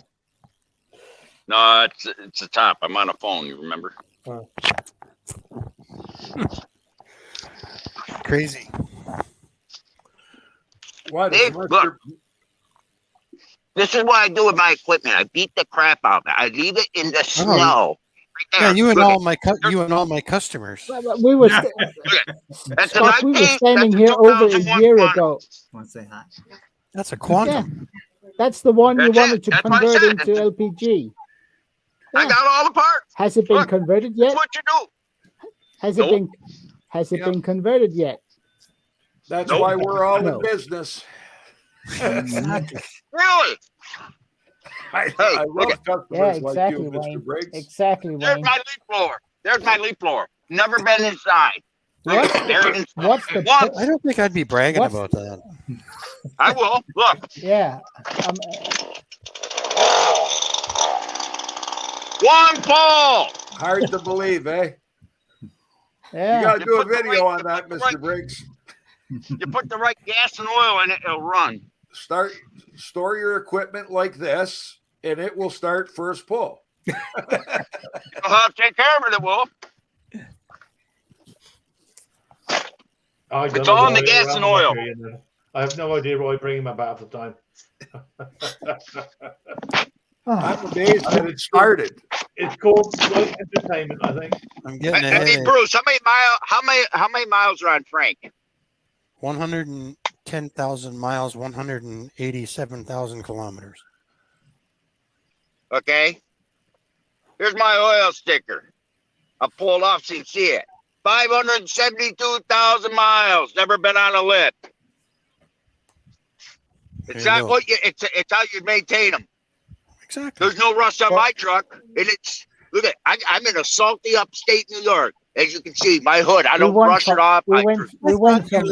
No, it's the top. I'm on a phone. You remember? Crazy. What? Dave, look. This is what I do with my equipment. I beat the crap out of it. I leave it in the snow. Right there. Yeah, you and Look all at- my you and all my customers. We were, That's a Scott, we were 19 standing that's a here over a 2001 year model. ago. want to say hi? That's a quantum. That's the one you That's wanted it. to That's what I convert said. into LPG. I got all the parts. Has it been Look, converted That's yet? what you do. Has it Nope. been? Has it Yep. been converted yet? That's Nope. why we're all No. in business. Really? I Hey, love look at- customers Yeah, like exactly, you, Mr. Wayne. Briggs. Exactly, There's Wayne. my leaf blower. There's my leaf blower. Never been inside. What? There inside. What's the? Once. I don't think I'd be bragging What's- about that. I will. Look. Yeah. One fall. Hard to believe, eh? You Yeah. got to do a put the video right- on that, the Mr. right- Briggs. You put the right gas and oil in it, it'll run. Store your equipment like this, and it will start first pull. I'll take care of it, it will. I don't It's know all in why the gas around and the oil. mucker, you know. I have no idea why I bring him up half the time. I'm amazed that it started. It's called light entertainment, I think. I'm getting a Hey, headache. Bruce, how many miles are on Frank? 110,000 miles, 187,000 kilometers. Okay. Here's my oil sticker. I'll pull it off so you can see it. 572,000 miles. Never been on a lip. It's There you not go. what you. It's how you maintain them. Exactly. There's no rust on my truck, and it's look at. I'm in a salty upstate New York. As you can see, my hood. I don't brush it off. We went from You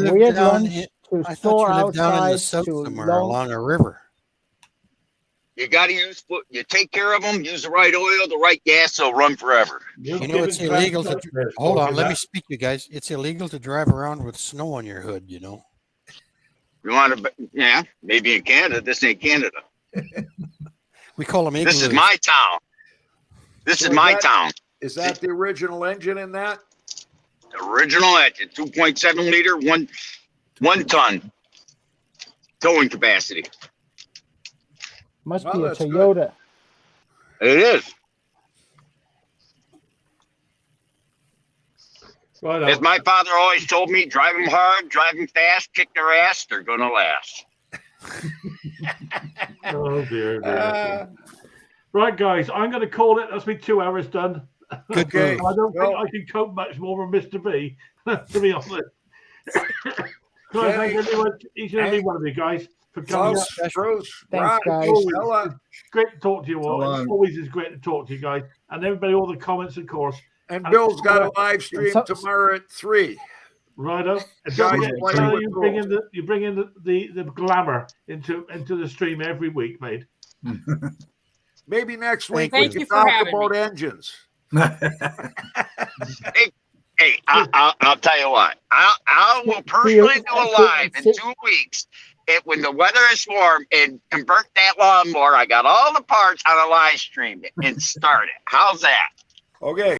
lived weird down lunch to I store thought you lived down in the outside south to somewhere long. along a river. You got to use. You take care of them. Use the right oil, the right gas. They'll run forever. You're You know, it's giving illegal to. nightmares Hold on, talking let me that. speak to you guys. It's illegal to drive around with snow on your hood, you know. You want to? Yeah, maybe in Canada. This ain't Canada. We call them igloos. This is my town. This So is my that- town. Is that the original engine in that? Original engine, 2.7 liter, one ton towing capacity. Must Well, be a that's good. Toyota. It is. Right As on. my father always told me, drive them hard, drive them fast, kick their ass, they're going to last. Oh dear, dear. Right, guys, I'm going to call it. That's been 2 hours done. Good Okay. move. I don't Well- think I can cope much more from Mr. B, to be honest. Can I thank everyone, each and every one of you guys for coming up. Klaus, Bruce, Thanks, Ron, guys. Stella, It's great to talk to you all. So It long. always is great to talk to you guys. And everybody, all the comments, of course. and Bill's got a live stream So- tomorrow at 3. Right up. And Guys, don't forget, play Sarah, with you bring in the glamour into the stream every week, mate. Maybe next week Thank we you can for talk having about me. engines. Hey, I'll tell you what. I will personally do a live in 2 weeks. When the weather is warm and convert that lawnmower. I got all the parts on a live stream and start it. How's that? Okay.